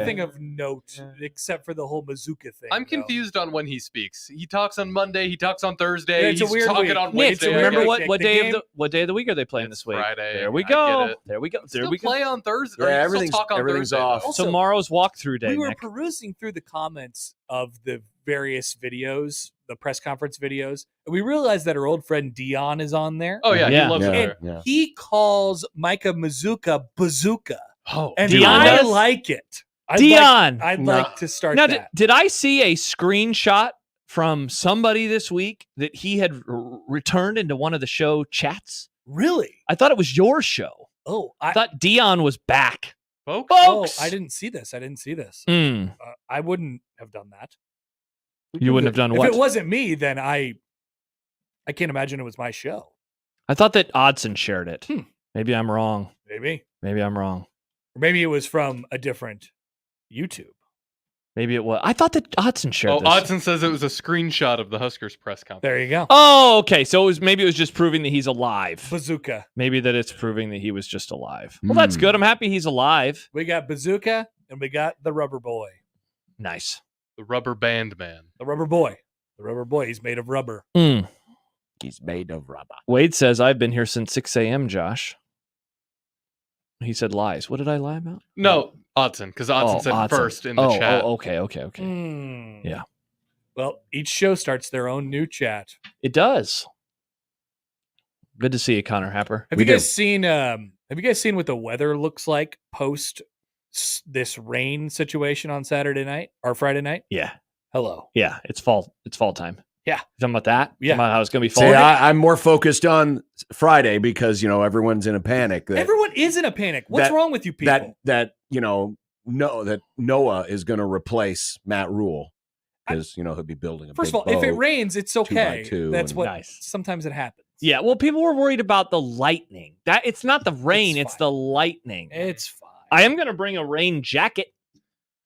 nothing of note except for the whole Mazuka thing. I'm confused on when he speaks. He talks on Monday. He talks on Thursday. Yeah, it's a He's weird talking week. on Nick, Wednesday. remember Nick, what the day game- of the week are they playing It's this week? Friday. There we I go. get it. There we go. There Still we go. play on Thursday. Yeah, Or you still everything's- talk on everything's Thursday, off. though. Also, Tomorrow's walkthrough day, we were Nick. perusing through the comments of the various videos, the press conference videos, and we realized that our old friend Dion is on there. Oh yeah, Yeah. he loves Yeah. it there. Yeah. He calls Micah Mazuka Bazooka, Oh, and Dion I does? like it. Dion. I'd No. like to start Now, that. did I see a screenshot from somebody this week that he had returned into one of the show chats? Really? I thought it was your show. Oh, I thought Dion was back. folks. Folks! I didn't see this. Mm, I wouldn't have done that. you wouldn't have done If what? it wasn't me, then I can't imagine it was my show. I thought that Odson shared it. Hmm. Maybe I'm wrong. Maybe. Maybe I'm wrong. Or maybe it was from a different YouTube. Maybe it was. I thought that Odson shared Oh, this. Odson says it was a screenshot of the Huskers press conference. There you go. Oh, okay. So maybe it was just proving that he's alive. Bazooka. Maybe that it's proving that he was just alive. Well, that's good. I'm happy he's alive. We got Bazooka and we got the Rubber Boy. Nice. The rubber band man. The Rubber Boy. The Rubber Boy. He's made of rubber. Mm. He's made of rubber. Wade says, I've been here since 6 a.m., Josh. He said lies. What did I lie about? No, Odson, because Odson said Odson. first in the chat. Okay. Yeah. Yeah. Well, each show starts their own new chat. It does. Good to see you, Connor Happer. Have you guys seen what the weather looks like post this rain situation on Saturday night or Friday night? Yeah. Hello. Yeah. It's fall. It's fall time. Yeah. You talking about that? Yeah. Talking about how it's going to be fall. See, I'm more focused on Friday because, everyone's in a panic. Everyone is in a panic. What's wrong with you people? That Noah is going to replace Matt Rhule because, he'll be building a First big of all, if it boat. rains, it's 2 by okay. 2 That's and- what Nice. sometimes it happens. Yeah. Well, people were worried about the lightning. It's not the rain. It's fine. the lightning. It's fine. I am going to bring a rain jacket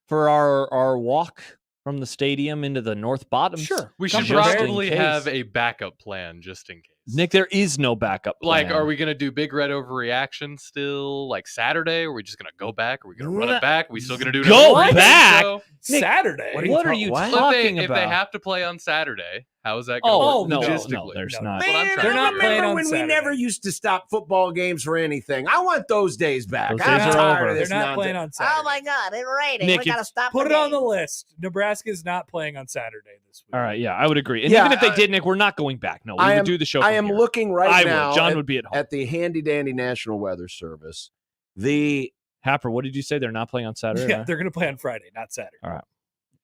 for our walk from the stadium into the North Bottoms. Sure. We Come should prepared. probably in case. have a backup plan just in case. Nick, there is no backup plan. Like, are we going to do Big Red overreaction still, like Saturday? Or are we just going to go back? Are we going to run it back? Are we still going to do it? Go every back? show? Nick, Saturday. What are you What? talking If about? they have to play on Saturday, how is that going to Oh, work no, logistically? there's No. not. That's what I'm trying They're to not figure playing out. on when Saturday. we never used to stop football games for anything. I want those days back. Those I'm days are tired over. of They're this not nonsense. playing on Saturday. Oh my God, it's raining. Nick, we gotta stop. Put the it on the game. list. Nebraska is not playing on Saturday this week. All right, yeah, I would agree. And Yeah, even if they did, Nick, we're not going back. No, we I would am- do the show. I from am here. looking right I now would. John at, would be at home. at the handy dandy National Weather Service. The Happer, what did you say? They're not playing on Saturday? Yeah, they're going to play on Friday, not Saturday.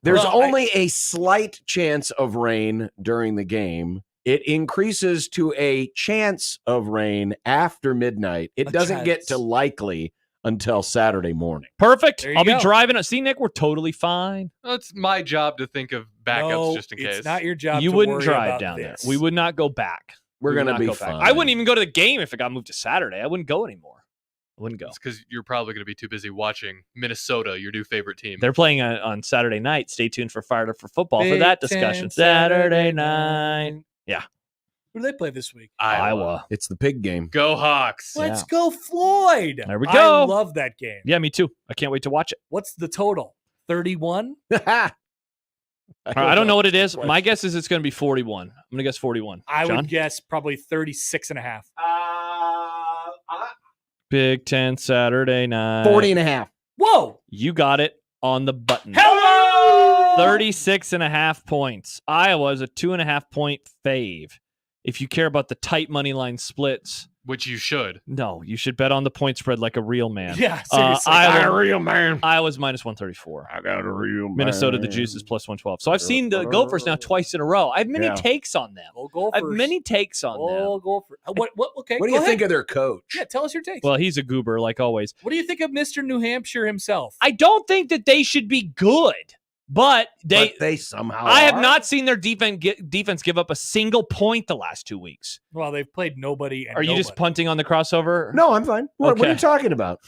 There's Well, only a slight chance of rain during the game. It increases to a chance of rain after midnight. It A doesn't get chance. to likely until Saturday morning. Perfect. There you I'll be go. driving. See, Nick, we're totally fine. Well, it's my job to think of backups No, just in case. It's not your job. You to wouldn't worry drive about down this. there. We would not go back. We're We would going to not be go back. fine. I wouldn't even go to the game if it got moved to Saturday. I wouldn't go anymore. I wouldn't go. It's because you're probably going to be too busy watching Minnesota, your new favorite team. They're playing on Saturday night. Stay tuned for Fired Up for Football for Big that Ten discussion. Saturday night. Yeah. Who do they play this week? Iowa. It's the pig game. Go Hawks. Let's go, Floyd. There we go. I love that game. Yeah, me too. I can't wait to watch it. What's the total? 31? I don't know what it is. What? My guess is it's going to be 41. I'm going to guess 41. I John? would guess probably 36 and a half. Big Ten Saturday night. 40 and a half. Whoa! You got it on the button. Hello! 36 and a half points. Iowa is a 2.5 point fave. If you care about the tight money line splits, Which you should. no, you should bet on the point spread like a real man. Yeah, seriously. Iowa- real man. Iowa's minus 134. I got a real man. Minnesota, the juice is plus 112. So I've seen the Gophers now twice in a row. I have many Yeah. takes on them. Go I Gophers. have many takes on them. Gophers. What, okay, What do go you think ahead. of their coach? Yeah, tell us your takes. Well, he's a goober like always. What do you think of Mr. New Hampshire himself? I don't think that they should be good, but But they somehow I have are. not seen their defense give up a single point the last 2 weeks. Well, they've played nobody. And Are you just punting on the crossover? No, I'm fine. What are you Okay. talking about?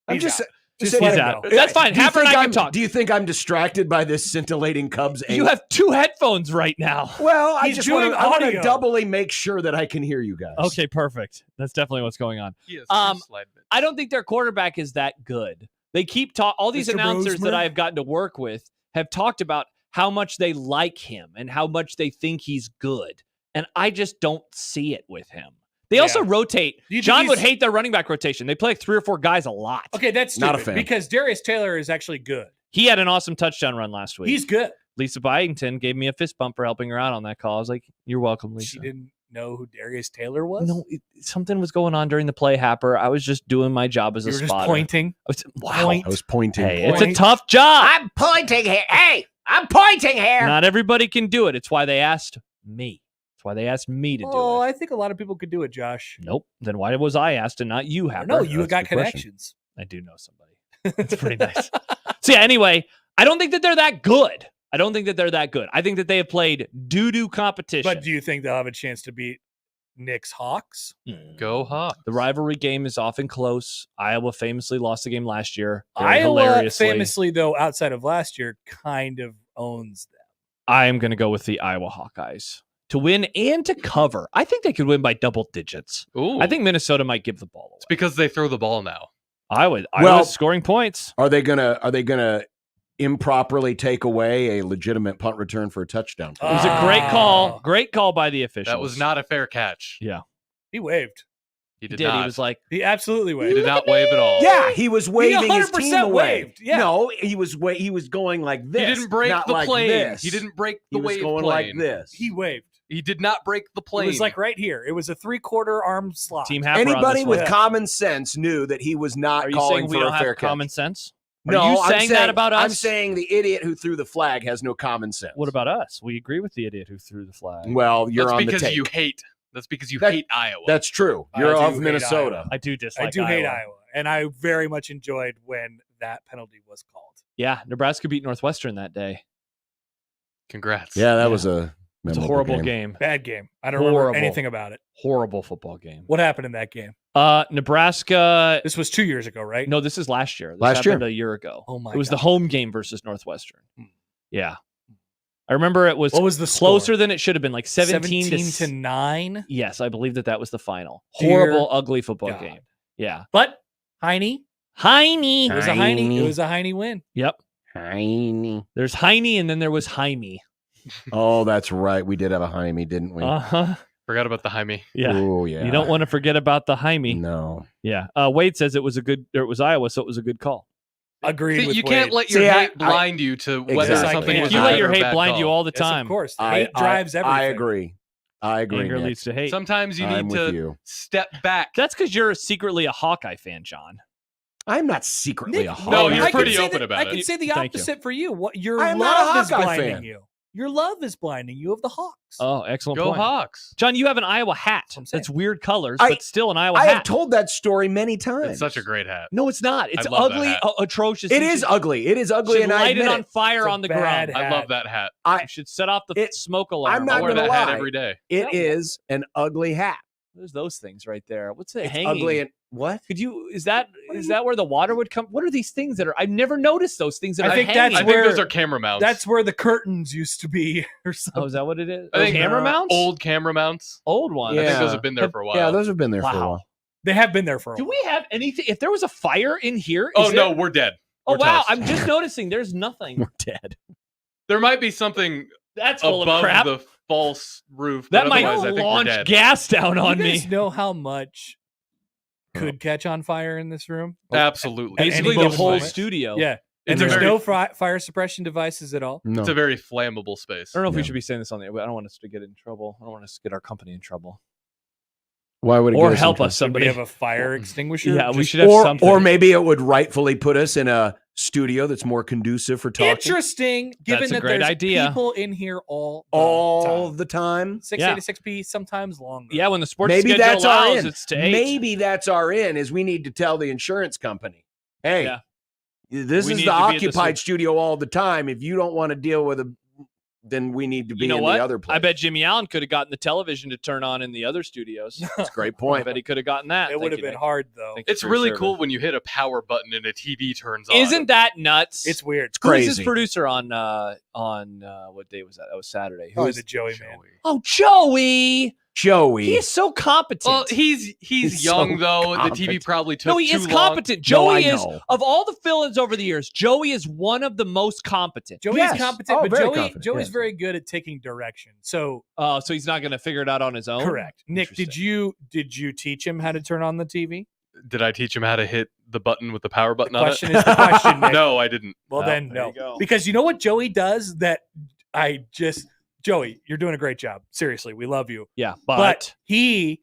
I'm He's just out. just Just saying- let He's him out. go. That's fine. Do you Happer and think I I'm- can talk. Do you think I'm distracted by this scintillating Cubs? You have two headphones right now. Well, I He's just doing want to audio. doubly make sure that I can hear you guys. Okay, perfect. That's definitely what's going on. He is Um, slide bit. I don't think their quarterback is that good. They keep all these Mr. announcers that Roseman? I've gotten to work with have talked about how much they like him and how much they think he's good. And I just don't see it with him. They also rotate. Do you think John would he's- hate their running back rotation. They play like 3 or 4 guys a lot. Okay, that's stupid. Not a fan. Because Darius Taylor is actually good. He had an awesome touchdown run last week. He's good. Lisa Byington gave me a fist bump for helping her out on that call. I was like, you're welcome, Lisa. She didn't know who Darius Taylor was? No, something was going on during the play, Happer. I was just doing my job as You a were just spotter. pointing. Wow. I was pointing. Hey, it's a tough job. I'm pointing here. Hey, I'm pointing here. Not everybody can do it. It's why they asked me. It's why they asked me to do Oh, it. I think a lot of people could do it, Josh. Nope. Then why was I asked and not you, Happer? No, you That's a got good question. connections. I do know somebody. That's pretty nice. So yeah, anyway, I don't think that they're that good. I think that they have played doo-doo competition. But do you think they'll have a chance to beat Nick's Hawks? Go Hawks. The rivalry game is often close. Iowa famously lost the game last year. Very Iowa, hilariously. famously, though, outside of last year, kind of owns them. I am going to go with the Iowa Hawkeyes to win and to cover. I think they could win by double digits. Ooh. I think Minnesota might give the ball away. it's because they throw the ball now. Iowa's Well- scoring points. Are they gonna improperly take away a legitimate punt return for a touchdown? It was a great call. Oh. Great call by the officials. That was not a fair catch. Yeah. He waved. He He did did. not. He was like, He absolutely He waved. did not wave at all. Yeah, he was waving his 100% team away. waved, yeah. No, he was going like He this. didn't break not the like plane. this. He didn't break He the was wave going plane. like this. He waved. He did not break the plane. It was like right here. It was a 3/4 arm slot. Team Happer on Anybody this with one. common sense knew that he was not Are you calling saying we for don't a fair have catch. common sense? Are No, you I'm saying that about us? I'm saying the idiot who threw the flag has no common sense. What about us? We agree with the idiot who threw the flag. Well, you're That's on the because take. you hate. That's because you That- hate Iowa. That's true. I You're do of hate Minnesota. Iowa. I do dislike I do hate Iowa. Iowa, and I very much enjoyed when that penalty was called. Yeah, Nebraska beat Northwestern that day. Congrats. Yeah, that Yeah. was a It's a memorable horrible game. game. Bad game. I don't remember Horrible. anything about it. Horrible football game. What happened in that game? Nebraska. This was 2 years ago, right? No, this is last year. This Last year. happened a year ago. Oh my It was the God. home game versus Northwestern. Hmm. Yeah. I remember it was What was the closer score? than it should have been, like 17 to 9. Yes, I believe that was the final. Dear Horrible, ugly football God. game. Yeah. But Heine, Heine. it was a Heine. It was a Heine win. Yep. Heine. There's Heine and then there was Jaime. Oh, that's right. We did have a Jaime, didn't we? Uh-huh. Forgot about the Jaime. Yeah. Oh, yeah. You don't want to forget about the Jaime. No. Yeah. Wade says it was Iowa, so it was a good call. Agreed See, with you can't Wade. let your See, hate blind you to whether Exactly. something I was can't. You let good your or a hate bad blind you call. all the Yes, time. of course. I- Hate drives everything. I agree. Anger Nick. leads to hate. Sometimes you I'm need with to you. step back. That's because you're secretly a Hawkeye fan, John. I'm not secretly Nick, a Hawkeye. No, you're I could pretty say open that- about I it. can say the Thank you. opposite for you. What your I am not a love is Hawkeye blinding fan. you. Your love is blinding you of the Hawks. Oh, excellent Go point. Hawks. John, you have an Iowa hat. That's what I'm saying. That's weird colors, I- but still an Iowa I hat. have told that story many times. It's such a great hat. No, it's not. It's love that ugly, hat. atrocious. It You is should- ugly. It is ugly, should and I light it admit on fire It's a on the bad ground. I love that hat. You should set off the It- smoke alarm. I'm not I wear gonna that hat lie. every day. It is an ugly hat. There's those things right there. What's it It's hanging? ugly and what? Could you? Is that where the water would come? What are these things that are? I've never noticed those things that I are think hanging. that's I think where- those are camera mounts. That's where the curtains used to be, or something. Oh, is that what it is? I think camera mounts? old camera mounts. Old ones. I think Yeah. those have been there for a while. Yeah, those have been there for a Wow. while. They have been there for a Do while. we have anything? If there was a fire in here, Oh is no, there- we're dead. Oh We're wow! toast. I'm just noticing. There's nothing. We're dead. There might be something That's full of above crap. the false roof. That but might otherwise, I think we're launch dead. gas down You on guys me. know how much could catch on fire in this room? Absolutely. At Basically, any the given whole moment. studio. Yeah. And It's a there's very- no fire suppression devices at all. No. It's a very flammable space. I don't know if we Yeah. should be saying this on the air, but I don't want us to get in trouble. I don't want us to get our company in trouble. Why would it Or get help into- us, Should we somebody. have a fire extinguisher? Yeah, we Just- should have something. Or maybe it would rightfully put us in a studio that's more conducive for talking Interesting, given That's a that great there's idea. people in here all all time. the time. 6 Yeah. A to 6 P, sometimes longer. Yeah, when the sports Maybe schedule that's our allows, in. it's to 8. Maybe that's our in. Is we need to tell the insurance company, hey, Yeah. this We is need the to be at the occupied studio all the time. If you don't want to deal with it, then we need to be You know in what? the other place. I bet Jimmy Allen could have gotten the television to turn on in the other studios. That's a great I point. bet he could have gotten that. It would have been Nick. hard, though. Thank you It's for your really service. cool when you hit a power button and a TV turns on. Isn't that nuts? It's weird. Who was his crazy. producer on what day was that? That was Saturday. Who Oh, was the Joey man. Oh, Joey. Joey. He is so competent. Well, he's young so though. The competent. TV probably took no, he too is long. competent. No, Joey I is, know. of all the fill-ins over the years, Joey is one of the most competent. Joey's Yes. competent, Oh, but very Joey's confident, yes. very good at taking direction. So So he's not going to figure it out on his own? correct. Nick, Interesting. did you teach him how to turn on the TV? Did I teach him how to hit the button with the power button The on it? question is the question, Nick. No, I didn't. Well, Oh, then there no. you go. Because you know what Joey does that Joey, you're doing a great job. Seriously, we love you. Yeah, But he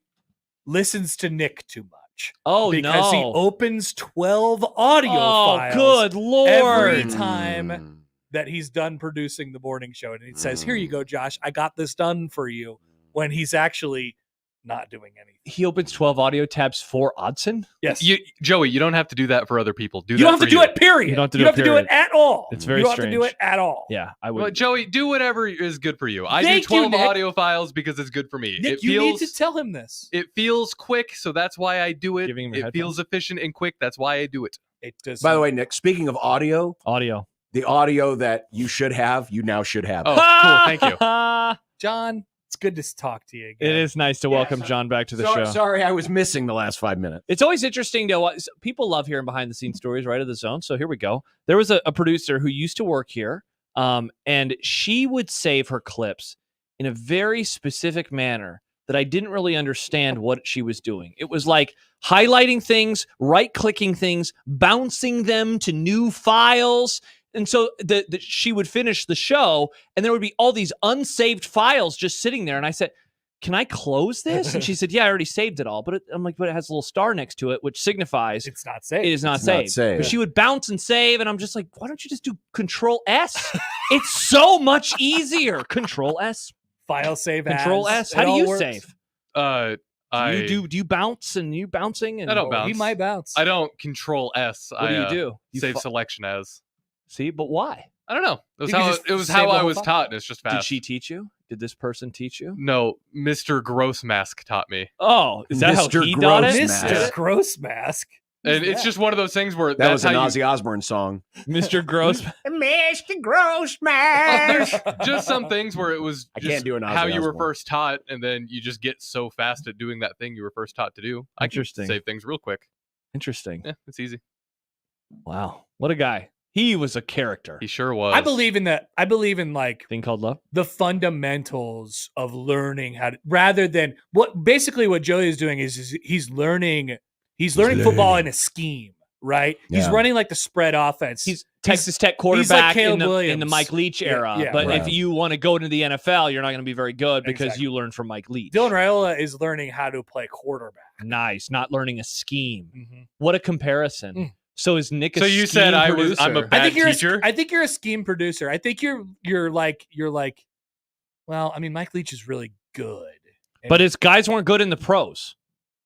listens to Nick too much. oh, Because he no. opens 12 audio Oh, files good Lord. every time that he's done producing the morning show. And he says, here you go, Josh. I got this done for you, when he's actually not doing anything. He opens 12 audio tabs for Odson? Yes. Joey, you don't have to do that for other people. You don't have to do it, period. You don't have to You do don't it, have to do it period. at all. It's very You don't have to do strange. it at all. Yeah, I would. Well, Joey, do whatever is good for you. I Thank do you, 12 Nick. audio files because it's good for me. Nick, it you feels need to tell him this. it feels quick, so that's why I do it. Giving him your It feels efficient and quick. That's why I do it. It does. By the way, Nick, speaking of audio, audio. the audio that you should have, you now should have. Oh, cool. Thank you. John, it's good to talk to you again. It is nice to welcome John back to the show. Sorry, I was missing the last 5 minutes. It's always interesting to watch. People love hearing behind the scenes stories, right, of the zone. So here we go. There was a producer who used to work here, and she would save her clips in a very specific manner that I didn't really understand what she was doing. It was like highlighting things, right-clicking things, bouncing them to new files. And so she would finish the show, and there would be all these unsaved files just sitting there. And I said, can I close this? And she said, yeah, I already saved it all. But I'm like, but it has a little star next to it, which signifies It's not safe. it is not It's not saved. saved. But she would bounce and save, and I'm just like, why don't you just do Control S? It's so much easier. Control S, File save Control as. S. How It do all you works. save? Do you bounce and you bouncing? And I don't He bounce. might bounce. I don't control S. What do you do? You Save fi- selection as. See, but why? I don't know. It was You can how just it was save how the I whole was file? taught, and it's just fast. Did she teach you? Did this person teach you? No, Mr. Grossmask taught me. Oh, is that Mr. how he taught it? Grossmask. Mr. Gross Mask. And it's just one of those things where That was that's an how Ozzy Osbourne song. Mr. Gross. Mr. Grossman. There's just some things where it was I just can't do an Ozzy how you were Osbourne. first taught, and then you just get so fast at doing that thing you were first taught to do. I can Interesting. save things real quick. Interesting. Yeah, it's easy. Wow. What a guy. He was a character. He sure was. I believe in that. I believe in like Thing called love. the fundamentals of learning how to, rather than what Joey is doing is he's learning football in a scheme, right? He's Yeah. running like the spread offense. He's Texas Tech like quarterback Caleb in the Williams. Mike Leach Yeah, era. yeah, but right. if you want to go into the NFL, you're not going to be very good because Exactly. you learn from Mike Leach. Dylan Raiola is learning how to play quarterback. Nice. Not learning a scheme. Mhm. What a comparison. Mm. So is Nick a So you scheme said I'm a producer? bad teacher. I think you're a scheme producer. I think you're like well, I mean, Mike Leach is really good. And But his guys weren't good in the pros.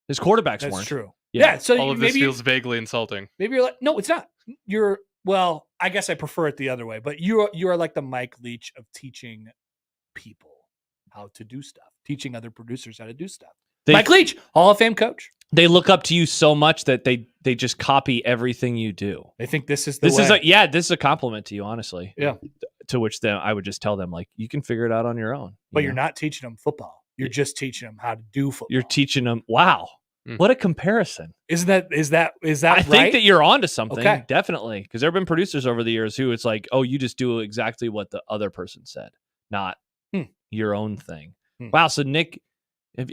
His quarterbacks that's weren't. true. Yeah. Yeah. So All of this maybe feels vaguely insulting. you're like, no, it's not. Well, I guess I prefer it the other way, but you are like the Mike Leach of teaching people how to do stuff, teaching other producers how to do stuff. Mike Leach, Hall of Fame coach. They look up to you so much that they just copy everything you do. They think this is the This way. is a compliment to you, honestly. Yeah. To which then I would just tell them, like, you can figure it out on your own. But you you're know? not teaching them football. You're just teaching them how to do football. You're teaching them. Wow. Mm. What a comparison. Is that I right? think that you're onto something. Okay. Definitely. Because there have been producers over the years who it's like, oh, you just do exactly what the other person said, not your own thing. Hmm. Wow. So Nick,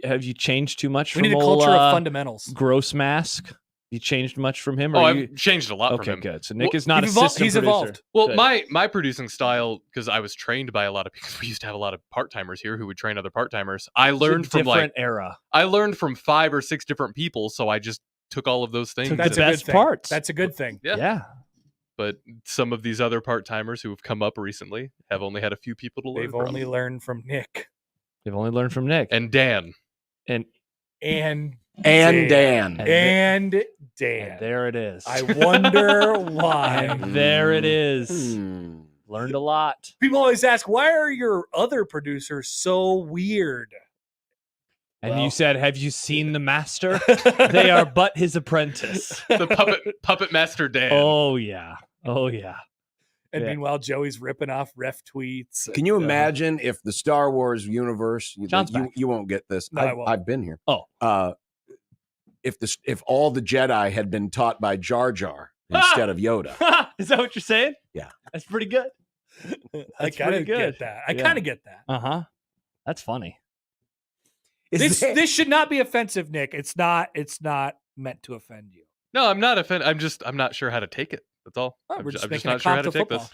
have you changed too much we from need a old, culture of fundamentals. Gross Mask? You changed much from him? Or Oh, you... I've changed a lot Okay, from him. good. So Nick Well, is not a He's evolved- system he's producer. evolved. Well, Good. my producing style, because I was trained by a lot of because we used to have a lot of part timers here who would train other part timers. I It's a learned from different era. I learned from 5 or 6 different people, so I just took all of those things. Took That's the a good best thing. parts. That's a good thing. Yeah. Yeah. But some of these other part timers who have come up recently have only had a few people to learn They've from. only learned from Nick They've only learned from Nick. And Dan. And And Dan. And and Dan. And there it is. I wonder why. And there it is. Hmm. Learned a lot. People always ask, why are your other producers so weird? And Well- you said, have you seen the master? They are but his apprentice. The puppet master Dan. Oh, yeah. Oh, yeah. And Yeah. meanwhile, Joey's ripping off ref tweets. Can you imagine if the Star Wars universe? John's back. You won't get this. No, I won't. I've been here. Oh. If all the Jedi had been taught by Jar Jar instead of Yoda. Is that what you're saying? Yeah. That's pretty good. I That's kind pretty of good. get that. I Yeah. kind of get that. Uh-huh. That's funny. This should not be offensive, Nick. It's not meant to offend you. No, I'm not offended. I'm not sure how to take it. That's all. Oh, I'm we're ju- just I'm just making a not sure how comp to to take football.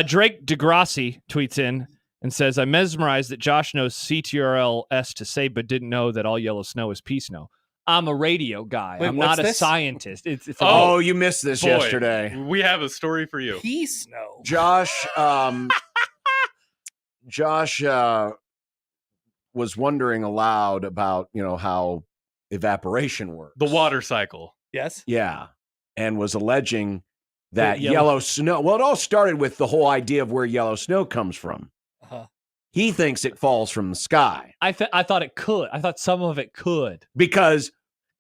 this. Drake DeGrassi tweets in and says, I'm mesmerized that Josh knows CTRL-S to say, but didn't know that all yellow snow is pea snow. I'm a radio guy. Wait, I'm what's not a this? scientist. It's Oh, you missed this Boy, yesterday. We have a story for you. Pea snow. Josh was wondering aloud about, how evaporation works. The water cycle. Yes. Yeah. And was alleging that yellow- yellow snow. Well, it all started with the whole idea of where yellow snow comes from. Uh-huh. He thinks it falls from the sky I thought it could. I thought some of it could because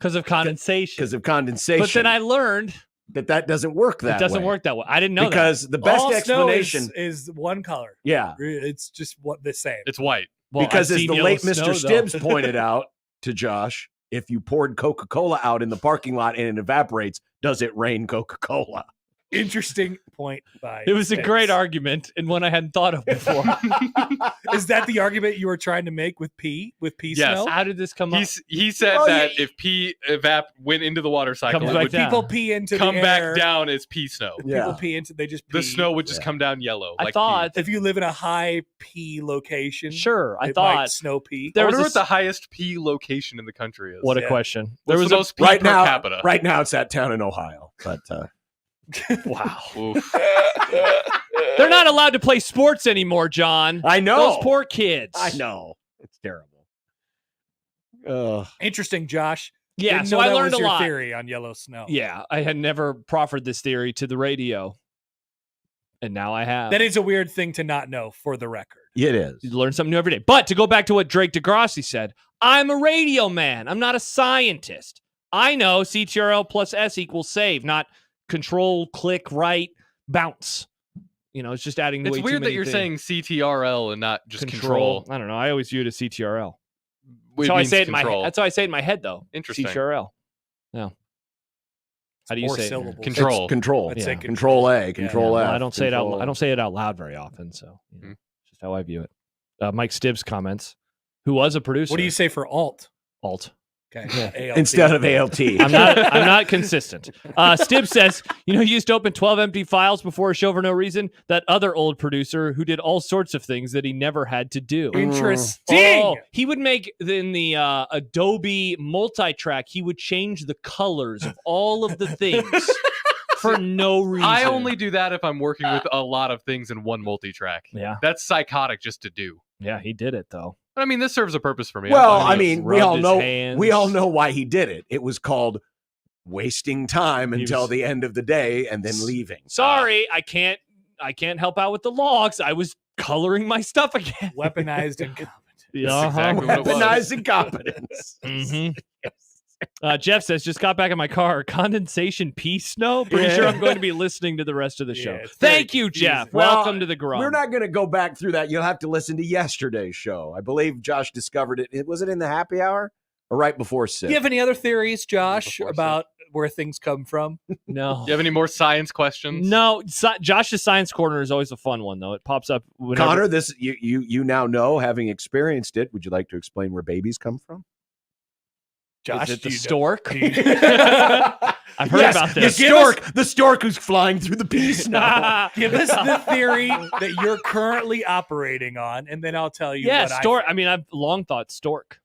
of condensation. of condensation. But then I learned that doesn't work that it doesn't way. work that way. I didn't know Because the best All explanation, snow is one color. yeah, It's just what the same. It's white. that. Well, because I've as seen the yellow late snow, Mr. though. Stibbs pointed out to Josh, if you poured Coca-Cola out in the parking lot and it evaporates, does it rain Coca-Cola? Interesting point by It was a Stibbs. great argument and one I hadn't thought of before. Is that the argument you were trying to make with pea Yes. snow? How did this come up? He said Well, that if pee went into the water cycle, Comes it back would down. People pee into come the back air. down as pea snow. People pee into they just pee. The snow would just Yeah. come down yellow. I like thought, If you live in a high pee location, sure, I it might thought snow pee. Pee. there I was wonder a what the highest pee location in the country is. what a Yeah. question. There There was was the a most pee Right per now, capita. right now, it's that town in Ohio. But wow. Oof. They're not allowed to play sports anymore, John. I know, Those poor kids. I know, it's terrible. Ugh. Interesting, Josh. Yeah, Didn't so know I that learned was a your lot. theory on yellow snow. Yeah, I had never proffered this theory to the radio, and now I have. That is a weird thing to not know, for the record. It is. You learn something new every day. But to go back to what Drake DeGrassi said, I'm a radio man. I'm not a scientist. I know CTRL plus S equals save, not control, click, right, bounce. It's just adding way It's too weird that many you're things. saying CTRL and not just control. I don't know. I always view it as CTRL. Which That's how I means say it in my control. head. That's how I say it in my head, though. Interesting. CTRL. Yeah. How do you Four say it? syllables. Control. It's control. I'd Yeah. say Control A. Control Yeah, F. well, I don't say it out. control- I don't say it out loud very often. So Mhm. it's just how I view it. Mike Stibbs comments, who was a producer. What do you say for alt? Alt? Okay. ALT. Instead of ALT. I'm not consistent. Stibbs says, he used to open 12 empty files before a show for no reason. That other old producer who did all sorts of things that he never had to do. Interesting. Oh, he would make in the Adobe multi-track. He would change the colors of all of the things for no reason. I only do that if I'm working with a lot of things in one multi-track. Yeah, That's psychotic just to do. yeah, he did it though. I mean, this serves a purpose for me. Well, I'm fine I with it. mean, we rubbed all his know. hands. We all know why he did it. It was called wasting time He until was- the end of the day and then leaving. Sorry, I can't help out with the logs. I was coloring my stuff again. Weaponized and That's exactly what it was. Weaponized incompetence. Mhm. Jeff says, just got back in my car. Condensation pea snow? Pretty Yeah. sure I'm going to be listening to the rest of the show. Yeah, it's very Thank you, Jeff. confusing. Well, Welcome to the garage. We're not going to go back through that. You'll have to listen to yesterday's show. I believe Josh discovered it. Was it in the happy hour or right before 6? Do you have any other theories, Josh, Before about where things come from? No. You have any more science questions? No, Josh's Science Corner is always a fun one, though. It pops up whenever. Connor, this you now know, having experienced it. Would you like to explain where babies come from? Josh, is it the do you know- stork? do you- I've heard Yes, about this. The stork who's flying through the pea snow. Give us the theory that you're currently operating on, and then I'll tell you. Yeah, what stork. I I mean, I've long thought stork.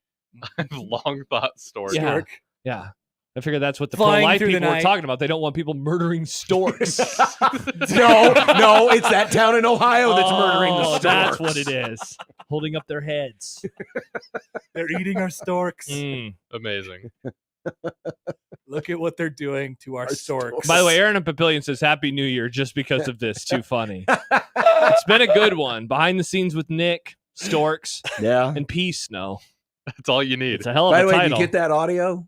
I've long thought story. Yeah. Stork. Yeah. I figured that's what the Flying pro-life through the people were night. talking about. They don't want people murdering storks. no, it's that town in Ohio that's murdering the Oh, storks. that's what it is. Holding up their heads. They're eating our storks. Mm. Amazing. Look at what they're doing to our storks. By the way, Aaron and Papillion says Happy New Year just because of this. Too funny. It's been a good one. Behind the scenes with Nick, storks, Yeah. and pea snow. That's all you need. It's a hell of By a the way, did title. you get that audio?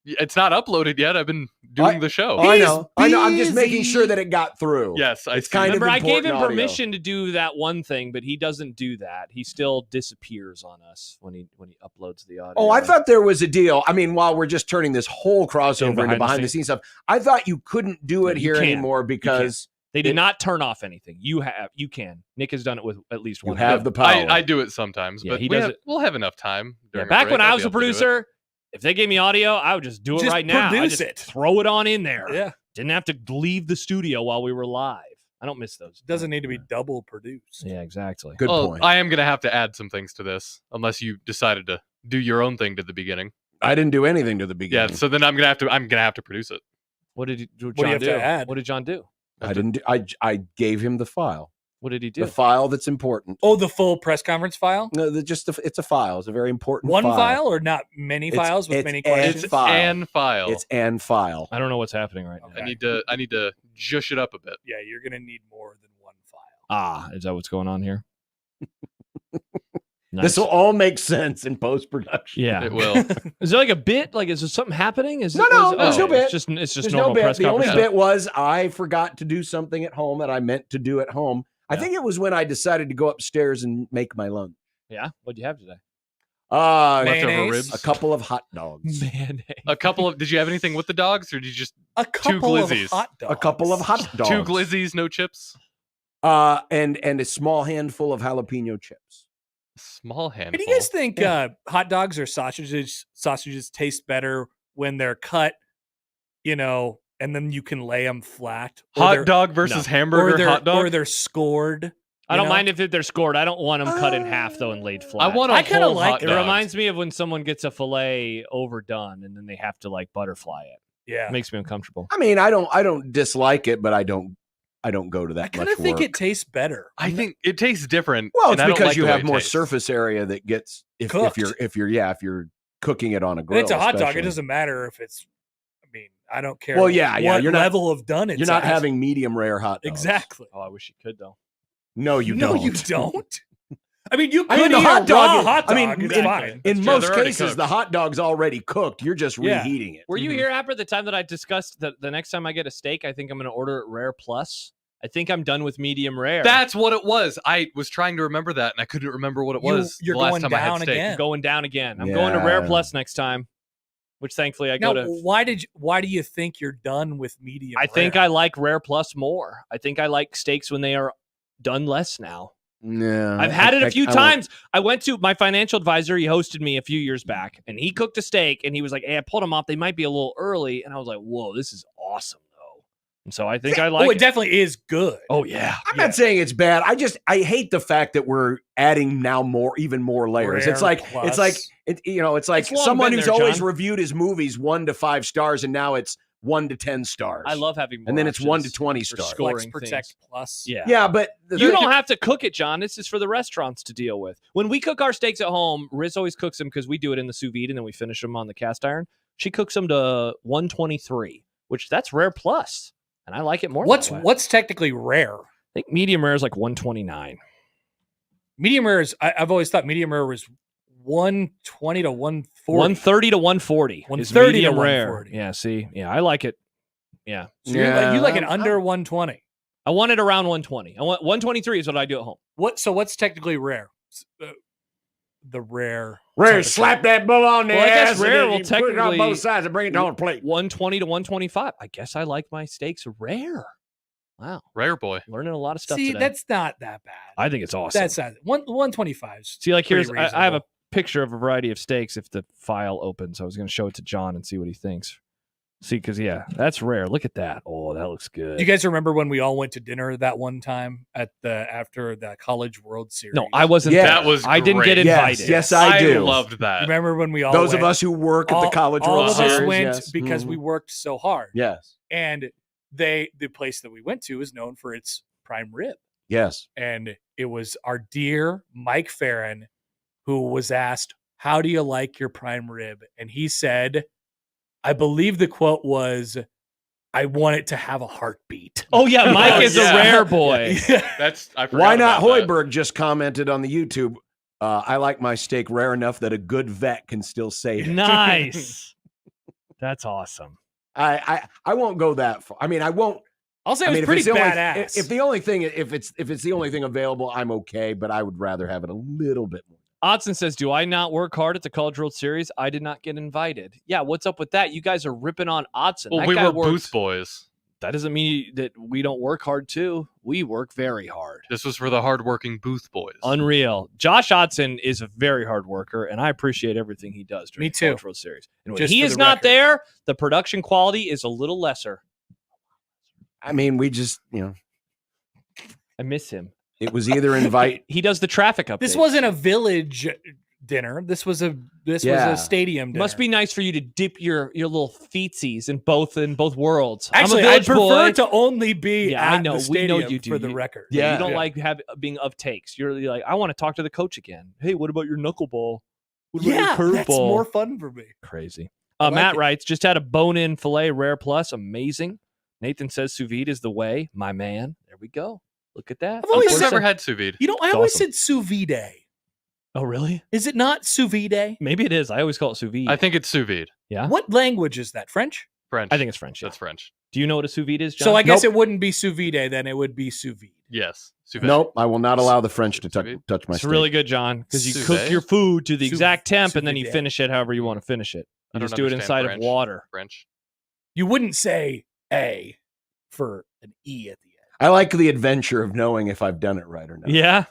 It's not uploaded yet. I've been doing the show. I know. I'm just making busy. sure that it got through. Yes, It's see. kind of Remember, I gave him important audio. permission to do that one thing, but he doesn't do that. He still disappears on us when he uploads the audio. Oh, I thought there was a deal. I mean, while we're just turning this whole crossover into behind the scenes stuff, I thought you couldn't do it You here can't. anymore because they did not turn off anything. You can. Nick has done it with at least you one. have the power. I do it sometimes, Yeah, but he does it. we'll have enough time. Yeah, during a back break. when I'll I be was a able to do it. producer, if they gave me audio, I would just do it Just right now. I produce just it. throw it on in there. Yeah. Didn't have to leave the studio while we were live. I don't miss those. Doesn't need to be double produced. Yeah, exactly. Good Well, point. I am going to have to add some things to this, unless you decided to do your own thing to the beginning. I didn't do anything to the Yeah, beginning. so then I'm going to have to produce it. What did John do you have do? to add? What did John do? I didn't. I gave him the file. What did he do? The file that's important. Oh, the full press conference file? No, it's a file. It's a very important One file or not many It's- files with it's many an questions? It's file. an file. It's an file. I don't know what's happening right now. Okay. I need to zhush it up a bit. Yeah, you're going to need more than one file. Ah, is that what's going on here? Nice. This will all make sense in post production. Yeah. It will. Is there like a bit? Like, is there something happening? Is No, there's no bit. It's just There's normal no bit. press The only conference. bit was I forgot to do something at home that I meant to do at home. I Yeah. think it was when I decided to go upstairs and make my lunch. Yeah. What'd you have today? Leftover Mayonnaise? ribs. A couple of hot dogs. Mayonnaise. A couple of. Did you have anything with the dogs, or did you just A couple of glizzies. hot dogs. A couple of hot dogs. two glizzies, no chips? And a small handful of jalapeno chips. Small handful. Hey, do you guys think hot dogs or sausages taste better when they're cut, and then you can lay them flat? Or hot they're- dog versus hamburger hot dog? Or they're scored. I don't you know? mind if they're scored. I don't want them cut in half though and laid flat. I want a I kinda whole like hot It dog. reminds me of when someone gets a fillet overdone and then they have to like butterfly it. Yeah. It makes me uncomfortable. I mean, I don't dislike it, but I don't go to that I much kind of think work. it tastes better. I think it tastes different. Well, and it's I don't because like you the way have it more tastes. surface area that gets if Cooked. you're cooking it on a grill. When it's a hot dog, especially. it doesn't matter if it's. I mean, I don't care. Well, yeah, what you're not- level of done it's You're not at. having medium rare hot dogs. exactly. Oh, I wish you could though. No, you no, don't. you don't. I mean, you could I mean, the eat hot a dog raw is- hot dog. I mean, it's fine. In That's true, most they're already cases, cooked. the hot dog's already cooked. You're just Yeah. reheating it. Were you Mhm. here, Happer, the time that I discussed that the next time I get a steak, I think I'm going to order it rare plus? I think I'm done with medium rare. That's what it was. I was trying to remember that, and I couldn't remember what it was. You're the last going time I had down steak. again. going down again. I'm going to rare Yeah. plus next time, which thankfully I Now, go to. why do you think you're done with medium? I think rare? I like rare plus more. I think I like steaks when they are done less now. No, I've had it a few I won't- times. I went to my financial advisor. He hosted me a few years back, and he cooked a steak, and he was like, "Hey, I pulled them off. They might be a little early." And I was like, "Whoa, this is awesome, though." And so I think I like it definitely is good. Oh, yeah. I'm not saying it's bad. I hate the fact that we're adding now even more layers. Rare It's like plus. it's like It's long someone been who's there, always John. reviewed his movies 1 to 5 stars, and now it's 1 to 10 stars. I love having more and then it's 1 to options 20 for stars. scoring Flex Protect things. Plus. Yeah. Yeah, but You don't have to cook it, John. This is for the restaurants to deal with. When we cook our steaks at home, Riz always cooks them because we do it in the sous vide and then we finish them on the cast iron. She cooks them to 123, which that's rare plus, and I like it more. that way. What's technically rare? I think medium rare is like 129. Medium rare is. I've always thought medium rare was 120 to 140. 130 to 140 is 130 to medium rare. 140. Yeah, see, yeah, I like it. Yeah, So you like it I'm- under 120. I want it around 120. I want 123 is what I do at home. What's technically rare? The rare. Rare, temperature. slap that bull on the Well, I guess ass. and rare then will you put it on technically- both sides and bring it on a plate. 120 to 125. I guess I like my steaks rare. Wow, Rare boy. learning a lot of stuff See, today. that's not that bad. I think it's awesome. That's not 125. See, like here's pretty I have a reasonable. picture of a variety of steaks if the file opens. I was going to show it to John and see what he thinks. See, because yeah, that's rare. Look at that. Oh, that looks good. You guys remember when we all went to dinner that one time after the College World Series? No, I wasn't. Yeah. there. That was I didn't get great. invited. Yes, I do. loved that. Remember when we all Those went? of us who work at the College all World of Series. us went yes. because we Mhm. worked so hard. Yes. And the place that we went to is known for its prime rib. Yes. And it was our dear Mike Farron who was asked, "How do you like your prime rib?" And he said, I believe the quote was, "I want it to have a heartbeat." Oh yeah, Mike is Yeah. a rare boy. That's I forgot Why not? about that. Hoiberg just commented on the YouTube. I like my steak rare enough that a good vet can still save it. Nice. That's awesome. I won't go that far. I mean, I won't. I'll say I it mean, was pretty if it's the only- badass. if it's the only thing available, I'm okay. But I would rather have it a little bit more. Odson says, do I not work hard at the College World Series? I did not get invited. Yeah, what's up with that? You guys are ripping on Odson. Well, That we guy were works- booth boys. That doesn't mean that we don't work hard too. We work very hard. This was for the hardworking booth boys. Unreal. Josh Odson is a very hard worker, and I appreciate everything he does during Me the too. College World Series. And when Just he for is the not record. there, the production quality is a little lesser. I mean, we just, I miss him. it was either invite. He does the traffic updates. This wasn't a village dinner. This was a Yeah. stadium dinner. Must be nice for you to dip your little feetsies in both worlds. Actually, I'm a I village prefer boy. to only be Yeah, I at know. the We know stadium you do. for the You- record. Yeah, Yeah. you don't like being of takes. You're like, I want to talk to the coach again. Hey, what about your knuckleball? What about Yeah, your that's curveball? more fun for me. Crazy. I like Matt it. writes, just had a bone-in filet rare plus, amazing. Nathan says sous vide is the way, my man. There we go. Look at that. I've always I've said- never had sous vide. You know, I It's always awesome. said sous vide. Oh, really? Is it not sous vide? Maybe it is. I always call it sous vide. I think it's sous vide. Yeah. What language is that? French? French. I think it's French. Yeah. That's French. Do you know what a sous vide is, John? So I guess it wouldn't be sous vide, then it would be sous vide. Yes. Sous vide. Nope, I will not allow the French to Sous vide? touch my It's steak. really good, John, because you Sous cook vide? your food to the Sous- exact temp sous and then you vide. finish it however you want to finish it. I You don't just do it understand inside French. of water. French. You wouldn't say A for an E at the end. I like the adventure of knowing if I've done it right or not. Yeah,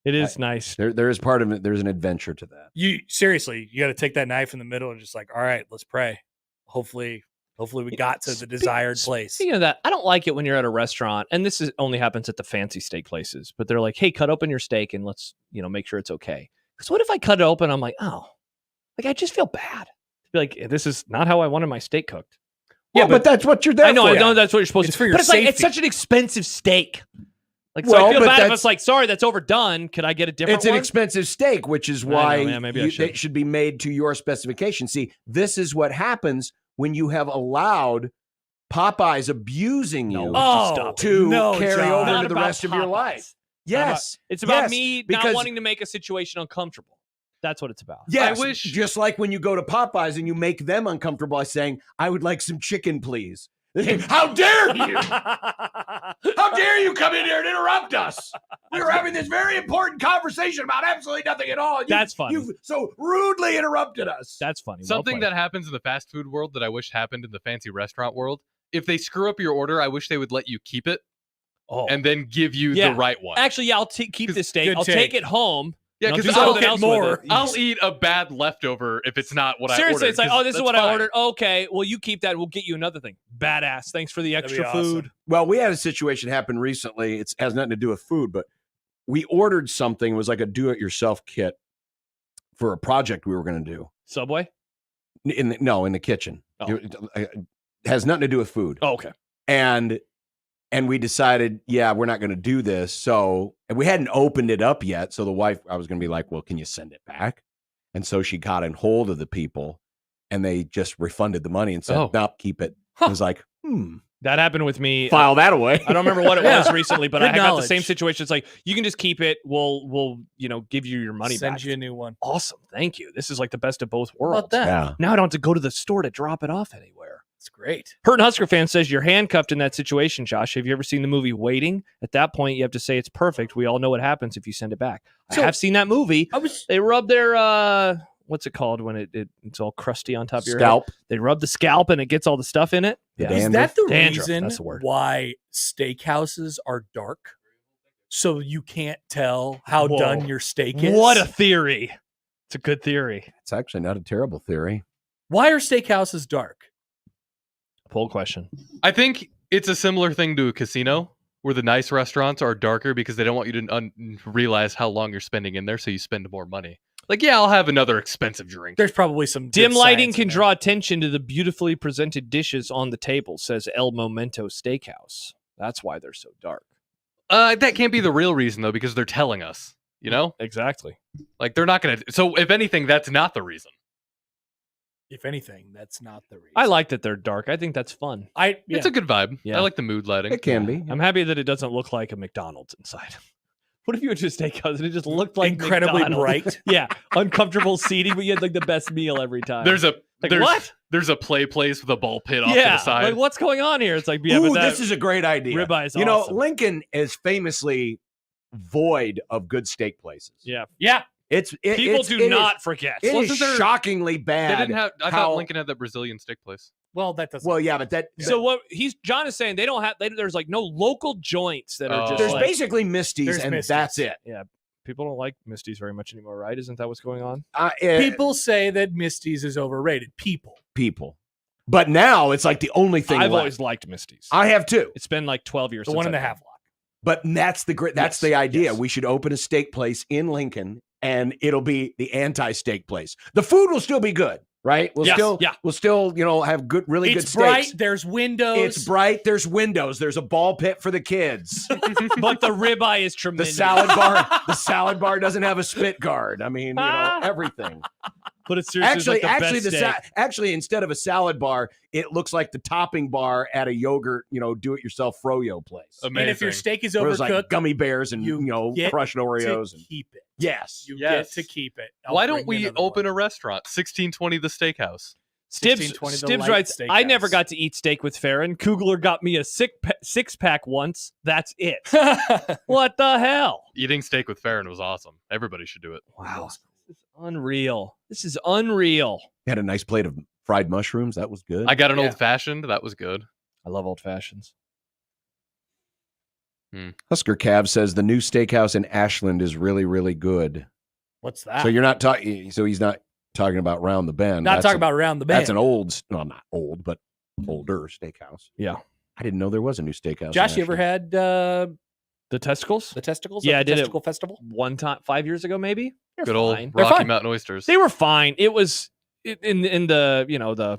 it is nice. There is part of it. There's an adventure to that. You seriously, you got to take that knife in the middle and just like, all right, let's pray. Hopefully we got to the desired place. Speaking of that, I don't like it when you're at a restaurant, and this only happens at the fancy steak places, but they're like, hey, cut open your steak and let's, make sure it's okay. Because what if I cut it open? I'm like, oh, I just feel bad. Be like, this is not how I wanted my steak cooked. Yeah, but that's what you're there I know, for. I know that's what you're supposed It's to for do. your But it's like, it's safety. such an expensive steak. Like, so Well, I feel but bad if that's- it's like, sorry, that's overdone. Could I get a different It's an one? expensive steak, which is I know, why yeah, maybe I should. they should be made to your specification. See, this is what happens when you have allowed Popeyes abusing you No. Oh, Stop it. to no, carry John. over Not into the about rest of your Popeyes. life. Yes. It's about yes, me not because- wanting to make a situation uncomfortable. That's what it's about. Yes, I wish- just like when you go to Popeyes and you make them uncomfortable by saying, I would like some chicken, please. How dare you? How dare you come in here and interrupt us? We were having this very important conversation about absolutely nothing at all. That's funny. You've so rudely interrupted us. That's funny. Well Something played. that happens in the fast food world that I wish happened in the fancy restaurant world. If they screw up your order, I wish they would let you keep it Oh. and then give you Yeah. the right one. Actually, yeah, I'll keep this steak. Good I'll take. take it home. Yeah, and I'll because do I'll something get else more. with it. I'll eat a bad leftover if it's not what I ordered. Seriously, it's like, 'cause oh, this is that's what I fine. ordered. Okay, well, you keep that. We'll get you another thing. Badass. Thanks for the That'd be extra awesome. food. Well, we had a situation happen recently. It has nothing to do with food, but we ordered something. It was like a do-it-yourself kit for a project we were going to do. Subway? In the kitchen. Oh. It has nothing to do with food. Oh, okay. And we decided, yeah, we're not going to do this. So, and we hadn't opened it up yet. So the wife, I was going to be like, well, can you send it back? And so she got in hold of the people and they just refunded the money and said, Oh. nope, keep it. Huh. I was like, That happened with me. file that away. I don't remember what it Yeah. was recently, but Good I got the knowledge. same situation. It's like, you can just keep it. We'll give you your money Send back. you a new one. Awesome. Thank you. This is like the best of both How worlds. about that? Yeah. Now I don't have to go to the store to drop it off anywhere. It's great. Hurt Husker fan says you're handcuffed in that situation, Josh. Have you ever seen the movie Waiting? At that point, you have to say it's perfect. We all know what happens if you send it back. So- I have seen that movie. I was They rub their what's it called when it's all crusty on top of your head? Scalp. They rub the scalp and it gets all the stuff in it. The Yeah. Is dandruff. that the Dandruff, reason that's the word. why steakhouses are dark? So you can't tell how Whoa. done your steak is? What a theory. It's a good theory. It's actually not a terrible theory. Why are steakhouses dark? Poll question. I think it's a similar thing to a casino where the nice restaurants are darker because they don't want you to realize how long you're spending in there, so you spend more money. Like, yeah, I'll have another expensive drink. There's probably some Dim good lighting science can in there. draw attention to the beautifully presented dishes on the table, says El Momento Steakhouse. That's why they're so dark. That can't be the real reason, though, because they're telling us, you know? Exactly. Like, they're not going to... So, if anything, that's not the reason. If anything, that's not the reason. I like that they're dark. I think that's fun. Yeah. It's a good vibe. Yeah. I like the mood lighting. It can be. I'm happy that it doesn't look like a McDonald's inside. What if you went to a steakhouse and it just looked like incredibly McDonald's? bright. Yeah, uncomfortable seating, but you had like the best meal every time. There's a Like, there's, what? There's a play place with a ball pit off to Yeah, the side. like what's going on here? It's like, yeah, Ooh, but that this is a great idea. ribeye is You awesome. know, Lincoln is famously void of good steak places. Yeah, People do not forget. It is Wasn't there- shockingly they bad. didn't have. I how- thought Lincoln had that Brazilian steak place. Well, that doesn't. Well, yeah, but that. So what John is saying, they don't have. There's like no local joints that are just. There's like, basically Misty's, There's and Misty's. that's it. people don't like Misty's very much anymore, right? Isn't that what's going on? People say that Misty's is overrated. People. But now it's like the only thing I've left. always liked Misty's. I have too. It's been like 12 years. The since one in I've the been. half block. But that's Yes, the idea. yes. We should open a steak place in Lincoln, and it'll be the anti-steak place. The food will still be good, right? We'll still, have really good It's steaks. bright. There's windows. It's bright. There's windows. There's a ball pit for the kids. But the ribeye is The tremendous. salad bar doesn't have a spit guard. I mean, everything. But it's seriously like the best steak. Actually, instead of a salad bar, it looks like the topping bar at a yogurt, do-it-yourself froyo place. Amazing. And if your steak is Where there's overcooked, like gummy bears and get crushed Oreos. to keep it. Yes. You Yes. get to keep it. I'll Why bring don't we you another open one. a restaurant? 1620 the Steakhouse. Stibbs 1620 the Stibbs light writes, I never steakhouse. got to eat steak with Farron. Kugler got me a six-pack once. That's it. What the hell? Eating steak with Farron was awesome. Everybody should do it. Wow. This is unreal. This is unreal. Had a nice plate of fried mushrooms. That was good. I got an Yeah. old fashioned. That was good. I love old fashions. Husker Cav says the new steakhouse in Ashland is really, really good. What's that? So you're not talking. So he's not talking about Round the Bend. not That's talking a- about around the bend. That's an old, no, not old, but older steakhouse. Yeah. I didn't know there was a new steakhouse. Josh, in you ever Ashland. had The testicles? the testicles? Yeah, at I the did it. Testicle Festival. One time, 5 years ago, maybe? They're Good old fine. They're Rocky fine. Mountain oysters. They were fine. It was in the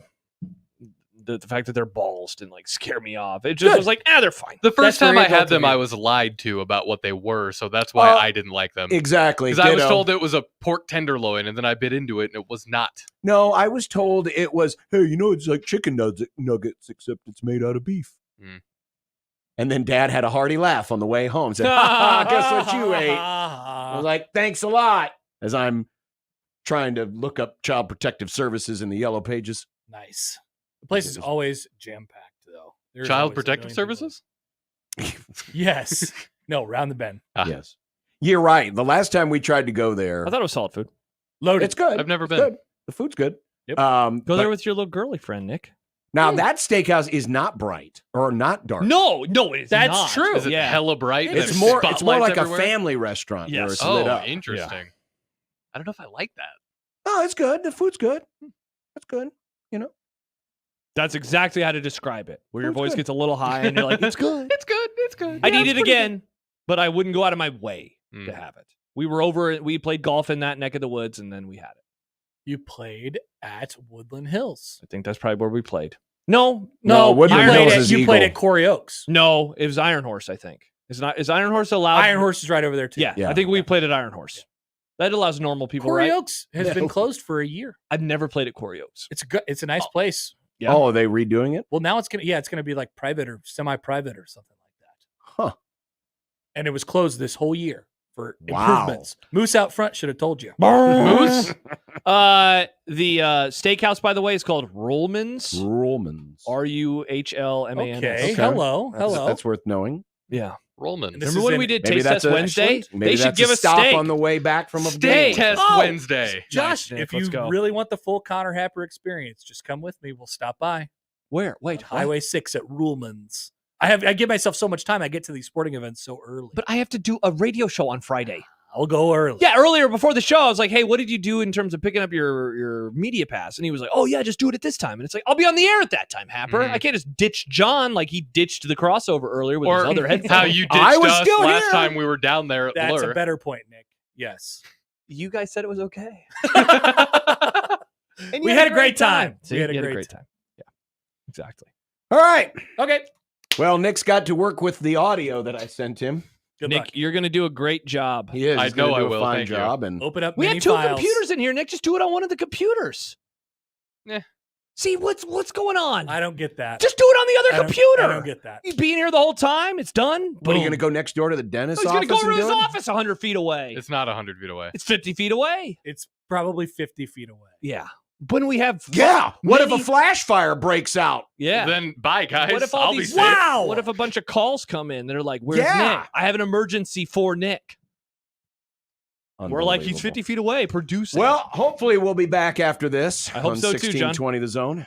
the fact that they're balls didn't like scare me off. It just Good. was like, they're fine. The first That's time very I had adult them, of I you. was lied to about what they were, so that's why I didn't like them. Exactly. Because I was ditto. told it was a pork tenderloin, and then I bit into it, and it was not. No, I was told it was, hey, it's like chicken nuggets, except it's made out of beef. Mm. And then Dad had a hearty laugh on the way home. Said, ha, guess what you ate? I was like, thanks a lot. As I'm trying to look up Child Protective Services in the Yellow Pages. Nice. The place is always jam packed, though. There's Child always a Protective million people. Services? Yes. No, round the bend. Ah. Yes. You're right. The last time we tried to go there, I thought it was solid food. Loaded. it's good. I've never It's been. good. The food's good. Yep. Go but there with your little girly friend, Nick. now that steakhouse is not bright or not dark. No, it is That's not. true. Is it hella bright? and It's there's more spotlights like everywhere? a family restaurant where Yes. it's lit Oh, up. interesting. I don't know if I like that. Oh, it's good. The food's good. That's good. That's exactly how to describe it. Where your Food's voice good. gets a little high and you're like, it's good. It's good. It's good. I'd Yeah, eat it's it pretty again, but I wouldn't go out of my way good. to have it. We played golf in that neck of the woods, and then we had it. You played at Woodland Hills. I think that's probably where we played. No, No, Woodland you played Hills at, is you played Eagle. at Corey Oaks. no, it was Iron Horse. I think is Iron Horse allowed? Iron Horse is right over there too. Yeah, Yeah. I think we played at Iron Horse. That allows normal people, Corey right? Oaks has Yeah. been closed for a year. I've never played at Corey Oaks. It's good. It's a nice place. Yeah. Oh, are they redoing it? Well, now it's gonna be like private or semi-private or something like that. Huh. And it was closed this whole year for Wow. improvements. Moose out front should have told you. Moose. The steakhouse, by the way, is called Rhuleman's. Ruhlman's. Ruhlmans. Okay. Hello. That's worth knowing. Yeah. Rollman. And this Remember is when in- we did Maybe Taste that's Test Wednesday? Maybe They should that's give a us stop steak. on the way back from a Steak game. Test Oh! Wednesday. Josh, Nice, Nick. if you Let's go. really want the full Connor Happer experience, just come with me. We'll stop by. Where? Wait, what? Highway 6 at Ruhlman's. I give myself so much time. I get to these sporting events so early. But I have to do a radio show on Friday. I'll go early. Yeah, earlier before the show, I was like, hey, what did you do in terms of picking up your media pass? And he was like, oh, yeah, just do it at this time. And it's like, I'll be on the air at that time, Happer. Mhm. I can't just ditch John like he ditched the crossover earlier with his Or other headphones. how you ditched I was us still last here. time we were down there at That's Lure. a better point, Nick. Yes. You guys said it was okay. And We you had a great time. See, We had you a great time. Yeah, exactly. All right. Okay. Well, Nick's got to work with the audio that I sent him. Good Nick, luck. you're going to do a great job. He is. I He's gonna know I do a will. fine Thank you. job. And Open up We mini have two files. computers in here, Nick. Just do it on one of the computers. Eh. See, what's going on? I don't get that. Just do it on the I other don't- computer. I don't get that. You being here the whole time. It's done. what, are you Boom. going to go next door to the dentist's Oh, he's office? going to go and to his do it? office 100 feet away. It's not 100 feet away. It's 50 feet away. It's probably 50 feet away. Yeah. when we have Yeah. What if a many- flash fire breaks out? yeah. Then bye, guys. What if all I'll these be safe. What if a bunch of calls come in that are like, "Where's Yeah. Nick? I have an emergency for Nick." We're like, he's 50 feet away producing. Well, hopefully we'll be back after this. I hope on so too, John. 1620 The Zone.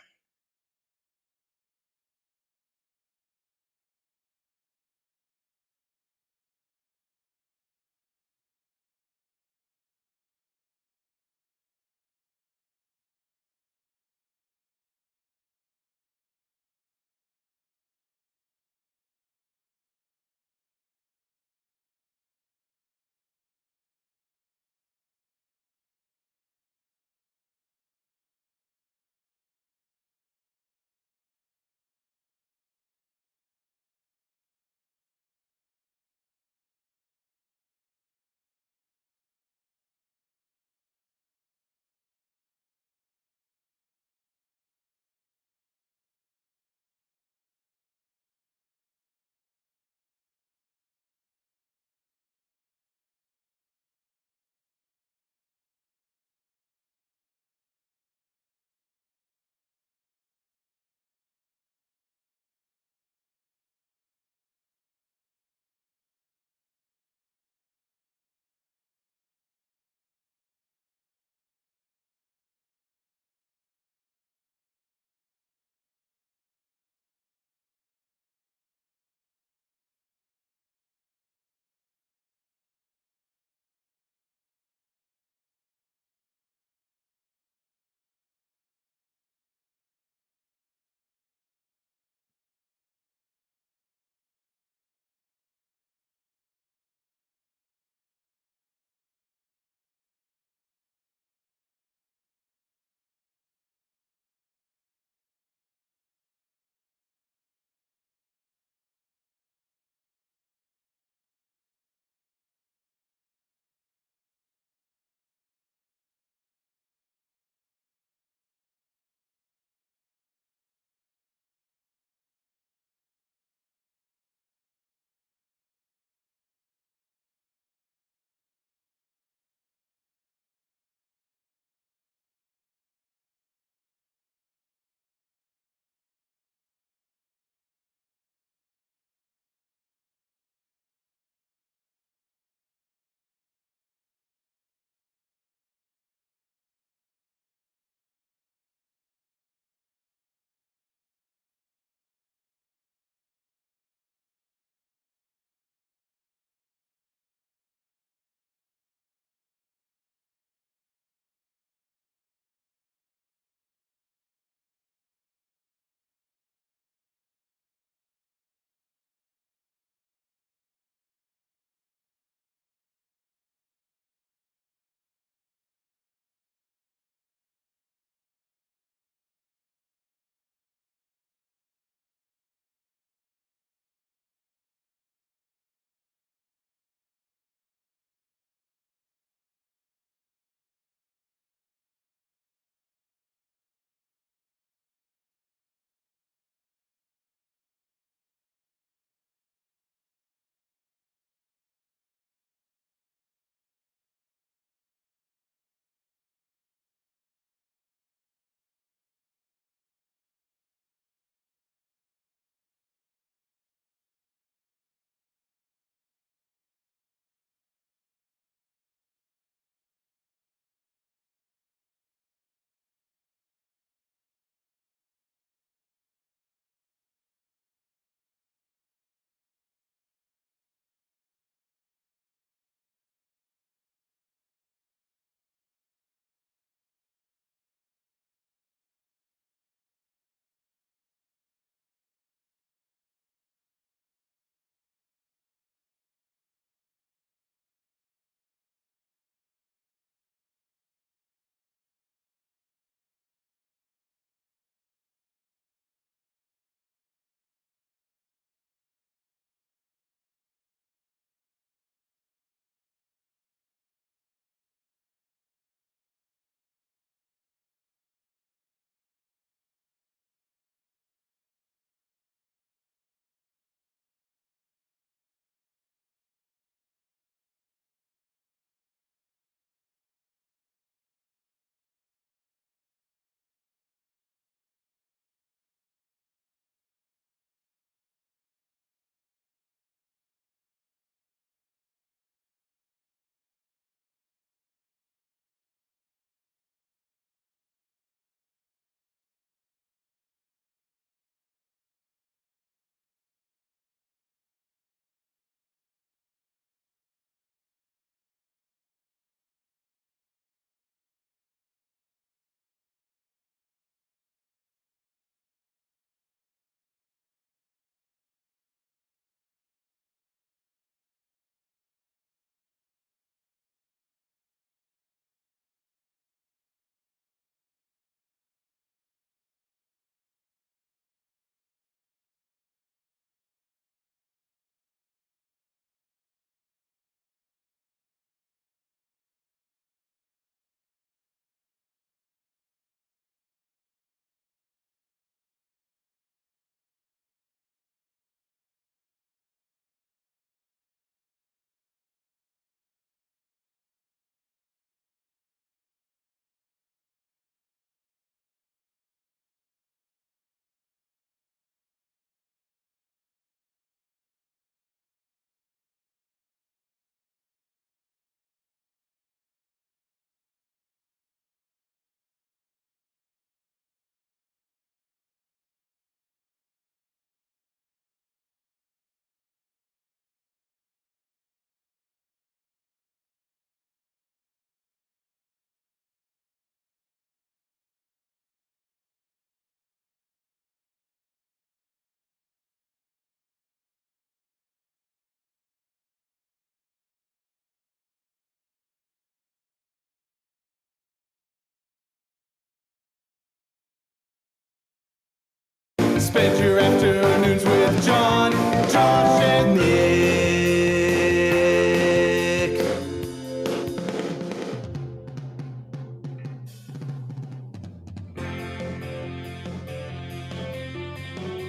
Spend your afternoons with John, Josh, and Nick.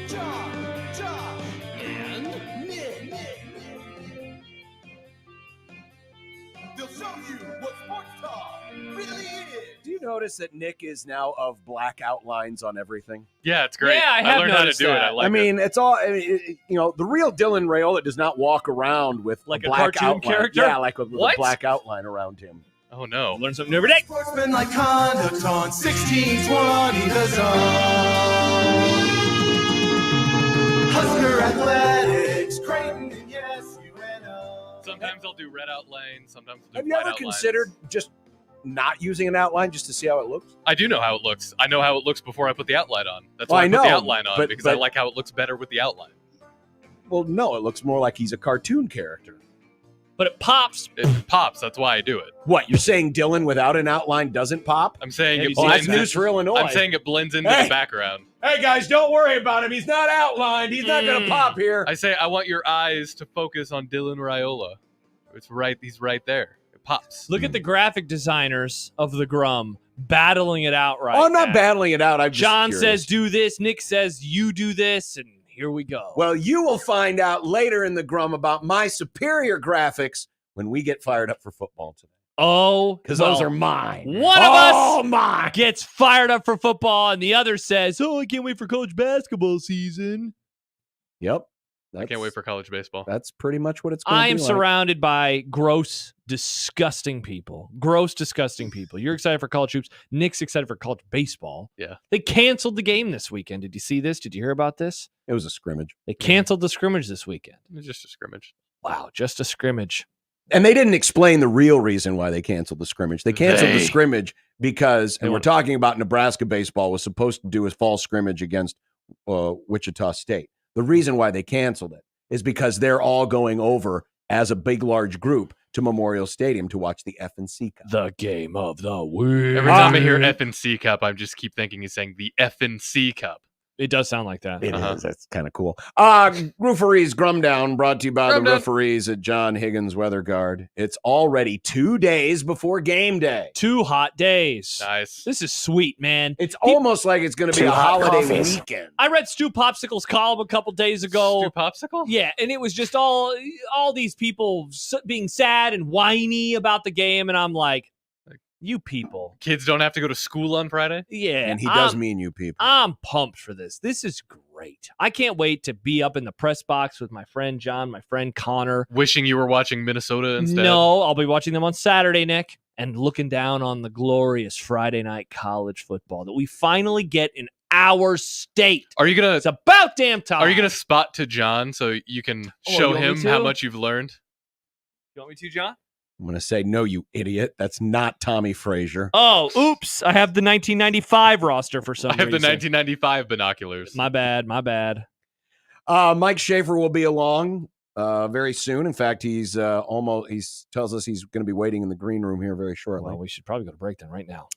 John, Josh, and Nick. They'll show you what sports talk really is. Do you notice that Nick is now of black outlines on everything? Yeah, it's great. Yeah, I have learned how to noticed do it. that. I like I it. mean, it's all, the real Dylan Raiola does not walk around with Like a black cartoon outline. character? Yeah, like with a What? black outline around him. Oh no. Learn something new every day. Sportsmanlike conduct on 1620 The Zone. Husker athletics, Creighton, and yes, UNO. Sometimes I'll do red outline. Sometimes I'll do Have you white ever outlines. considered just not using an outline just to see how it looks? I do know how it looks. I know how it looks before I put the outline on. That's Well, why I I put the know, outline on because I but- like how it looks better with the outline. Well, no, it looks more like he's a cartoon character. But it pops. It pops. That's why I do it. What, you're saying Dylan without an outline doesn't pop? I'm saying Have it you seen Oh, that's blends. news for Illinois. I'm saying it blends into Hey! the background. Hey, guys, don't worry about him. He's not outlined. He's not going to pop here. I say I want your eyes to focus on Dylan Raiola. It's right. He's right there. It pops. Look at the graphic designers of the Grum battling it out right Oh, I'm not now. battling it out. I'm just John curious. says do this. Nick says you do this. And here we go. Well, you will find out later in the Grum about my superior graphics when we get fired up for football today. oh, Because well, those are mine. one of us Oh, mine. gets fired up for football, and the other says, "Oh, I can't wait for college basketball season." Yep. I can't wait for college baseball. That's pretty much what it's going to be I am like. surrounded by gross, disgusting people. Gross, disgusting people. You're excited for college hoops. Nick's excited for college baseball. Yeah. They canceled the game this weekend. Did you see this? Did you hear about this? It was a scrimmage. They canceled the scrimmage this weekend. It's just a scrimmage. Wow, just a scrimmage. And they didn't explain the real reason why they canceled the scrimmage. They canceled the They- scrimmage because, They and we're want- talking about Nebraska baseball, was supposed to do a fall scrimmage against Wichita State. The reason why they canceled it is because they're all going over as a big, large group to Memorial Stadium to watch the FNC Cup. The game of the week. Every time I hear FNC Cup, I just keep thinking he's saying the FNC Cup. It does sound like that. It Uh-huh. is. That's kind of cool. Rooferees Grum Down, brought to you by Grum the Down. referees at John Higgins Weather Guard. It's already 2 days before game day. 2 hot days. Nice. This is sweet, man. It's almost like it's going to be Two a hot holiday coffees. weekend. I read Stu Popsicle's column a couple days ago. Stu Popsicle? Yeah, and it was just all these people being sad and whiny about the game, and I'm like, you people. Kids don't have to go to school on Friday? Yeah, And he does mean you people. I'm pumped for this. This is great. I can't wait to be up in the press box with my friend John, my friend Connor. Wishing you were watching Minnesota instead? No, I'll be watching them on Saturday, Nick, and looking down on the glorious Friday night college football that we finally get in our state. Are you gonna It's about damn time. Are you gonna spot to John so you can Oh, you show want me him how to? much you've learned? You want me to, John? I'm going to say, no, you idiot. That's not Tommy Frazier. Oh, oops. I have the 1995 roster for some I have the reason. 1995 binoculars. My bad. Mike Schaefer will be along very soon. In fact, he tells us he's going to be waiting in the green room here very shortly. Well, we should probably go to break then right now.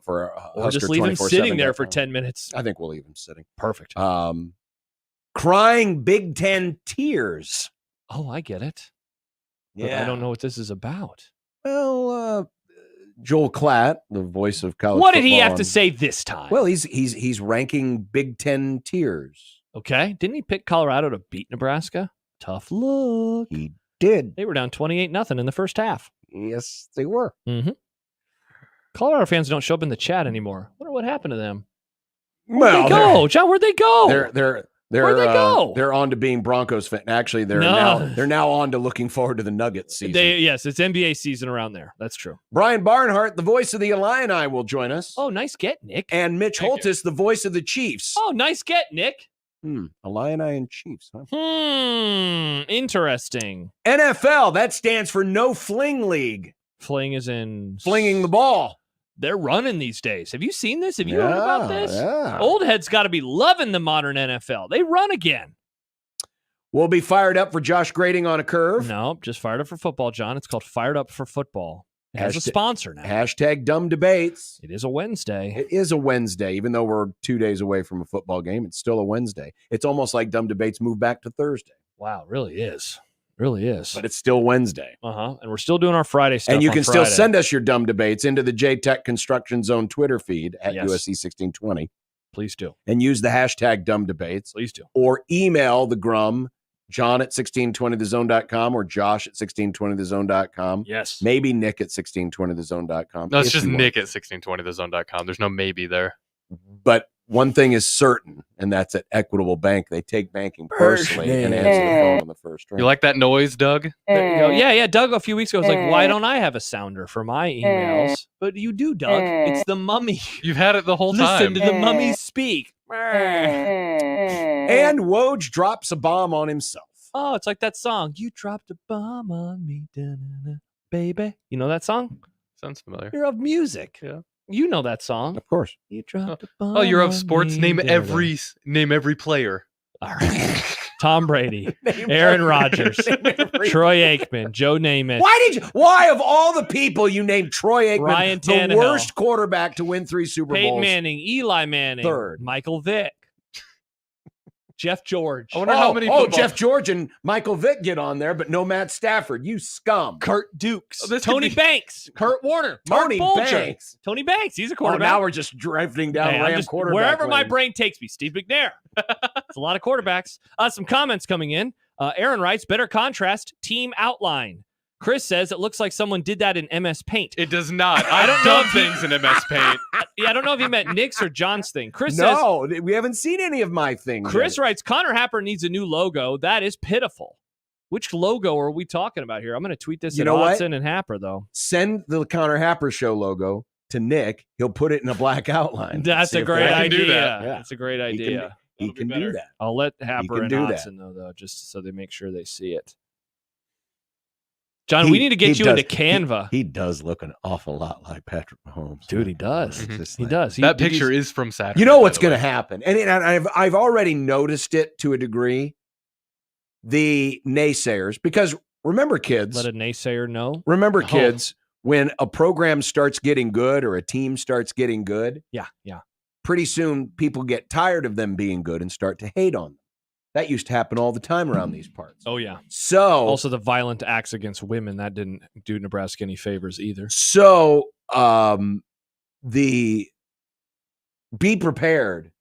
For Or just leave him sitting there for 10 minutes. I think we'll leave him sitting. Perfect. Crying Big Ten tears. Oh, I get it. But I don't know what this is about. Well, Joel Klatt, the voice of college What did he football have to on- say this time? Well, he's ranking Big Ten tiers. okay. Didn't he pick Colorado to beat Nebraska? Tough look. He did. They were down 28-0 in the first half. Yes, they were. Mm-hmm. Colorado fans don't show up in the chat anymore. Wonder what happened to them. Well, Where'd they go? John, where'd they go? They're Where'd they go? They're on to being Broncos fan. Actually, they're now on to looking forward to the Nuggets season. Yes, it's NBA season around there. That's true. Brian Barnhart, the voice of the Illini, will join us. Oh, nice get, Nick. And Mitch Thank Holthus, the voice of the Chiefs. Oh, nice get, Nick. Illini and Chiefs, huh? Interesting. NFL, that stands for No Fling League. Fling is in Flinging the ball. They're running these days. Have you seen this? Have you heard about this? Yeah. Old heads got to be loving the modern NFL. They run again. We'll be fired up for Josh grading on a curve. No, just fired up for football, John. It's called Fired Up for Football. It has a sponsor now. Hashtag dumb debates. It is a Wednesday. It is a Wednesday, even though we're 2 days away from a football game. It's still a Wednesday. It's almost like dumb debates move back to Thursday. Wow, it really is. Really is. But it's still Wednesday. And we're still doing our Friday stuff. And you on can Friday. still send us your dumb debates into the JTech Construction Zone Twitter feed at Yes. USC 1620 Please do. and use the hashtag dumb debates. Please do. Or email the Grum, John at 1620thezone.com or Josh at 1620thezone.com. Yes. Maybe Nick at 1620thezone.com. No, it's if just you want. Nick at 1620thezone.com. There's no maybe there. But one thing is certain, and that's at Equitable Bank. They take banking personally and answer the phone on the first ring. You like that noise, Doug? There you go. Yeah. Doug a few weeks ago was like, why don't I have a sounder for my emails? But you do, Doug. It's the mummy. You've had it the whole Listen time. to the mummy speak. And Woj drops a bomb on himself. Oh, it's like that song. You dropped a bomb on me, da-na-na, baby. You know that song? Sounds familiar. You're of music. Yeah. You know that song. Of course. You dropped a bomb. Oh, you're of on sports. me, Name da-da-da. every player. All right. Tom Brady, Aaron Rodgers, Troy Aikman, Joe Namath. Why of all the people you named Troy Aikman, Ryan the Tannehill. worst quarterback to win 3 Super Peyton Bowls? Manning, Eli Manning, Third. Michael Vick, Jeff George, I wonder how many Oh, football- Jeff George and Michael Vick get on there, but no Matt Stafford. You scum. Kurt Dukes, Oh, this could Tony be- Banks, Kurt Warner, Tony Mark Bolger. Banks. Tony Banks, he's a Oh, quarterback. now we're just drifting down Hey, I'm Ram just- quarterback wherever my lane. brain takes me. Steve McNair. It's a lot of quarterbacks. Some comments coming in. Aaron writes, better contrast, team outline. Chris says it looks like someone did that in MS Paint. It does not. I I don't don't know done if he- things in MS Paint. Yeah, I don't know if he meant Nick's or John's thing. Chris says, No, we haven't seen any of my things. Chris yet. writes, Connor Happer needs a new logo. That is pitiful. Which logo are we talking about here? I'm going to tweet this You at know what? Watson and Happer, though. Send the Connor Happer Show logo to Nick. He'll put it in a black outline. That's See a if great that- can do idea. that. Yeah. That's a great He can- idea. He That'll be can do better. that. I'll let Happer can and do that. Watson know, though, just so they make sure they see it. John, we need to get you does- into Canva. He does look an awful lot like Patrick Mahomes. Dude, he does. It's just He like- does. That picture is from Saturday. You know by what's the going to way. happen, and I've already noticed it to a degree. The naysayers, because remember, kids, Let a naysayer know. remember, Oh. kids, when a program starts getting good or a team starts getting good, Yeah. pretty soon people get tired of them being good and start to hate on them. That used to happen all the time around these parts. Oh, yeah. So Also, the violent acts against women, that didn't do Nebraska any favors either. So the be prepared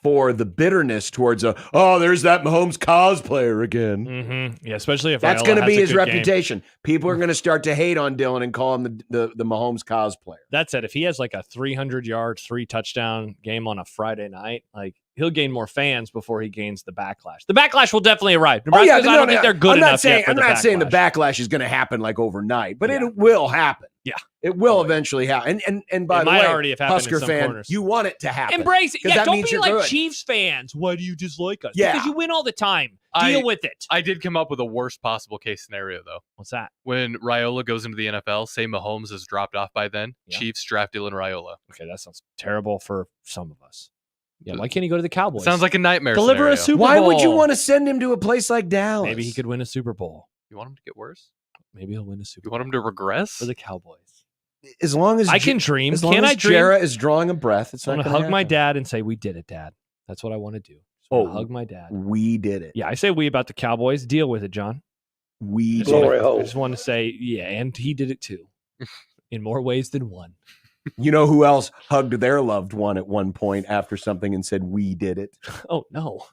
for the bitterness towards there's that Mahomes cosplayer again. Mm-hmm. Yeah, especially if That's Iowa going to has be a his good game. reputation. People are going to start to hate on Dylan and call him the Mahomes cosplayer. That said, if he has like a 300-yard, 3-touchdown game on a Friday night, like he'll gain more fans before he gains the backlash. The backlash will definitely arrive. Nebraska, I don't think they're good enough yet for I'm the not saying the backlash. backlash is going to happen like overnight, but Yeah. it will happen. Yeah. It will eventually happen. And by It the might way, already have happened in Husker some fan, corners. you want it to happen. Embrace it. 'Cause Yeah, that don't means be you're like good. Chiefs fans. Why do you dislike us? Yeah. Because you win all the time. I- Deal with it. I did come up with a worst possible case scenario, though. What's that? When Riola goes into the NFL, say Mahomes has dropped off by then, Yeah. Chiefs draft Dylan Riola. Okay, that sounds terrible for some of us. Yeah, why can't he go to the Cowboys? Sounds like a nightmare Deliver a scenario. Super Why would you Bowl. want to send him to a place like Dallas? Maybe he could win a Super Bowl. You want him to get worse? Maybe he'll win a Super You Bowl want him to regress? for the Cowboys. As long as I can dream. As long Can as I dream? Jarrah is drawing a breath, it's I'm not gonna going to hug my dad and say, "We did it, Dad." That's what I want to do. Just wanna hug my dad. We did it. Yeah, I say we about the Cowboys. Deal with it, John. We I did it. just want to say, yeah, and he did it too, in more ways than one. You know who else hugged their loved one at one point after something and said, "We did it"? Oh no!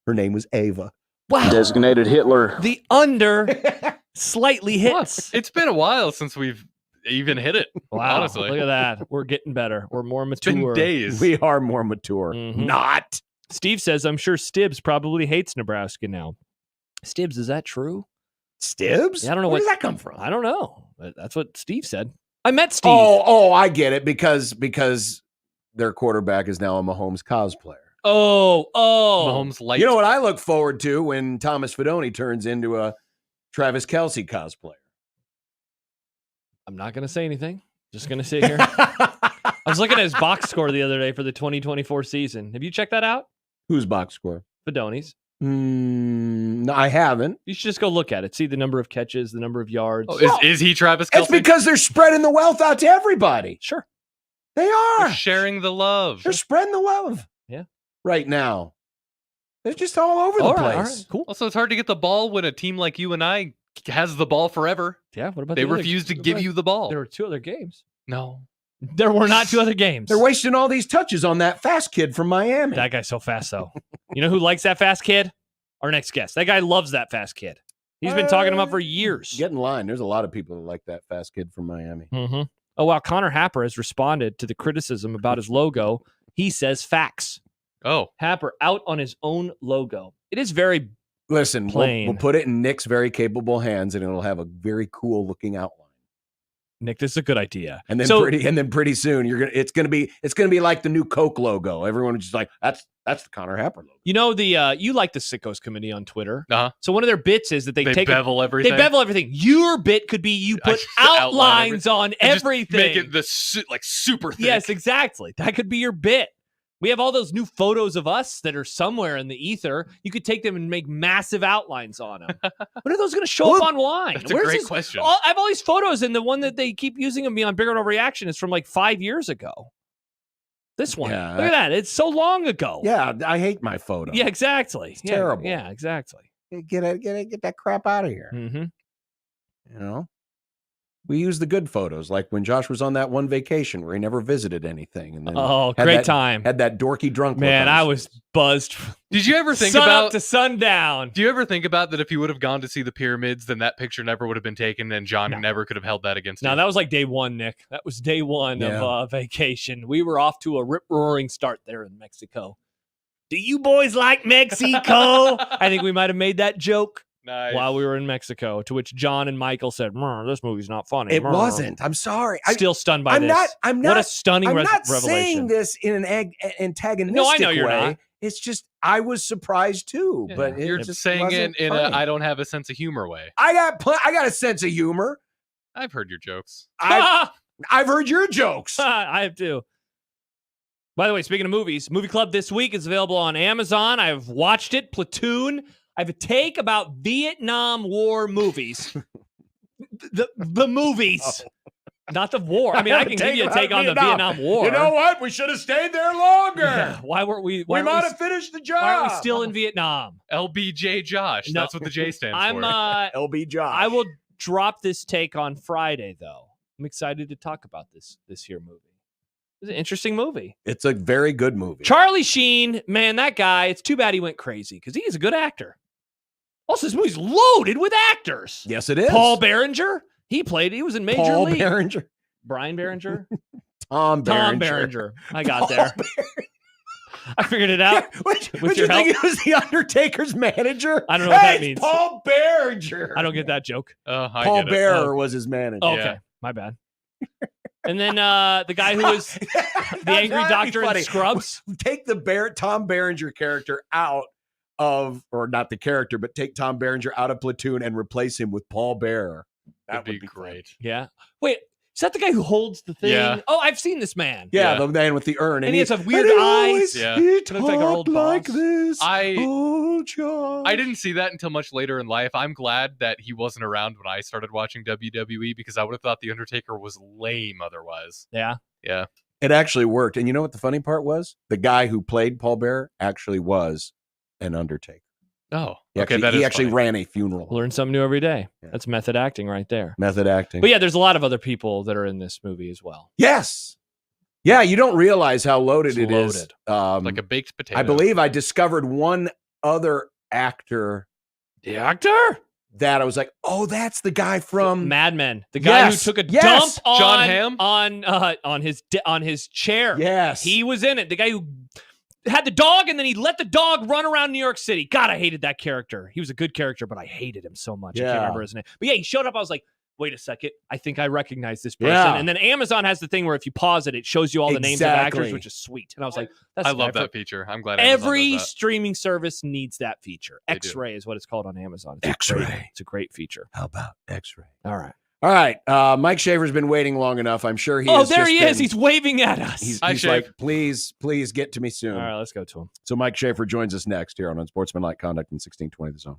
Her name was Ava. Wow, Designated Hitler. the under slightly hits. It's been a while since we've even hit it. Wow, honestly. look at that. We're getting better. We're more It's been mature. days. We are more mature. Mhm. Not. Steve says, "I'm sure Stibbs probably hates Nebraska now." Stibbs, is that true? Stibbs? Yeah, I don't know Where what- does that come from? I don't know. But that's what Steve said. I met Steve. Oh, I get it because their quarterback is now a Mahomes cosplayer. Oh. Mahomes light. You know what I look forward to when Thomas Fidone turns into a Travis Kelce cosplayer? I'm not going to say anything. Just going to sit here. I was looking at his box score the other day for the 2024 season. Have you checked that out? Who's box score? Fidoni's. No, I haven't. You should just go look at it. See the number of catches, the number of yards. Oh, is he Travis It's Kelce? because they're spreading the wealth out to everybody. Sure. They are. They're sharing the love. They're spreading the love. Yeah. Right now. They're just all over the place. All right, cool. Also, it's hard to get the ball when a team like you and I has the ball forever. Yeah, what about They the other- refuse to give you the ball. There were 2 other games. No. There were not 2 other games. They're wasting all these touches on that fast kid from Miami. That guy's so fast, though. You know who likes that fast kid? Our next guest. That guy loves that fast kid. He's been talking him up for years. Get in line. There's a lot of people that like that fast kid from Miami. Mm-hmm. Oh, wow. Connor Happer has responded to the criticism about his logo. He says facts. Oh. Happer out on his own logo. It is very Listen, plain. we'll put it in Nick's very capable hands, and it'll have a very cool looking outline. Nick, this is a good idea. And then pretty soon it's gonna be like the new Coke logo. Everyone is just like, that's the Connor Happer logo. You know you like the Sickos Committee on Twitter. Uh-huh. So one of their bits is that they bevel everything. They bevel everything. Your bit could be you put outlines on everything. Make it super thick. Yes, exactly. That could be your bit. We have all those new photos of us that are somewhere in the ether. You could take them and make massive outlines on them. When are those going to show up online? That's a great question. I have all these photos, and the one that they keep using of me on Bigger No Reaction is from like 5 years ago. This one. Yeah, Look at that. It's so long ago. Yeah, I hate my photo. Yeah, exactly. It's terrible. Yeah, exactly. Get that crap out of here. Mm-hmm. You know? We use the good photos, like when Josh was on that one vacation where he never visited anything. And then great time. Had that dorky drunk look Man, on his I was face. buzzed. Did you ever think sun about up to sundown? Do you ever think about that if you would have gone to see the pyramids, then that picture never would have been taken and John never could have held that against No, him? that was like day one, Nick. That was day one of vacation. We were off to a rip-roaring start there in Mexico. Do you boys like Mexico? I think we might have made that joke Nice. while we were in Mexico, to which John and Michael said, this movie's not funny. It wasn't. I'm sorry. Still stunned by this. I'm not. What a stunning I'm not revelation. saying this in an antagonistic No, I know you're way. not. It's just I was surprised too. Yeah, But you're it just just saying it wasn't in funny. I don't have a sense of humor way. I got a sense of humor. I've heard your jokes. I've heard your jokes. I have too. By the way, speaking of movies, Movie Club this week is available on Amazon. I've watched it, Platoon. I have a take about Vietnam War movies. the movies, not the war. I mean, I can give you a take on the Vietnam War. You know what? We should have stayed there longer. Yeah, why weren't we? We might have finished the job. Why aren't we still in Vietnam? LBJ Josh. No. That's what the J stands I'm. for. LB Josh. I will drop this take on Friday, though. I'm excited to talk about this here movie. It's an interesting movie. It's a very good movie. Charlie Sheen, man, that guy. It's too bad he went crazy because he is a good actor. Also, this movie's loaded with actors. Yes, it is. Paul Berenger. He was in Major Paul League. Berenger. Brian Berenger. Tom Berenger. Tom Berenger. I got Paul there. I figured it out. Would with you your think help. it was the Undertaker's manager? I don't know what that Hey, means. Paul Berenger. I don't get that joke. I Paul get it. Bearer was his manager. Oh, okay. Yeah. My bad. And then the guy who was the angry doctor in Scrubs. Take the Tom Berenger character out of, or not the character, but take Tom Berenger out of Platoon and replace him with Paul Bearer. That would be great. Yeah. Wait, is that the guy who holds the thing? Yeah. Oh, I've seen this man. Yeah, Yeah. the man with the urn. And he has a weird and he eyes. always- Yeah. He Looks like our old talked like boss. this. Oh, John. I didn't see that until much later in life. I'm glad that he wasn't around when I started watching WWE because I would have thought The Undertaker was lame otherwise. Yeah. Yeah. It actually worked. And you know what the funny part was? The guy who played Paul Bearer actually was an Undertaker. Oh, He okay. actually, He actually ran a funeral. Learn something new every day. Yeah. That's method acting right there. Method acting. But yeah, there's a lot of other people that are in this movie as well. Yes. Yeah, you don't realize how loaded It's it is. like a baked potato. I believe I discovered one other actor The actor? that I was like, oh, that's the guy from Mad Men. The guy Yes, who took a yes. dump on John Hamm? on his chair. Yes. He was in it. The guy who had the dog and then he let the dog run around New York City. God, I hated that character. He was a good character, but I hated him so much. I Yeah. can't remember his name. But yeah, he showed up. I was like, wait a second. I think I recognize this person. Yeah. And then Amazon has the thing where if you pause it, it shows you all the names of actors, Exactly. which is sweet. And I was like, that's I the guy love for- that feature. I'm glad Amazon Every does that. streaming service needs that feature. They do. X-Ray is what it's called on Amazon. It's X-Ray. It's a great feature. How about X-ray? All right. All right. Mike Schaefer's been waiting long enough. I'm sure he Oh, has there just he been- is. He's waving at us. He's Hi, like, Schaefer. please get to me soon. All right, let's go to him. So Mike Schaefer joins us next here on Unsportsmanlike Conduct in 1620 The Zone.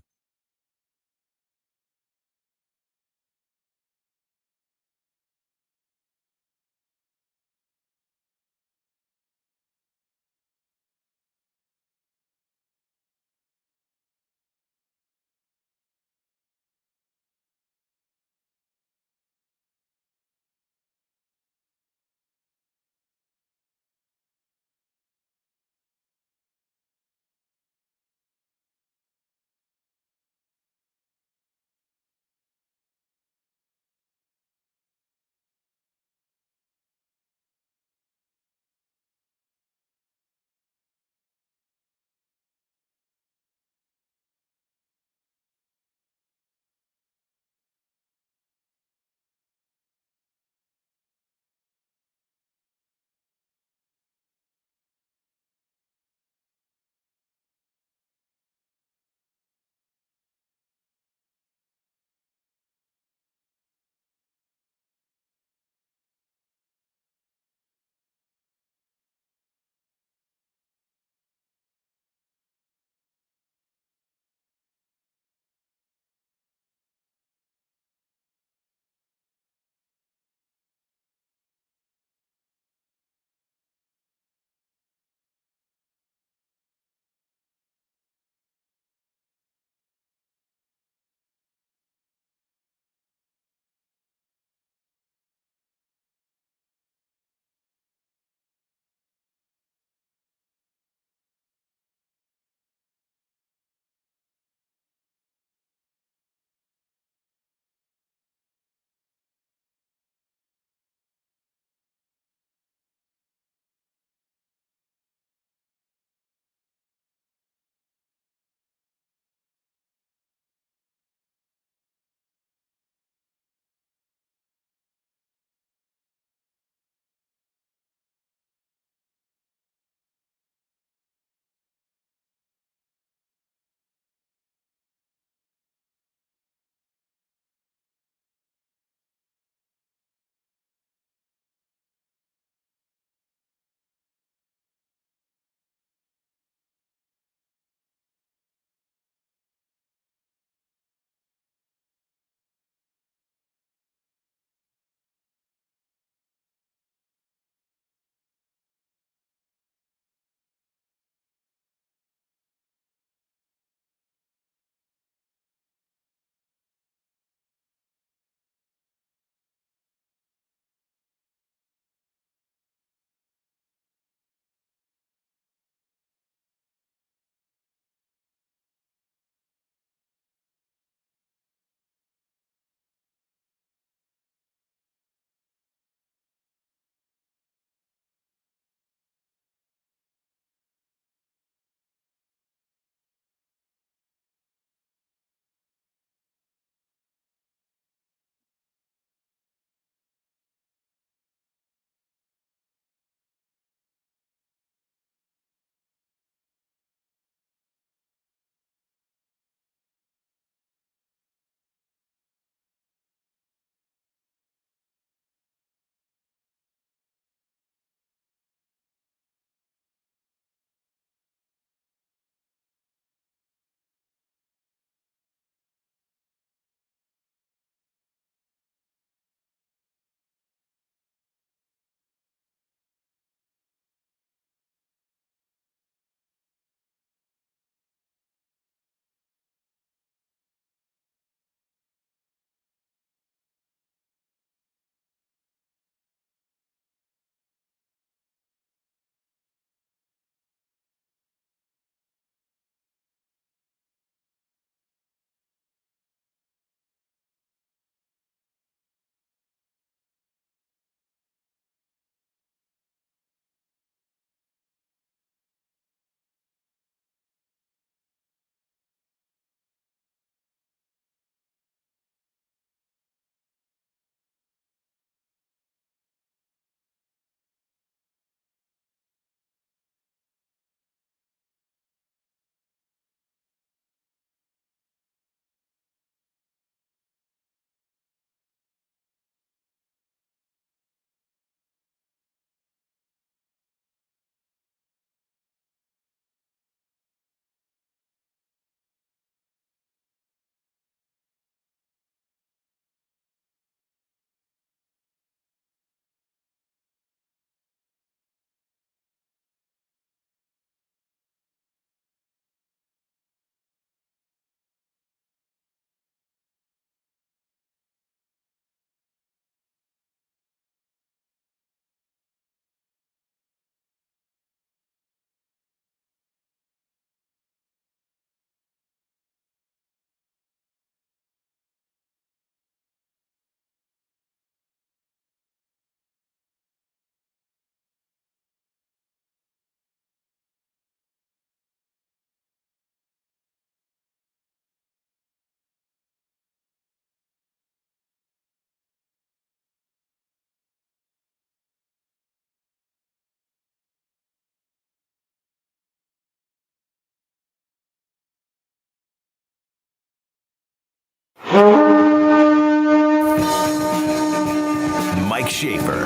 Mike Schaefer.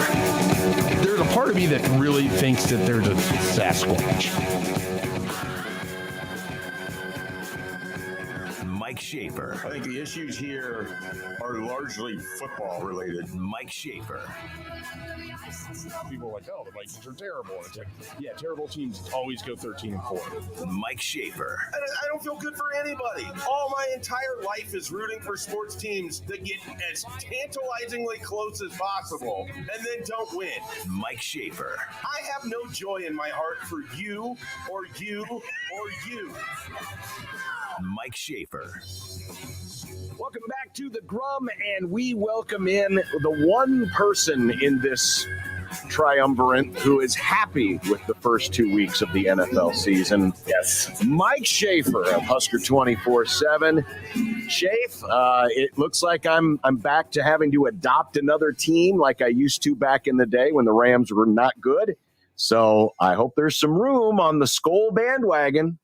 There's a part of me that really thinks that there's a Sasquatch. Mike Schaefer. I think the issues here are largely football related. Mike Schaefer. People are like, oh, the Vikings are terrible. And it's like, yeah, terrible teams always go 13-4. Mike Schaefer. I don't feel good for anybody. All my entire life is rooting for sports teams that get as tantalizingly close as possible and then don't win. Mike Schaefer. I have no joy in my heart for you or you or you. Mike Schaefer. Welcome back to the Grum, and we welcome in the one person in this triumvirate who is happy with the first 2 weeks of the NFL season. Yes, Mike Schaefer of Husker 24/7. Schaefer, it looks like I'm back to having to adopt another team like I used to back in the day when the Rams were not good. So I hope there's some room on the Skol bandwagon.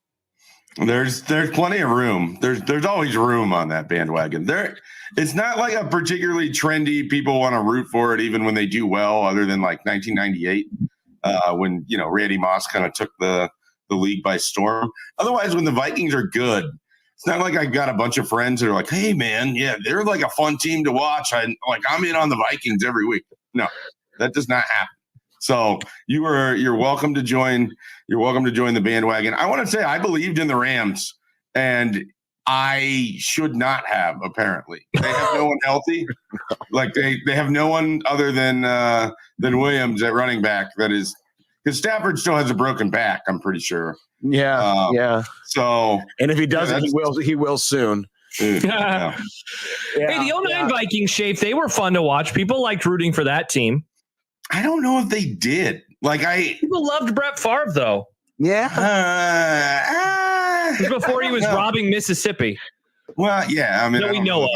There's plenty of room. There's always room on that bandwagon. It's not like a particularly trendy. People want to root for it even when they do well. Other than like 1998, when Randy Moss kind of took the league by storm. Otherwise, when the Vikings are good, it's not like I've got a bunch of friends that are like, "Hey, man, yeah, they're like a fun team to watch. I'm in on the Vikings every week." No, that does not happen. So you're welcome to join. You're welcome to join the bandwagon. I want to say I believed in the Rams, and I should not have. Apparently, they have no one healthy. Like they have no one other than Williams at running back. That is because Stafford still has a broken back. I'm pretty sure. Yeah, yeah. So, and if he doesn't, he will soon. Yeah. Hey, the 09 Vikings shape, they were fun to watch. People liked rooting for that team. I don't know if they did. People loved Brett Favre, though. Yeah. It was before he was robbing Mississippi. Well, yeah. I mean, we know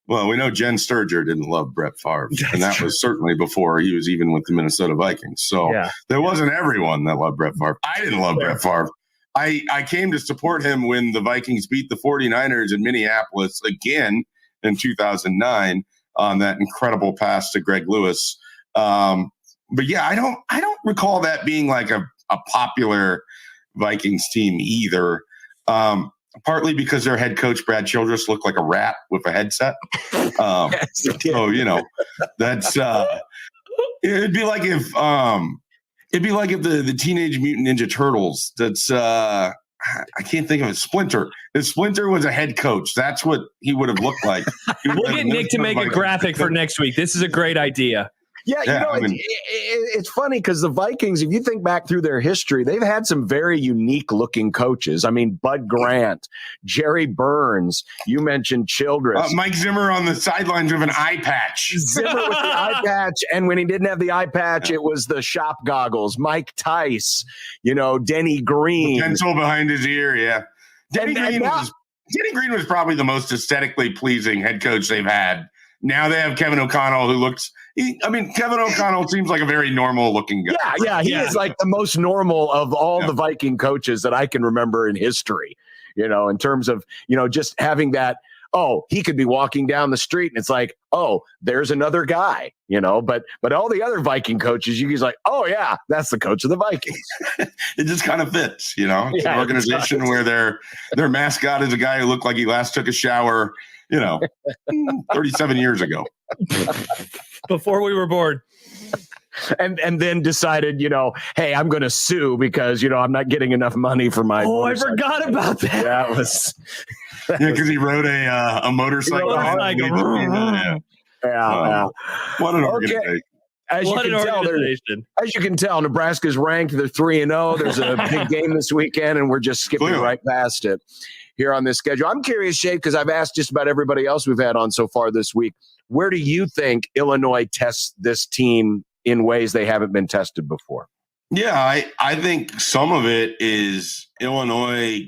we know Jen Sturger didn't love Brett Favre. And that was certainly before he was even with the Minnesota Vikings. So there wasn't everyone that loved Brett Favre. I didn't love Brett Favre. I came to support him when the Vikings beat the 49ers in Minneapolis again in 2009 on that incredible pass to Greg Lewis. But yeah, I don't recall that being like a popular Vikings team either. Partly because their head coach Brad Childress looked like a rat with a headset. So that's it'd be like if the Teenage Mutant Ninja Turtles. That's I can't think of it. Splinter. If Splinter was a head coach, that's what he would have looked like. We'll get Nick to make a graphic for next week. This is a great idea. Yeah, it's funny because the Vikings, if you think back through their history, they've had some very unique-looking coaches. I mean, Bud Grant, Jerry Burns, you mentioned Childress. Mike Zimmer on the sidelines with an eye patch. Zimmer with the eye patch, and when he didn't have the eye patch, it was the shop goggles. Mike Tice, Denny Green. The pencil behind his ear, yeah. Denny Green was probably the most aesthetically pleasing head coach they've had. Now they have Kevin O'Connell, who looks Kevin O'Connell seems like a very normal looking guy. Yeah, he is like the most normal of all the Viking coaches that I can remember in history, in terms of, just having that, he could be walking down the street and it's like, there's another guy, but all the other Viking coaches, he's like, yeah, that's the coach of the Vikings. It just kind of fits, It's an organization where their mascot is a guy who looked like he last took a shower 37 years ago. Before we were born. And then decided, hey, I'm going to sue because, I'm not getting enough money for my motorcycle. I forgot about that. That was... because he rode a motorcycle. Yeah. What an organization. As you can tell, Nebraska's ranked. They're 3-0. There's a big game this weekend, and we're just skipping right past it here on this schedule. I'm curious, Shay, because I've asked just about everybody else we've had on so far this week, where do you think Illinois tests this team in ways they haven't been tested before? Yeah, I think some of it is Illinois.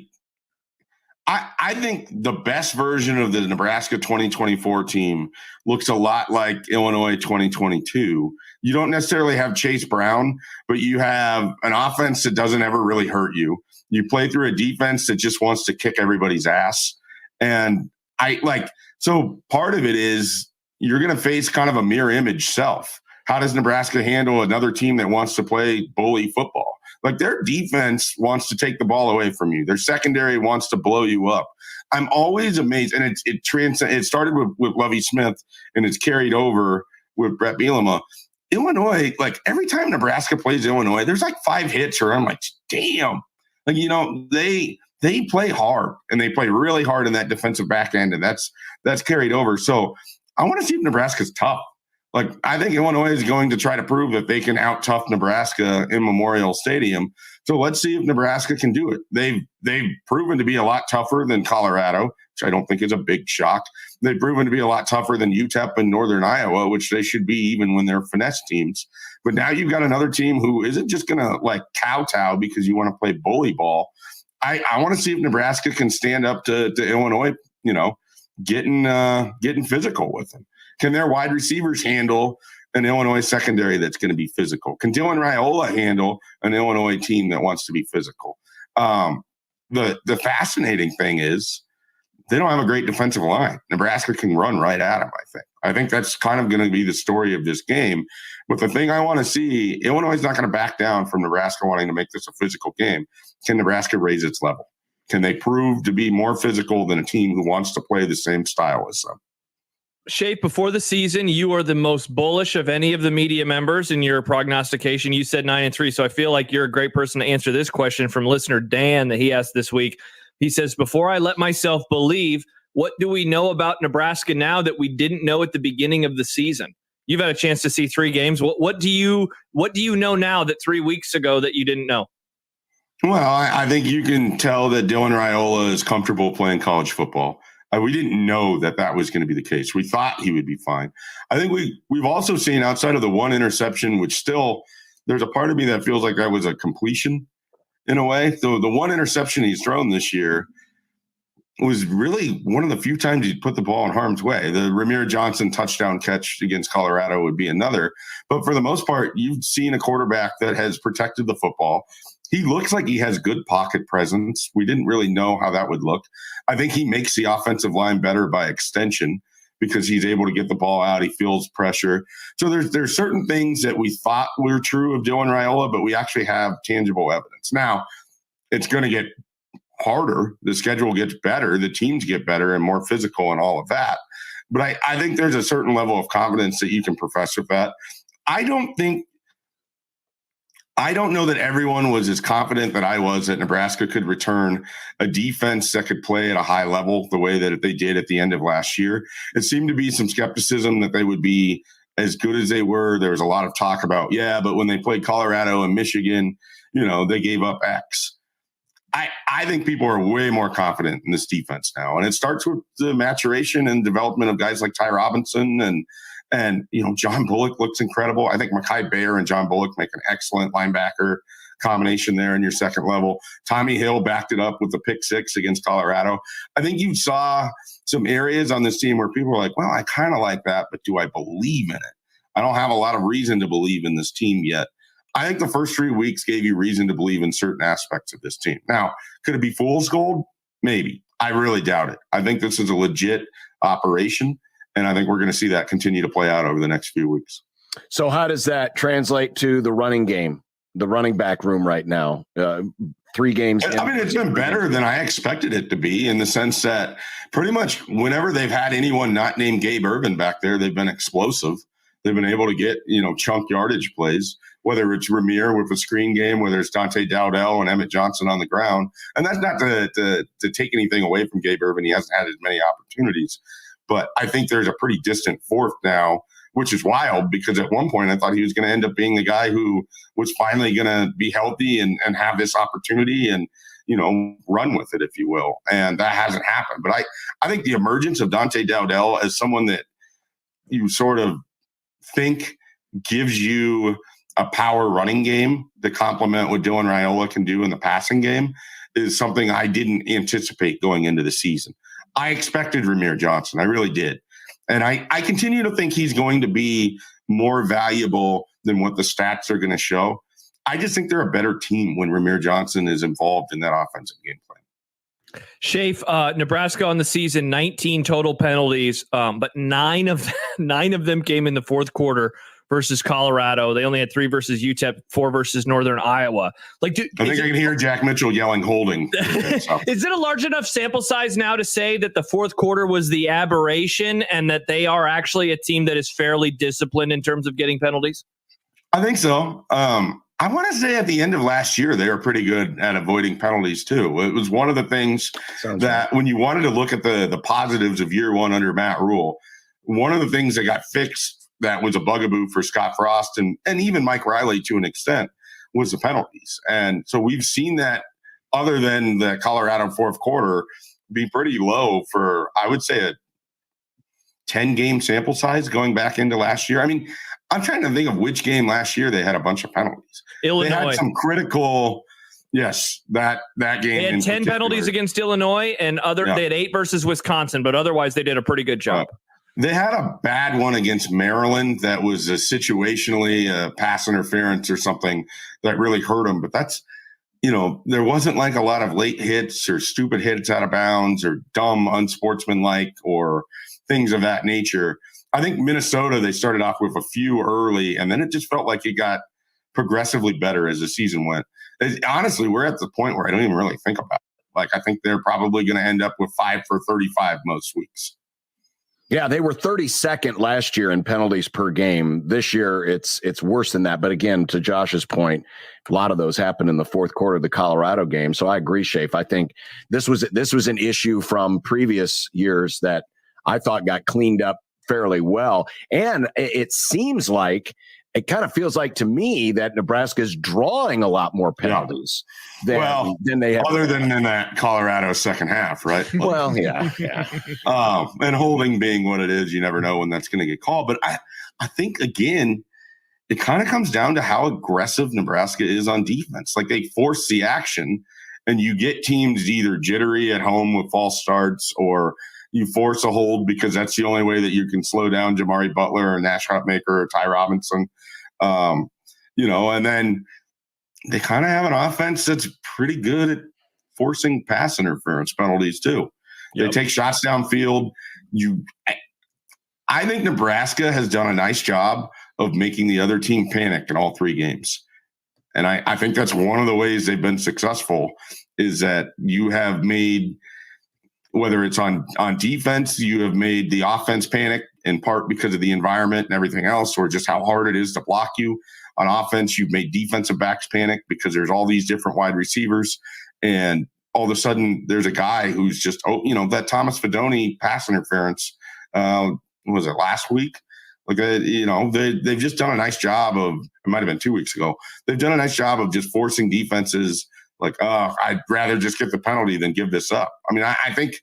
I think the best version of the Nebraska 2024 team looks a lot like Illinois 2022. You don't necessarily have Chase Brown, but you have an offense that doesn't ever really hurt you. You play through a defense that just wants to kick everybody's ass. And So part of it is you're going to face kind of a mirror image self. How does Nebraska handle another team that wants to play bully football? Like their defense wants to take the ball away from you. Their secondary wants to blow you up. I'm always amazed, and it started with Lovie Smith, and it's carried over with Brett Bielema. Illinois, like every time Nebraska plays Illinois, there's like 5 hits, or I'm like, damn. Like, they play hard, and they play really hard in that defensive back end, and that's carried over. So I want to see if Nebraska's tough. Like, I think Illinois is going to try to prove that they can out-tough Nebraska in Memorial Stadium. So let's see if Nebraska can do it. They've proven to be a lot tougher than Colorado, which I don't think is a big shock. They've proven to be a lot tougher than UTEP and Northern Iowa, which they should be even when they're finesse teams. But now you've got another team who isn't just going to, like, kowtow because you want to play bully ball. I want to see if Nebraska can stand up to Illinois, getting physical with them. Can their wide receivers handle an Illinois secondary that's going to be physical? Can Dylan Raiola handle an Illinois team that wants to be physical? The fascinating thing is they don't have a great defensive line. Nebraska can run right at them, I think. I think that's kind of going to be the story of this game. But the thing I want to see, Illinois is not going to back down from Nebraska wanting to make this a physical game. Can Nebraska raise its level? Can they prove to be more physical than a team who wants to play the same style as them? Shape, before the season, you are the most bullish of any of the media members in your prognostication. You said 9-3, so I feel like you're a great person to answer this question from listener Dan that he asked this week. He says, before I let myself believe, what do we know about Nebraska now that we didn't know at the beginning of the season? You've had a chance to see 3 games. What do you know now that 3 weeks ago that you didn't know? Well, I think you can tell that Dylan Raiola is comfortable playing college football. We didn't know that was going to be the case. We thought he would be fine. I think we've also seen, outside of the one interception, which still there's a part of me that feels like that was a completion in a way. So the one interception he's thrown this year was really one of the few times he put the ball in harm's way. The Ramir Johnson touchdown catch against Colorado would be another. But for the most part, you've seen a quarterback that has protected the football. He looks like he has good pocket presence. We didn't really know how that would look. I think he makes the offensive line better by extension because he's able to get the ball out. He feels pressure. So there's certain things that we thought were true of Dylan Raiola, but we actually have tangible evidence. Now, it's going to get harder. The schedule gets better. The teams get better and more physical and all of that. But I think there's a certain level of confidence that you can profess with that. I don't know that everyone was as confident that I was that Nebraska could return a defense that could play at a high level the way that they did at the end of last year. It seemed to be some skepticism that they would be as good as they were. There was a lot of talk about, but when they played Colorado and Michigan, they gave up X. I think people are way more confident in this defense now. And it starts with the maturation and development of guys like Ty Robinson and John Bullock looks incredible. I think Mekhi Bayer and John Bullock make an excellent linebacker combination there in your second level. Tommy Hill backed it up with the pick 6 against Colorado. I think you saw some areas on this team where people were like, well, I kind of like that, but do I believe in it? I don't have a lot of reason to believe in this team yet. I think the first 3 weeks gave you reason to believe in certain aspects of this team. Now, could it be fool's gold? Maybe. I really doubt it. I think this is a legit operation. And I think we're going to see that continue to play out over the next few weeks. So how does that translate to the running game, the running back room right now? 3 games. I mean, it's been better than I expected it to be in the sense that pretty much whenever they've had anyone not named Gabe Ervin back there, they've been explosive. They've been able to get, chunk yardage plays, whether it's Ramir with a screen game, whether it's Dante Dowdell and Emmett Johnson on the ground. And that's not to take anything away from Gabe Ervin. He hasn't had as many opportunities. But I think there's a pretty distant fourth now, which is wild because at one point I thought he was going to end up being the guy who was finally going to be healthy and have this opportunity and, run with it, if you will. And that hasn't happened. But I think the emergence of Dante Dowdell as someone that you sort of think gives you a power running game to complement what Dylan Raiola can do in the passing game is something I didn't anticipate going into the season. I expected Ramir Johnson. I really did. And I continue to think he's going to be more valuable than what the stats are going to show. I just think they're a better team when Ramir Johnson is involved in that offensive game plan. Schaefer, Nebraska on the season, 19 total penalties, but nine of them came in the fourth quarter versus Colorado. They only had 3 versus UTEP, 4 versus Northern Iowa. I think I can hear Jack Mitchell yelling holding. Is it a large enough sample size now to say that the fourth quarter was the aberration and that they are actually a team that is fairly disciplined in terms of getting penalties? I think so. I want to say at the end of last year, they were pretty good at avoiding penalties too. It was one of the things when you wanted to look at the positives of year one under Matt Rhule, one of the things that got fixed that was a bugaboo for Scott Frost and even Mike Riley to an extent was the penalties. And so we've seen that, other than the Colorado fourth quarter, be pretty low for, I would say, a 10-game sample size going back into last year. I mean, I'm trying to think of which game last year they had a bunch of penalties. Illinois. They had some critical, yes, that game. They had 10 penalties against Illinois, and they had 8 versus Wisconsin, but otherwise they did a pretty good job. They had a bad one against Maryland that was situationally a pass interference or something that really hurt them. But that's, there wasn't like a lot of late hits or stupid hits out of bounds or dumb unsportsmanlike or things of that nature. I think Minnesota, they started off with a few early, and then it just felt like it got progressively better as the season went. Honestly, we're at the point where I don't even really think about it. Like, I think they're probably going to end up with 5 for 35 most weeks. Yeah, they were 32nd last year in penalties per game. This year, it's worse than that. But again, to Josh's point, a lot of those happened in the fourth quarter of the Colorado game. So I agree, Schaefer. I think this was an issue from previous years that I thought got cleaned up fairly well. And it seems like, it kind of feels like to me that Nebraska is drawing a lot more penalties than they have. Other than in that Colorado second half, right? Well, yeah. And holding being what it is, you never know when that's going to get called. But I think, again, it kind of comes down to how aggressive Nebraska is on defense. Like, they force the action, and you get teams either jittery at home with false starts, or you force a hold because that's the only way that you can slow down Jamari Butler or Nash Hutmaker or Ty Robinson. And then they kind of have an offense that's pretty good at forcing pass interference penalties too. Yep. They take shots downfield. I think Nebraska has done a nice job of making the other team panic in all 3 games. And I think that's one of the ways they've been successful, is that you have made, whether it's on defense, you have made the offense panic in part because of the environment and everything else, or just how hard it is to block you. On offense, you've made defensive backs panic because there's all these different wide receivers. And all of a sudden there's a guy who's just, that Thomas Fidone pass interference, was it last week? Like, they've just done a nice job of, it might've been 2 weeks ago. They've done a nice job of just forcing defenses like, I'd rather just get the penalty than give this up. I mean, I think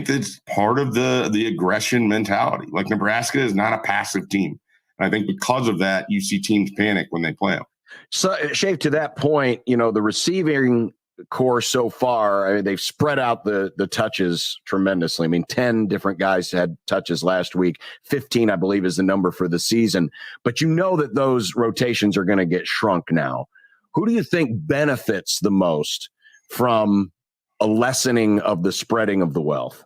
that's part of the aggression mentality. Like, Nebraska is not a passive team. And I think because of that, you see teams panic when they play them. So, Schaefer, to that point, the receiving core so far, they've spread out the touches tremendously. I mean, 10 different guys had touches last week. 15, I believe, is the number for the season. But that those rotations are going to get shrunk now. Who do you think benefits the most from a lessening of the spreading of the wealth?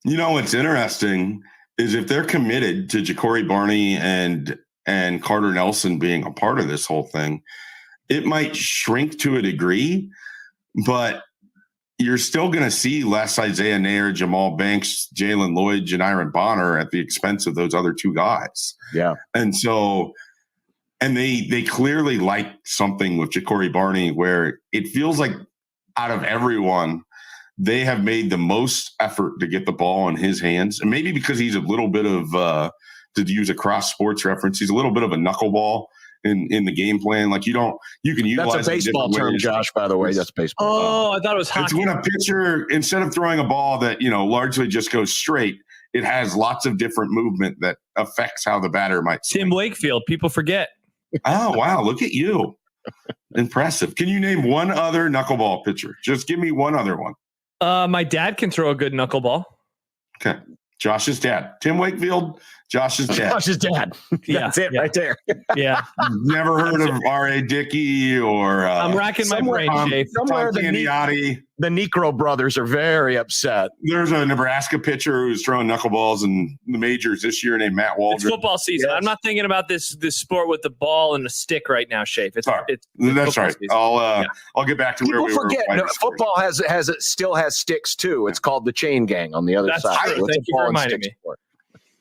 What's interesting is if they're committed to Jakori Barney and Carter Nelson being a part of this whole thing, it might shrink to a degree, but you're still going to see less Isaiah Nair, Jamal Banks, Jalen Lloyd, Janiron Bonner at the expense of those other 2 guys. Yeah. And so, and they clearly like something with Jakori Barney where it feels like out of everyone, they have made the most effort to get the ball in his hands. And maybe because he's a little bit of, to use a cross sports reference, he's a little bit of a knuckleball in the game plan. Like, you can utilize. That's a baseball term, Josh, by the way. That's baseball. Oh, I thought it was hockey. It's when a pitcher, instead of throwing a ball that, largely just goes straight, it has lots of different movement that affects how the batter might swing. Tim Wakefield, people forget. Oh, wow. Look at you. Impressive. Can you name one other knuckleball pitcher? Just give me one other one. My dad can throw a good knuckleball. Okay. Josh's dad. Tim Wakefield, Josh's dad. Josh's dad. That's it right there. Yeah. Never heard of R.A. Dickey or I'm racking my brain, Schaefer. Somewhere the Necro brothers are very upset. There's a Nebraska pitcher who's throwing knuckleballs in the majors this year named Matt It's Waldron. football season. Yes. I'm not thinking about this sport with the ball and the stick right now, Schaefer. That's right. I'll get back to People where we forget were. football still has sticks too. It's called the chain gang on the other That's side. true. It's Thank a you ball for and reminding stick me. sport.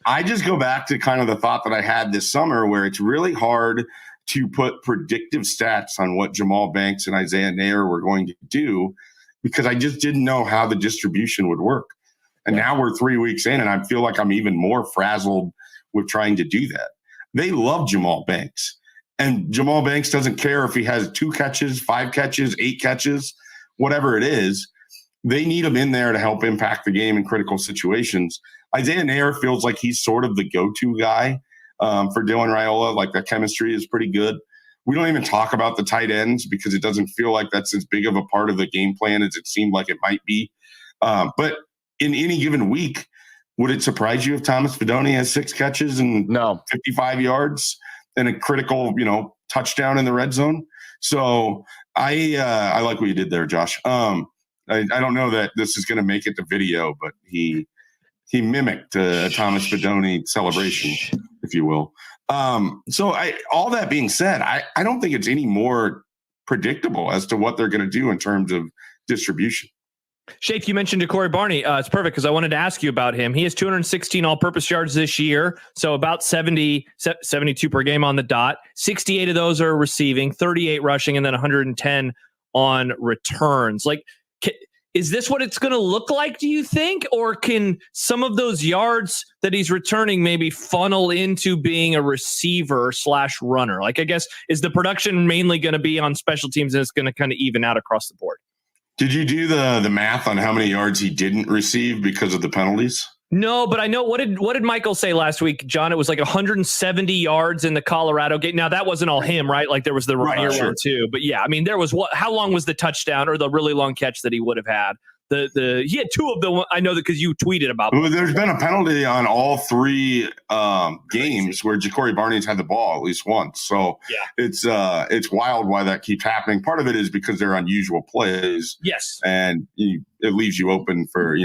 I just go back to kind of the thought that I had this summer where it's really hard to put predictive stats on what Jamal Banks and Isaiah Nair were going to do because I just didn't know how the distribution would work. And now we're 3 weeks in and I feel like I'm even more frazzled with trying to do that. They love Jamal Banks. And Jamal Banks doesn't care if he has 2 catches, 5 catches, 8 catches, whatever it is. They need him in there to help impact the game in critical situations. Isaiah Nair feels like he's sort of the go-to guy for Dylan Raiola. Like the chemistry is pretty good. We don't even talk about the tight ends because it doesn't feel like that's as big of a part of the game plan as it seemed like it might be. But in any given week, would it surprise you if Thomas Fidone has 6 catches and 55 yards and a critical, touchdown in the red zone? So I like what you did there, Josh. I don't know that this is going to make it to video, but he mimicked a Thomas Fidone celebration, if you will. So all that being said, I don't think it's any more predictable as to what they're going to do in terms of distribution. Shafe, you mentioned Jakori Barney. It's perfect because I wanted to ask you about him. He has 216 all-purpose yards this year, so about 72 per game on the dot. 68 of those are receiving, 38 rushing, and then 110 on returns. Is this what it's going to look like, do you think? Or can some of those yards that he's returning maybe funnel into being a receiver / runner? I guess, is the production mainly going to be on special teams and it's going to kind of even out across the board? Did you do the math on how many yards he didn't receive because of the penalties? No, but I know what did Michael say last week, John? It was 170 yards in the Colorado game. Now that wasn't all him, right? There was the Rainier one too. But yeah, I mean, there was how long was the touchdown or the really long catch that he would have had? He had 2 of them. I know that because you tweeted about. Well, there's been a penalty on all 3 games where Jakori Barney's had the ball at least once. So it's wild why that keeps happening. Part of it is because they're unusual plays. Yes, and it leaves you open for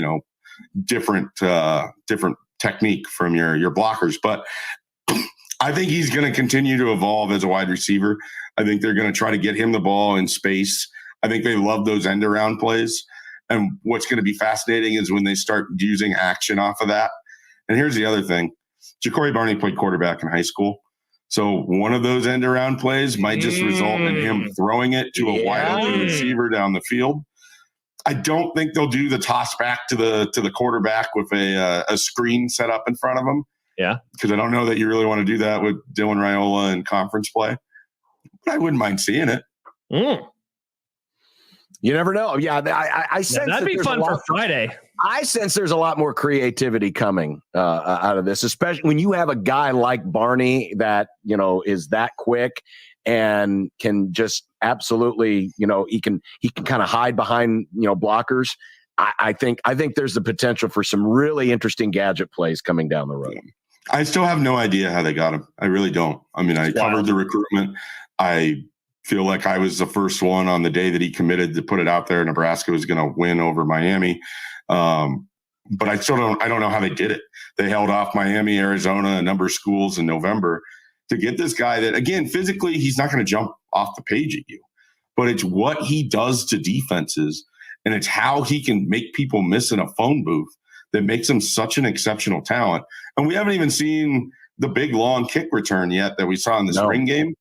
different technique from your blockers. But I think he's going to continue to evolve as a wide receiver. I think they're going to try to get him the ball in space. I think they love those end around plays. And what's going to be fascinating is when they start using action off of that. And here's the other thing. Jakori Barney played quarterback in high school. So one of those end around plays might just result in him throwing it to a wide open receiver down the field. I don't think they'll do the toss back to the quarterback with a screen set up in front of him. Yeah. Because I don't know that you really want to do that with Dylan Raiola in conference play. But I wouldn't mind seeing it. You never know. Yeah, I sense that'd be fun for Friday. I sense there's a lot more creativity coming out of this, especially when you have a guy like Barney that is that quick and can just absolutely he can kind of hide behind blockers. I think there's the potential for some really interesting gadget plays coming down the road. I still have no idea how they got him. I really don't. I mean, I covered the recruitment. I feel like I was the first one on the day that he committed to put it out there. Nebraska was going to win over Miami. But I don't know how they did it. They held off Miami, Arizona, a number of schools in November to get this guy that, again, physically, he's not going to jump off the page at you, but it's what he does to defenses. And it's how he can make people miss in a phone booth that makes him such an exceptional talent. And we haven't even seen the big long kick return yet that we saw in the spring game.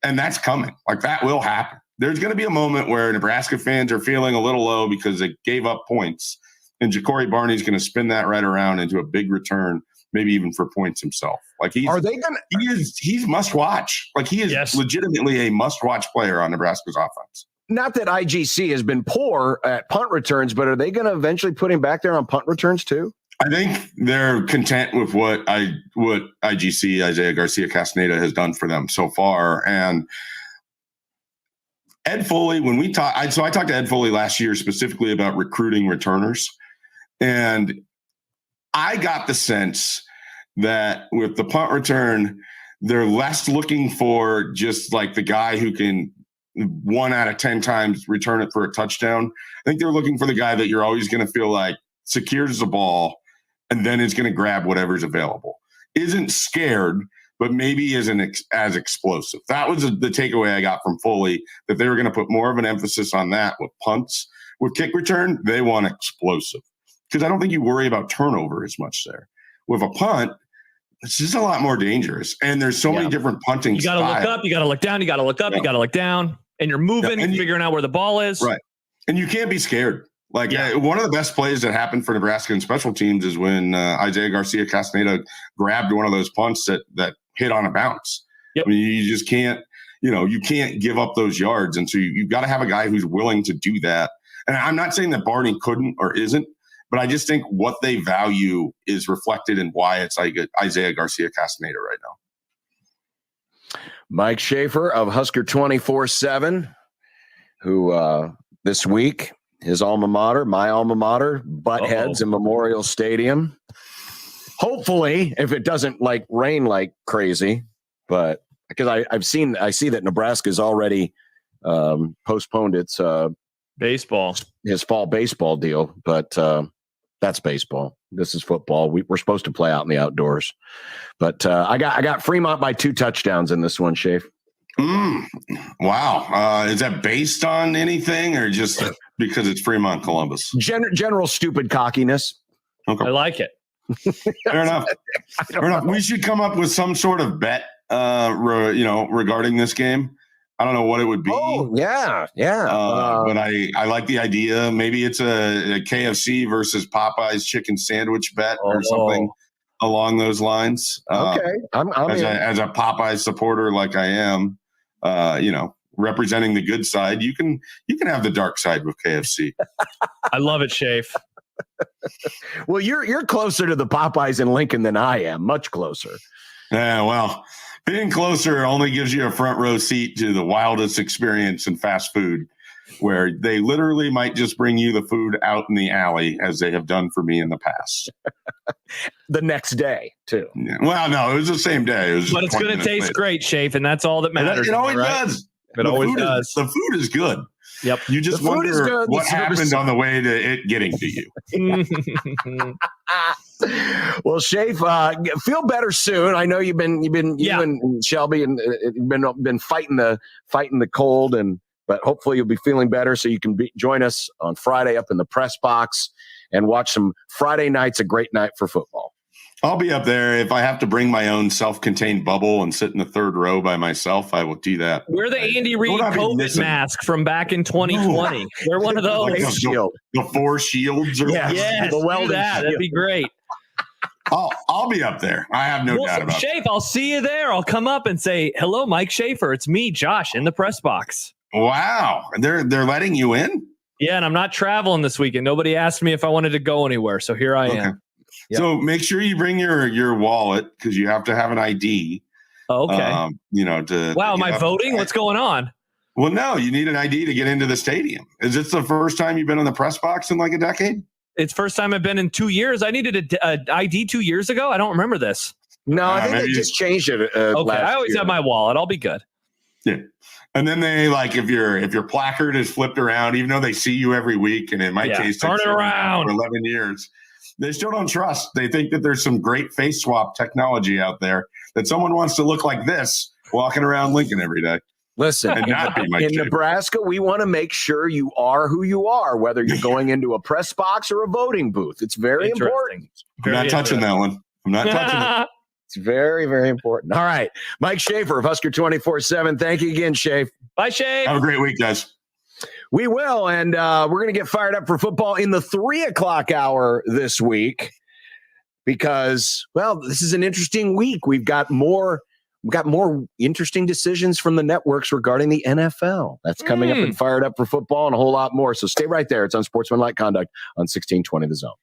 And that's coming. That will happen. There's going to be a moment where Nebraska fans are feeling a little low because they gave up points. And Jakori Barney's going to spin that right around into a big return, maybe even for points himself. He's must watch. He is legitimately a must watch player on Nebraska's offense. Not that IGC has been poor at punt returns, but are they going to eventually put him back there on punt returns too? I think they're content with what IGC, Isaiah Garcia Castaneda, has done for them so far. And Ed Foley, when we talked, I talked to Ed Foley last year specifically about recruiting returners. And I got the sense that with the punt return, they're less looking for just like the guy who can 1 out of 10 times return it for a touchdown. I think they're looking for the guy that you're always going to feel like secures the ball and then is going to grab whatever's available. Isn't scared, but maybe isn't as explosive. That was the takeaway I got from Foley, that they were going to put more of an emphasis on that with punts. With kick return, they want explosive because I don't think you worry about turnover as much there. With a punt, it's just a lot more dangerous. And there's so many different punting You got to look up, you got to look down, you got to look up, you got to look down, and you're moving and figuring out where the ball is. Right. And you can't be scared. Like one of the best plays that happened for Nebraska in special teams is when Isaiah Garcia-Castaneda grabbed one of those punts that hit on a bounce. Yep. I mean, you just can't, you can't give up those yards. And so you've got to have a guy who's willing to do that. And I'm not saying that Barney couldn't or isn't, but I just think what they value is reflected in why it's like Isaiah Garcia-Castaneda right now. Mike Schaefer of Husker 24/7, who this week, his alma mater, my alma mater, butt heads in Memorial Stadium. Hopefully, if it doesn't rain like crazy, but because I see that Nebraska's already postponed its his fall baseball deal, but that's baseball. This is football. We're supposed to play out in the outdoors, but I got Fremont by 2 touchdowns in this one, Shafe. Wow. Is that based on anything or just because it's Fremont Columbus? General stupid cockiness. Okay. I like it. Fair enough. Fair enough. We should come up with some sort of bet, regarding this game. I don't know what it would be. Oh, yeah. But I like the idea. Maybe it's a KFC versus Popeye's chicken sandwich bet or something along those lines. Okay. As a Popeyes supporter like I am, representing the good side, you can have the dark side with KFC. I love it, Shafe. Well, you're closer to the Popeyes in Lincoln than I am, much closer. Yeah, well, being closer only gives you a front row seat to the wildest experience in fast food, where they literally might just bring you the food out in the alley, as they have done for me in the past. The next day, too. Yeah. Well, no, it was the same day. But it's going to taste great, Shafe, and that's all that matters. It always right? does. It always does. The food is good. Yep. You just wonder what happened on the way to it getting to you. Well, Shafe, feel better soon. I know you and Shelby and been fighting the cold, but hopefully you'll be feeling better so you can join us on Friday up in the press box and watch some Friday nights, a great night for football. I'll be up there. If I have to bring my own self-contained bubble and sit in the third row by myself, I will do that. We're the Andy Reid COVID mask from back in 2020. We're one of those. Like the 4 shields. Or yes, the welding that. That'd be great. I'll be up there. I have no doubt about it. Shafe, I'll see you there. I'll come up and say, hello, Mike Schaefer. It's me, Josh, in the press box. Wow. They're letting you in? Yeah, and I'm not traveling this weekend. Nobody asked me if I wanted to go anywhere, so here I am. Yep. So make sure you bring your wallet because you have to have an ID. Okay. Am I voting? What's going on? Well, no, you need an ID to get into the stadium. Is this the first time you've been in the press box in like a decade? It's first time I've been in 2 years. I needed a ID 2 years ago. I don't remember this. No, I think they just changed it. Okay, I always have my wallet. I'll be good. Yeah. And then they if your placard is flipped around, even though they see you every week, and in my case, turn it around for 11 years. They still don't trust. They think that there's some great face swap technology out there that someone wants to look like this walking around Lincoln every day. Listen, in Nebraska, we want to make sure you are who you are, whether you're going into a press box or a voting booth. It's very important. I'm not touching that one. I'm not touching it. It's very, very important. All right. Mike Schaefer of Husker 24/7. Thank you again, Shafe. Bye, Shafe. Have a great week, guys. We will, and we're going to get fired up for football in the 3 o'clock hour this week because, well, this is an interesting week. We've got more interesting decisions from the networks regarding the NFL. That's coming up and fired up for football and a whole lot more. So stay right there. It's Unsportsmanlike Conduct on 1620 The Zone.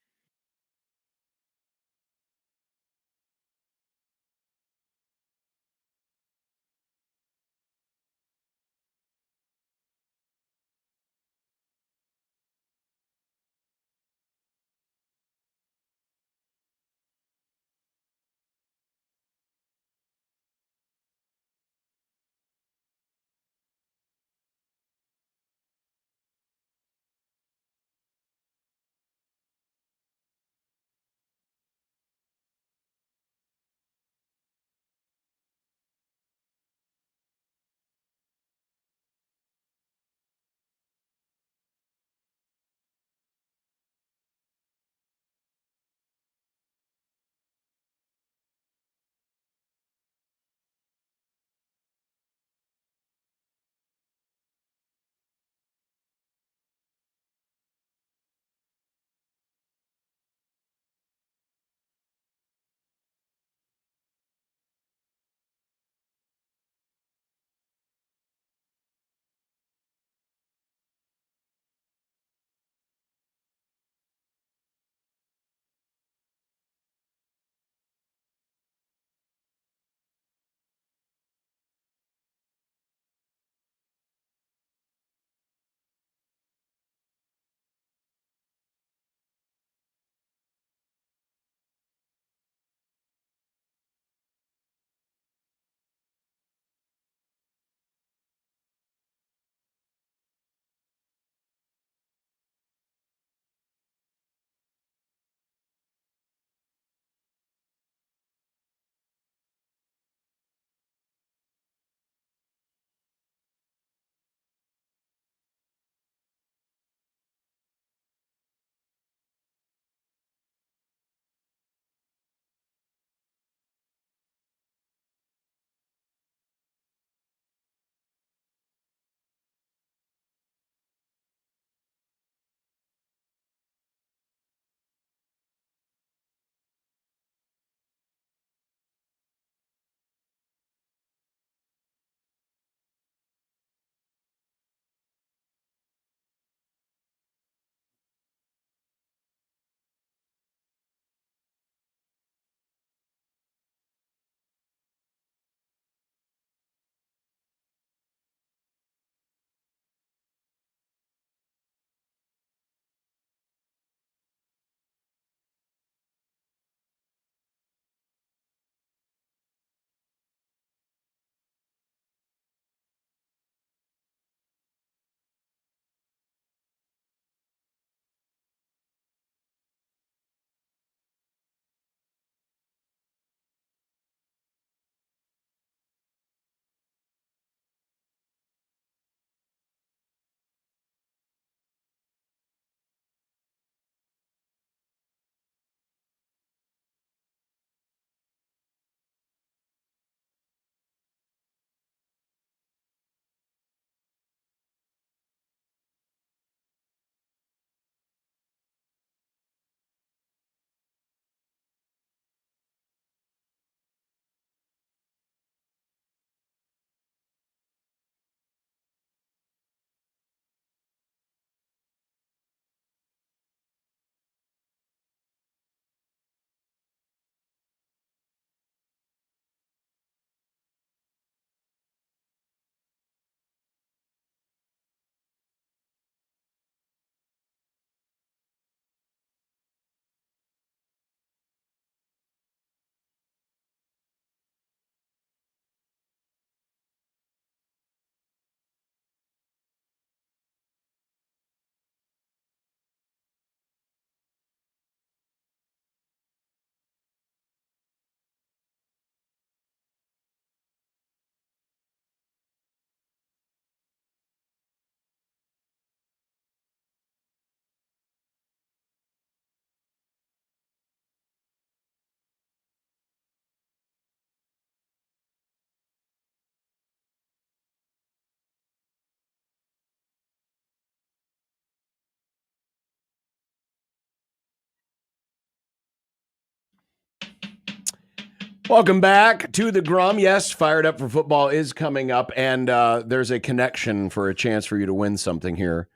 Welcome back to the Grum. Yes, Fired Up for Football is coming up, and there's a connection for a chance for you to win something here.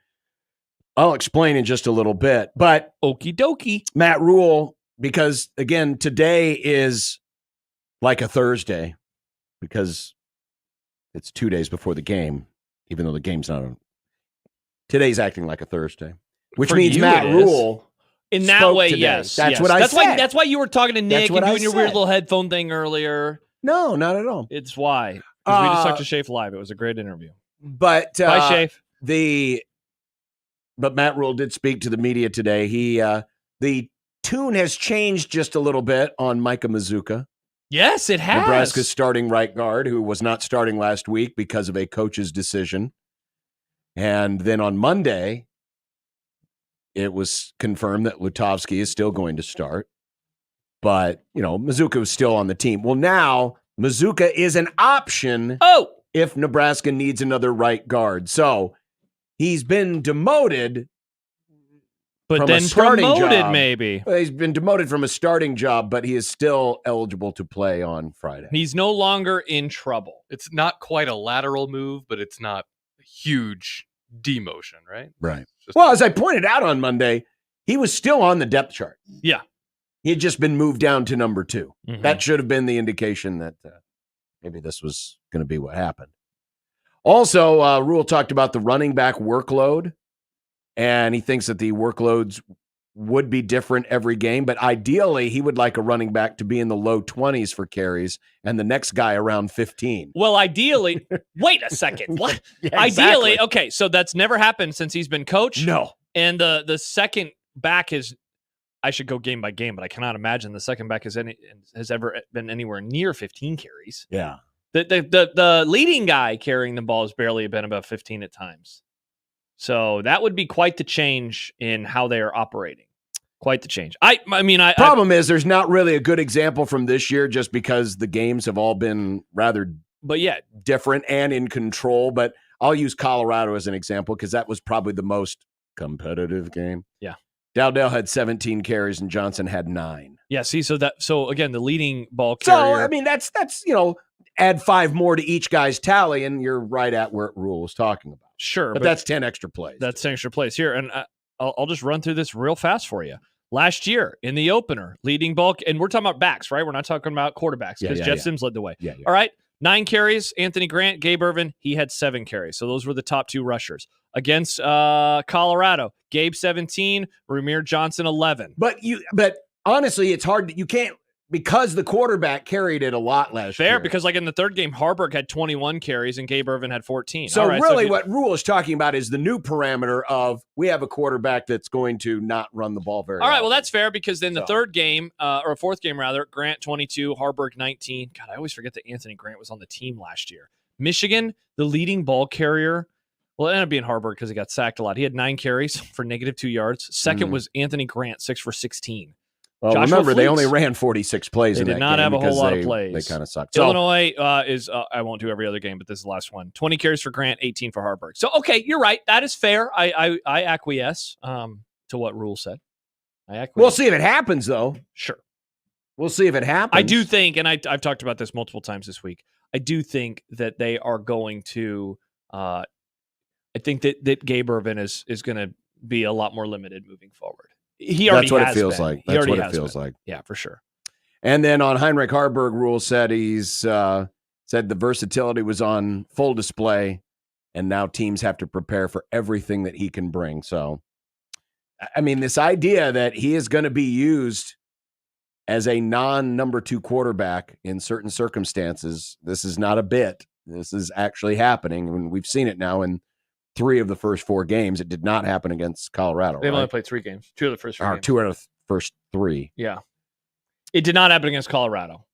I'll explain in just a little bit, but Okie dokie. Matt Rhule, because, again, today is like a Thursday because it's 2 days before the game, even though the game's not today's acting like a Thursday, which For means you Matt it is. Rhule In that spoke way, today. yes. That's yes. what I that's said. Why, that's why you were talking to Nick That's what and I doing your weird said. little headphone thing earlier. No, not at all. It's why. Because we just talked to Schaefer live. It was a great interview. But Bye, Schaefer. But Matt Rhule did speak to the media today. The tune has changed just a little bit on Micah Mazuka, Yes, it has. Nebraska's starting right guard, who was not starting last week because of a coach's decision. And then on Monday, it was confirmed that Lutovsky is still going to start. But, Mazuka was still on the team. Well, now Mazuka is an option if Nebraska needs another right guard. So he's been demoted. But from then a starting promoted, job. maybe. Well, he's been demoted from a starting job, but he is still eligible to play on Friday. He's no longer in trouble. It's not quite a lateral move, but it's not a huge demotion, right? Right. Just- Well, as I pointed out on Monday, he was still on the depth chart. Yeah. He had just been moved down to number 2. Mhm. That should have been the indication that maybe this was going to be what happened. Also, Rhule talked about the running back workload, and he thinks that the workloads would be different every game, but ideally he would like a running back to be in the low 20s for carries and the next guy around 15. Well, ideally, wait a second. What? Yeah, Ideally, exactly. okay, so that's never happened since he's been coach. No. And the second back is, I should go game by game, but I cannot imagine the second back has ever been anywhere near 15 carries. Yeah. The leading guy carrying the ball has barely been above 15 at times. So that would be quite the change in how they are operating. Quite the change. Problem is there's not really a good example from this year just because the games have all been rather different and in control. But I'll use Colorado as an example because that was probably the most competitive game. Yeah. Dowdell had 17 carries and Johnson had 9. Yeah, see, so again, the leading ball carrier. So, that's add 5 more to each guy's tally, and you're right at where Rhule was talking about. Sure. But that's 10 extra plays. That's 10 extra plays here. And I'll just run through this real fast for you. Last year in the opener, leading ball, and we're talking about backs, right? We're not talking about quarterbacks because Jeff Sims led the way. Yeah. All right. 9 carries, Anthony Grant, Gabe Ervin, he had 7 carries. So those were the top 2 rushers. Against Colorado, Gabe 17, Ramir Johnson 11. But honestly, it's hard. You can't, because the quarterback carried it a lot last year. Fair, because like in the third game, Haarberg had 21 carries and Gabe Ervin had 14. So All right, really what Rhule is talking about is the new parameter of we have a quarterback that's going to not run the ball very All right, often. well, that's fair because then the third game, or fourth game rather, Grant 22, Haarberg 19. God, I always forget that Anthony Grant was on the team last year. Michigan, the leading ball carrier. Well, it ended up being Haarberg because he got sacked a lot. He had 9 carries for -2 yards. Second was Anthony Grant, 6 for 16. Well, remember, they only ran 46 plays They in that did not game have a whole lot of because plays. They kind of sucked. Illinois is, I won't do every other game, but this is the last one. 20 carries for Grant, 18 for Haarberg. So, okay, you're right. That is fair. I acquiesce to what Rhule said. We'll see if it happens, though. Sure. We'll see if it happens. I do think, and I've talked about this multiple times this week, I do think that they are going to I think that Gabe Ervin is going to be a lot more limited moving forward. That's what it feels like. That's what it feels like. Yeah, for sure. And then on Heinrich Haarberg, Rhule said said the versatility was on full display, and now teams have to prepare for everything that he can bring. So, I mean, this idea that he is going to be used as a non-number 2 quarterback in certain circumstances, this is not a bit. This is actually happening, and we've seen it now in 3 of the first 4 games. It did not happen against Colorado. They've only played 3 games. 2 of the first 3 games. 2 out of the first 3. Yeah. It did not happen against Colorado.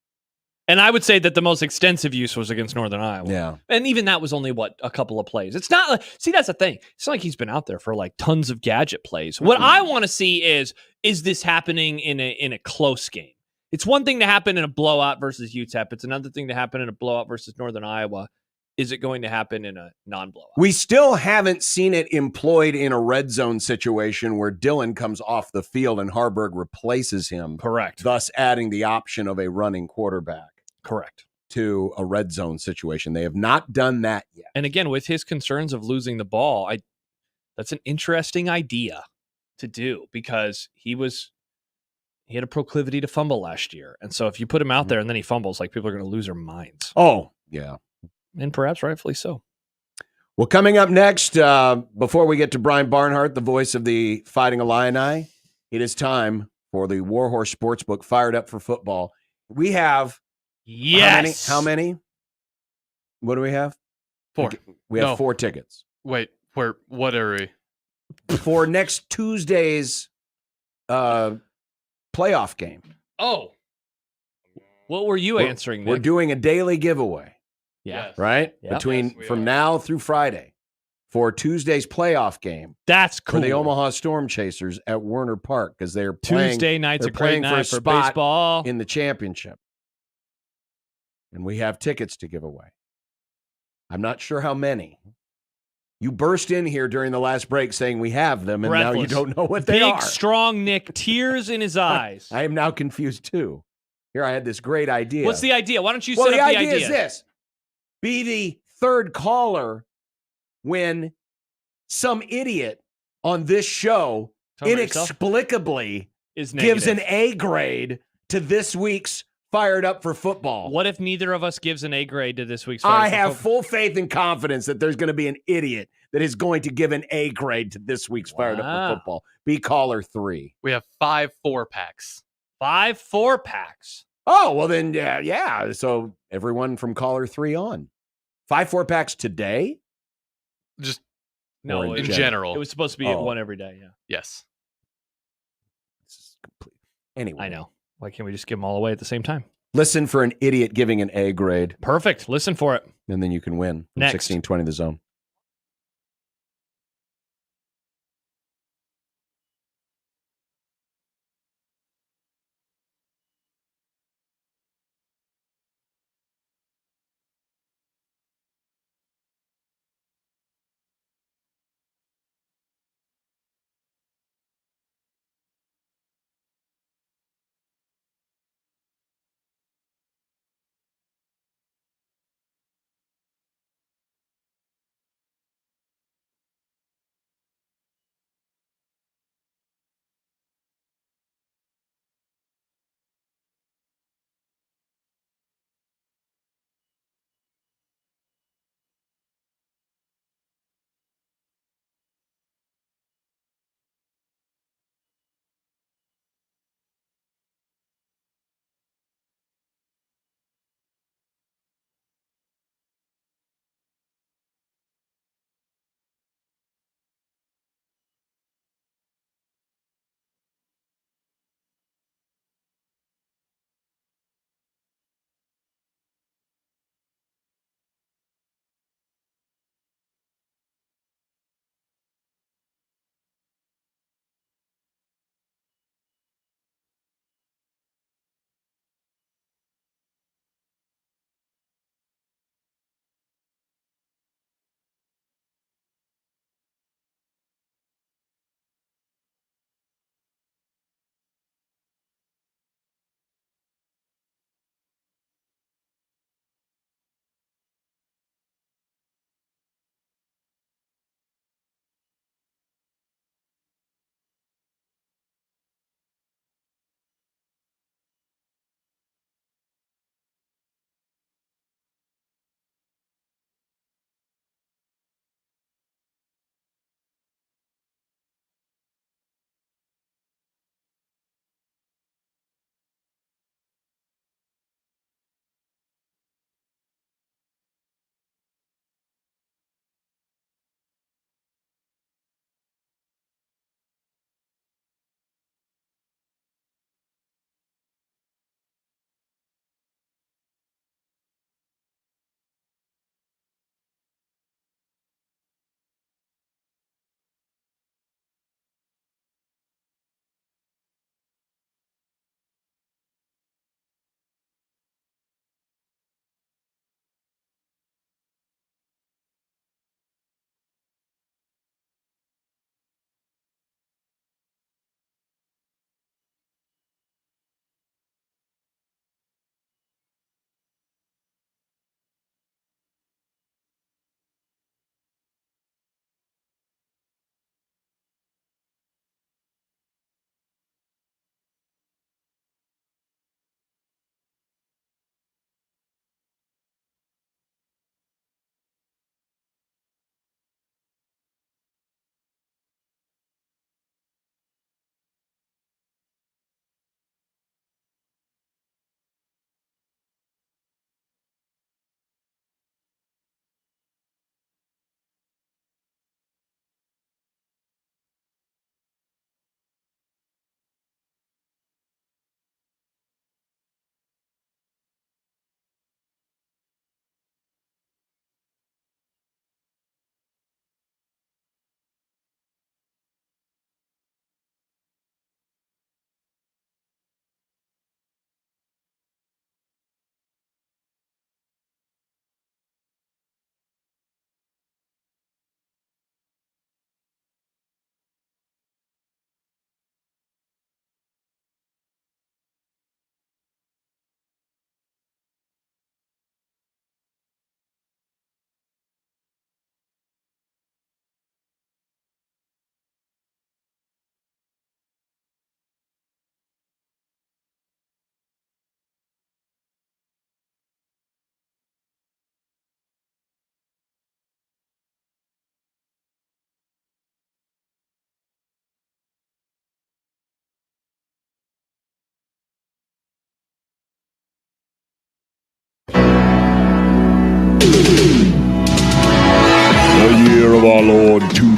And I would say that the most extensive use was against Northern Iowa. Yeah. And even that was only, a couple of plays. It's not, see, that's the thing. It's not like he's been out there for like tons of gadget plays. What I want to see is this happening in a close game? It's one thing to happen in a blowout versus UTEP. It's another thing to happen in a blowout versus Northern Iowa. is it going to happen in a non-blowout? We still haven't seen it employed in a red zone situation where Dillon comes off the field and Haarberg replaces him. Correct. Thus adding the option of a running quarterback. Correct. To a red zone situation. They have not done that yet. And again, with his concerns of losing the ball, that's an interesting idea to do because he had a proclivity to fumble last year. And so if you put him out there and then he fumbles, like people are going to lose their minds. Oh, yeah. And perhaps rightfully so. Well, coming up next, before we get to Brian Barnhart, the voice of the Fighting Illini, it is time for the Warhorse Sportsbook Fired Up for Football. We have How many? What do we have? 4. We have 4 tickets. Wait, what are we? For next Tuesday's playoff game. Oh. What were you answering, Nick? We're doing a daily giveaway. Yeah. Yes. Right? Yep. From now through Friday for Tuesday's playoff game. That's cool. For the Omaha Storm Chasers at Werner Park because they're playing. Tuesday night's a great playing night for for baseball. in the championship. And we have tickets to give away. I'm not sure how many. You burst in here during the last break saying we have them, and now you don't know what they are. Big, strong Nick, tears in his eyes. I am now confused, too. Here I had this great idea. What's the idea? Why don't you set up the idea? Well, the idea is this. Be the third caller when some idiot on this show inexplicably gives an A grade to this week's Fired Up for Football. What if neither of us gives an A grade to this week's I have full faith and confidence that there's going to be an idiot that is going to give an A grade to this week's Fired Up for Football. Be caller 3. We have 5 4-packs. 5 4-packs. Oh, well then, yeah. So everyone from caller 3 on. 5 4-packs today? Just no, in general. It was supposed to be one every day, yeah. Yes. This is complete. Anyway. I know. Why can't we just give them all away at the same time? Listen for an idiot giving an A grade. Perfect. Listen for it. And then you can win. Next. 1620 The Zone.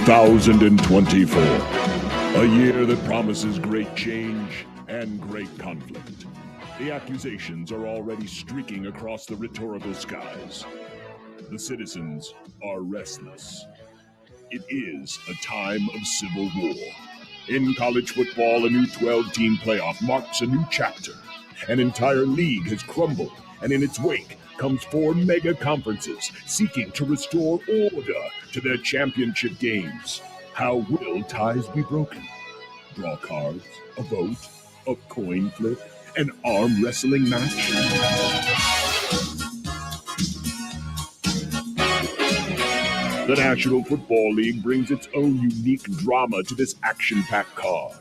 2024. A year that promises great change and great conflict. The accusations are already streaking across the rhetorical skies. The citizens are restless. It is a time of civil war. In college football, a new 12-team playoff marks a new chapter. An entire league has crumbled, and in its wake comes 4 mega conferences seeking to restore order to their championship games. How will ties be broken? Draw cards, a vote, a coin flip, an arm wrestling match? The National Football League brings its own unique drama to this action-packed card.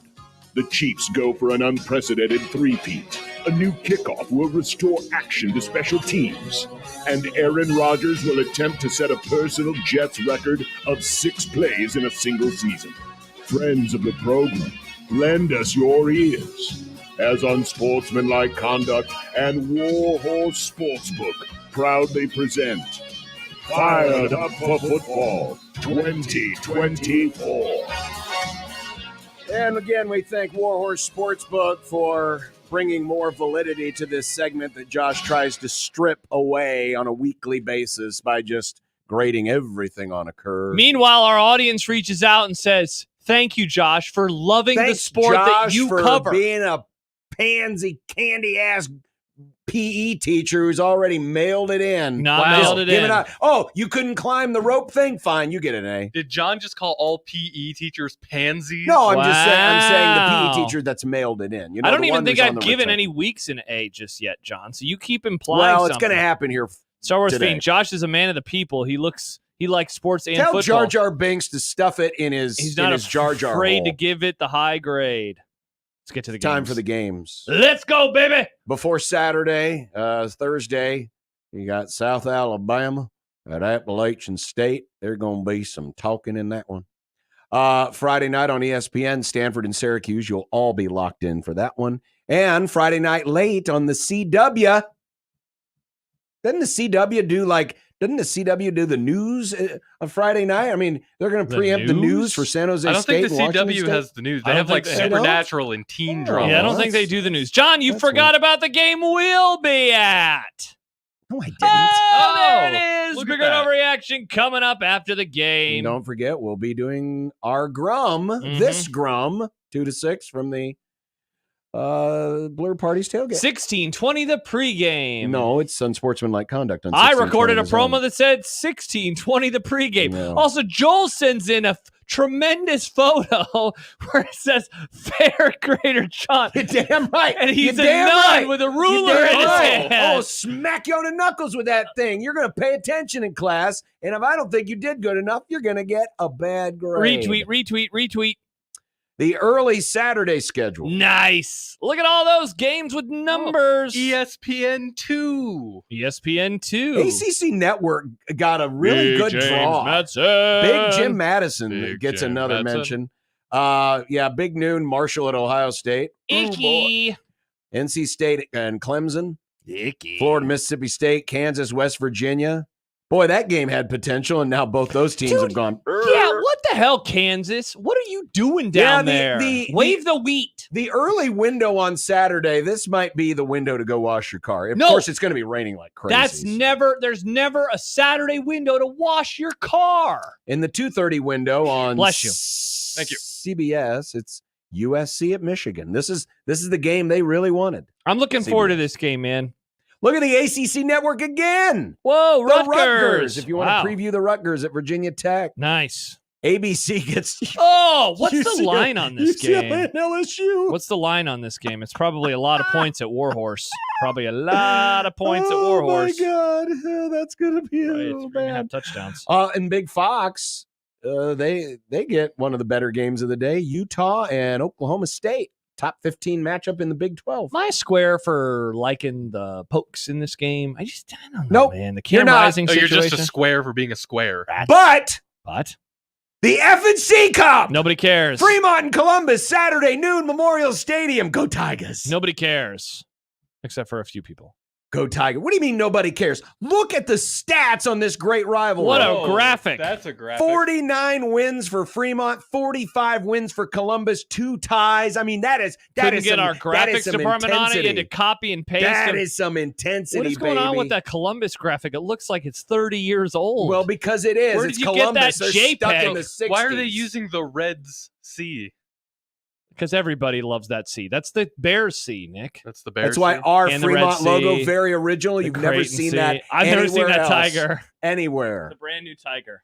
The Chiefs go for an unprecedented three-peat. A new kickoff will restore action to special teams. And Aaron Rodgers will attempt to set a personal Jets record of 6 plays in a single season. Friends of the program, lend us your ears as Unsportsmanlike Conduct and Warhorse Sportsbook proudly present Fired Up for Football 2024. And again, we thank Warhorse Sportsbook for bringing more validity to this segment that Josh tries to strip away on a weekly basis by just grading everything on a curve. Meanwhile, our audience reaches out and says, thank you, Josh, for loving the sport that you for cover. Being a pansy candy-ass PE teacher who's already mailed it in. Mailed it in. Oh, you couldn't climb the rope thing? Fine, you get an A. Did John just call all PE teachers pansies? No, I'm saying the PE teacher that's mailed it in. You know, I don't even think I've given any weeks an A just yet, John. So you keep implying Well, it's going to happen here Star Wars today. fan, Josh is a man of the people. He likes sports and Tell football. Jar Jar Binks to stuff it in his He's not Jar Jar afraid hole. to give it the high grade. Let's get to the games. Time for the games. Let's go, baby. Before Saturday, Thursday, you got South Alabama at Appalachian State. There's going to be some talking in that one. Friday night on ESPN, Stanford and Syracuse. You'll all be locked in for that one. And Friday night late on the CW. Doesn't the CW do the news on Friday night? I mean, they're going to preempt the news for San Jose State. I don't think the and Washington CW State? has the news. They I don't have like think they Supernatural and teen drama. Yeah, I don't think they do the news. John, you forgot about the game we'll be at. No, I didn't. Oh, there it is. Look Big at that. Overreaction coming up after the game. And don't forget, we'll be doing our Grum, this Grum, 2 to 6 from the Blur Party's tailgate. 16:20 the pregame. No, it's Unsportsmanlike Conduct. On I recorded a 16:20 the zone. promo that said 16:20 the pregame. No. Also, Joel sends in a tremendous photo where it says fair grader John. You're damn right. And he's You're a damn nun right. with a You're ruler damn in his right. hand. Oh, smack you on the knuckles with that thing. You're going to pay attention in class. And if I don't think you did good enough, you're going to get a bad grade. Retweet. The early Saturday schedule. Nice. Look at all those games with numbers. ESPN2. ESPN2. ACC Network got a really good draw. Big Jim Madison Big gets Jim another Madison. mention. Big noon, Marshall at Ohio State. Icky. NC State and Clemson. Icky. Florida, Mississippi State, Kansas, West Virginia. Boy, that game had potential, and now both those teams have gone. Yeah, what the hell, Kansas? What are you doing down there? Wave the wheat. The early window on Saturday, this might be the window to go wash your car. Of No. course, it's going to be raining like crazy. There's never a Saturday window to wash your car. In the 2:30 window on Bless you. Thank you. CBS, it's USC at Michigan. This is the game they really wanted. I'm looking CBS. forward to this game, man. Look at the ACC Network again. Whoa, The Rutgers. if you want to preview the Rutgers at Virginia Tech. Nice. ABC gets. Oh, what's the UCLA line on this game? UCLA and LSU. What's the line on this game? It's probably a lot of points at Warhorse. Probably a lot of points at Warhorse. Oh my God, that's gonna be Right, oh, we're gonna man. have touchdowns. And Big Fox, they get one of the better games of the day. Utah and Oklahoma State, top 15 matchup in the Big 12. Am I a square for liking the pokes in this game? I don't know, Nope, man. The you're Cam not. Rising Oh, you're situation. just a square for being a square. But But the FNC Cup, nobody cares. Fremont and Columbus, Saturday noon, Memorial Stadium. Go Tigers. Nobody cares. Except for a few people. Go Tiger. What do you mean nobody cares? Look at the stats on this great rivalry. What a graphic. That's a graphic. 49 wins for Fremont, 45 wins for Columbus, 2 ties. I mean, that is Couldn't some, get our that is graphics some department on it. intensity. You had to copy and paste That them. is some intensity, What is going on baby. with that Columbus graphic? It looks like it's 30 years old. Well, because it is. Where It's did you get Columbus. that They're stuck in JPEG? the 60s. Why are they using the Reds C? Because everybody loves that C. That's the Bears C, Nick. That's the Bears. That's why C? our And the Fremont Red logo, Sea, very original. The You've never Creighton seen C. that I've never seen anywhere that else. tiger. Anywhere. The brand new tiger.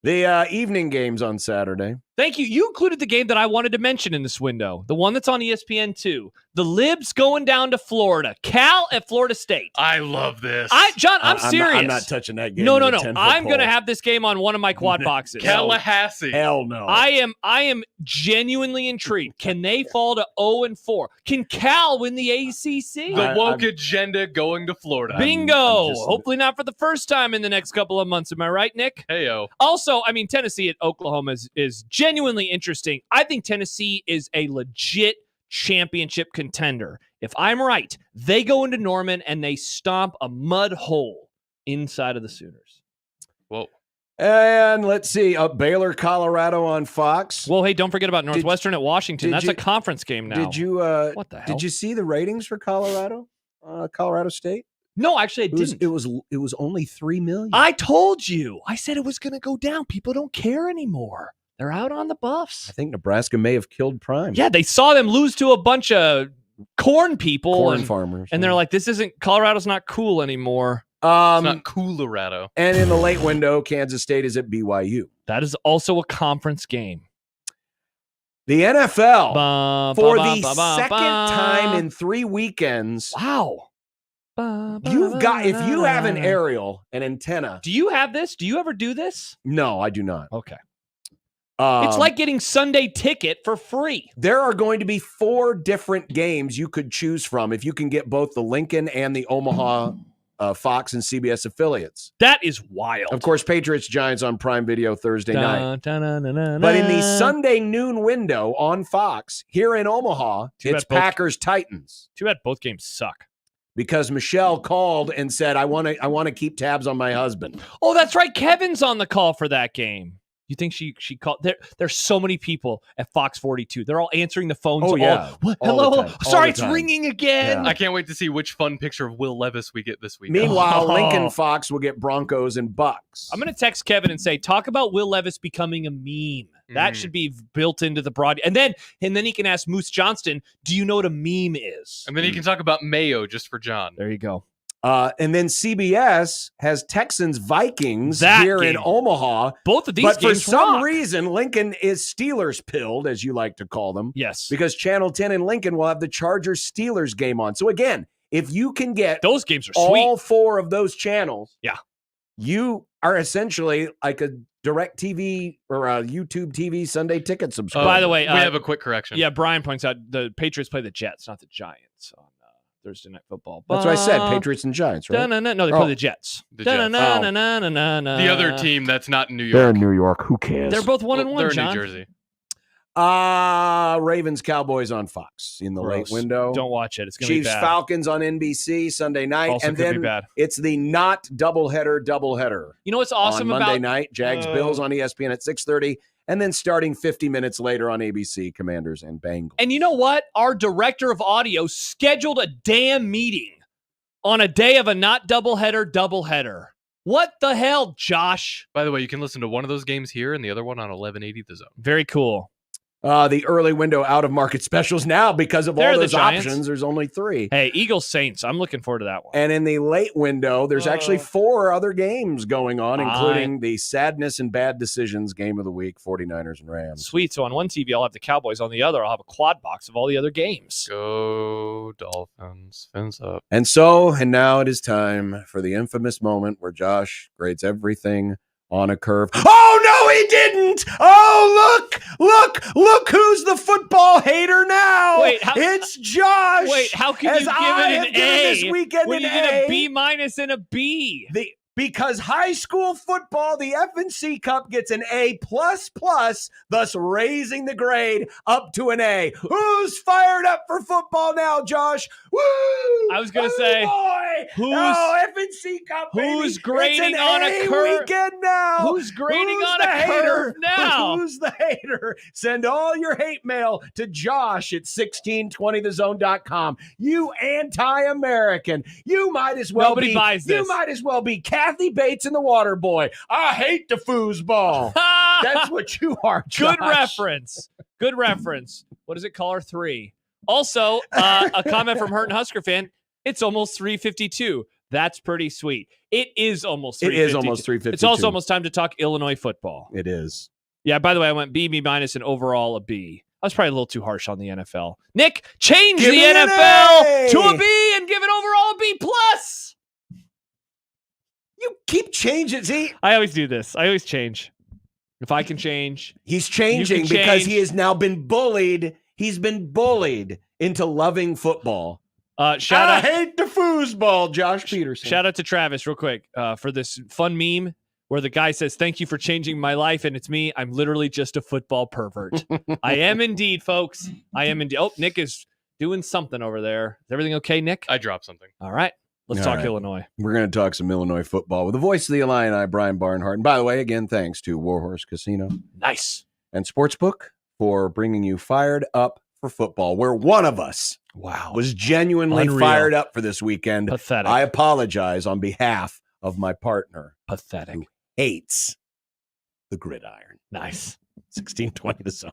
The evening games on Saturday. Thank you. You included the game that I wanted to mention in this window, the one that's on ESPN2. The Libs going down to Florida. Cal at Florida State. I love this. John, I'm serious. I'm not touching that game. No. with a 10-foot I'm going to pole. have this game on one of my quad boxes. Tallahassee. Hell no. I am genuinely intrigued. Can they fall to 0-4? Can Cal win the ACC? The woke agenda going to Florida. Bingo. I'm just- Hopefully not for the first time in the next couple of months. Am I right, Nick? Heyo. Also, I mean, Tennessee at Oklahoma is genuinely interesting. I think Tennessee is a legit championship contender. If I'm right, they go into Norman and they stomp a mud hole inside of the Sooners. Whoa. And let's see, Baylor, Colorado on Fox. Well, hey, don't forget about Northwestern at Washington. did That's you- a conference game now. Did you What the hell? Did you see the ratings for Colorado? Colorado State? No, actually, I didn't. It was only 3 million. I told you. I said it was going to go down. People don't care anymore. They're out on the Buffs. I think Nebraska may have killed Prime. Yeah, they saw them lose to a bunch of corn people. Corn farmers. And they're like, this isn't, Colorado's not cool anymore. It's not Colorado. And in the late window, Kansas State is at BYU. That is also a conference game. The NFL, Ba, for ba, the ba, ba, second ba. time in 3 weekends, Wow. Ba, ba, you've got, if you have an ba. aerial, an antenna. Do you have this? Do you ever do this? No, I do not. Okay. It's like getting Sunday ticket for free. there are going to be 4 different games you could choose from if you can get both the Lincoln and the Omaha Fox and CBS affiliates. That is wild. Of course, Patriots Giants on Prime Video Thursday night. Dun, dun, dun, dun, But in the dun. Sunday noon window on Fox here in Omaha, Too bad it's both- Packers Titans. Too bad both games suck. Because Michelle called and said, I want to keep tabs on my husband. Oh, that's right. Kevin's on the call for that game. You think she called? There's so many people at Fox 42. They're all answering the phones. Oh, yeah. What? All the Hello. time. All Sorry, the it's time. ringing again. Yeah. I can't wait to see which fun picture of Will Levis we get this week. Meanwhile, Oh. Lincoln Fox will get Broncos and Bucks. I'm going to text Kevin and say, talk about Will Levis becoming a meme. That Mm. should be built into the broad. And then he can ask Moose Johnston, do you know what a meme is? And then you can talk about Mayo just for John. There you go. And then CBS has Texans Vikings That here in game. Omaha. Both of these But for games some rock. reason, Lincoln is Steelers pilled, as you like to call them, Yes. because Channel 10 in Lincoln will have the Chargers Steelers game on. So again, if you can get Those games are all sweet. 4 of those channels, Yeah. you are essentially like a direct TV or a YouTube TV Sunday ticket subscriber. By the way, we have a quick correction. yeah, Brian points out the Patriots play the Jets, not the Giants on Thursday Night Football. That's what I said, Patriots and Giants, right? No, they Oh. play the Jets. The Jets. The The other team that's not in New They're York. in New York. Who cares? They're both 1-1, They're in John. New Jersey. Ravens Cowboys on Fox in the Gross. late window. Don't watch it. It's going to be Chiefs bad. Falcons on NBC Sunday night, Also and could be then bad. it's the not doubleheader You know what's awesome on Monday about night. Jags Bills on ESPN at 6:30, and then starting 50 minutes later on ABC, Commanders and Bengals. And you know what? Our director of audio scheduled a damn meeting on a day of a not doubleheader. What the hell, Josh? By the way, you can listen to one of those games here and the other one on 1180 The Zone. Very cool. The early window out of market specials now because of They're all the those Giants. options. There's only 3. Hey, Eagles Saints. I'm looking forward to that one. And in the late window, there's actually 4 other games going on, including the sadness and bad decisions game of the week, 49ers and Rams. Sweet. So on one TV, I'll have the Cowboys. On the other, I'll have a quad box of all the other games. Go Dolphins. Fins up. And now it is time for the infamous moment where Josh grades everything on a curve. Oh, no, he didn't. Oh, look who's the football hater now. Wait, it's Josh. Wait, how can As you give I it have an given A this weekend when an you get a A. B- and a B? because high school football, the FNC Cup gets an A++, thus raising the grade up to an A. Who's fired up for football now, Josh? Woo! I was going to say, boy! FNC Cup, who's baby. grading it's an on a A curve weekend now? Who's grading Who's on the a curve hater? now? Who's the hater? Send all your hate mail to Josh at 1620thezone.com. You anti-American. You might as well Nobody buys this. You might as well be Kathy Bates and the Water Boy. I hate the foosball. That's what you are, Josh. Good reference. What is it? Caller 3. Also, a comment from Hurt and Husker fan. It's almost 3:52. That's pretty sweet. It is almost 3:52. It is almost 3:52. It's also almost time to talk Illinois football. It is. Yeah, by the way, I went B minus, and overall a B. I was probably a little too harsh on the NFL. Nick, change the NFL to a B and give it overall a B+. You keep changing. See, I always do this. I always change. If I can change. He's changing because he has now been bullied. He's been bullied into loving football. I hate the foosball, Josh Peterson. Shout out to Travis real quick for this fun meme where the guy says, "Thank you for changing my life." And it's me. I'm literally just a football pervert. I am indeed, folks. I am indeed. Oh, Nick is doing something over there. Is everything okay, Nick? I dropped something. All right. Let's talk Illinois. We're going to talk some Illinois football with the voice of the Illini, Brian Barnhart. And by the way, again, thanks to Warhorse Casino. Nice. And Sportsbook for bringing you fired up for football, where one of us was genuinely fired up for this weekend. Pathetic. I apologize on behalf of my partner. Pathetic. Who hates the gridiron. Nice. 1620 the zone.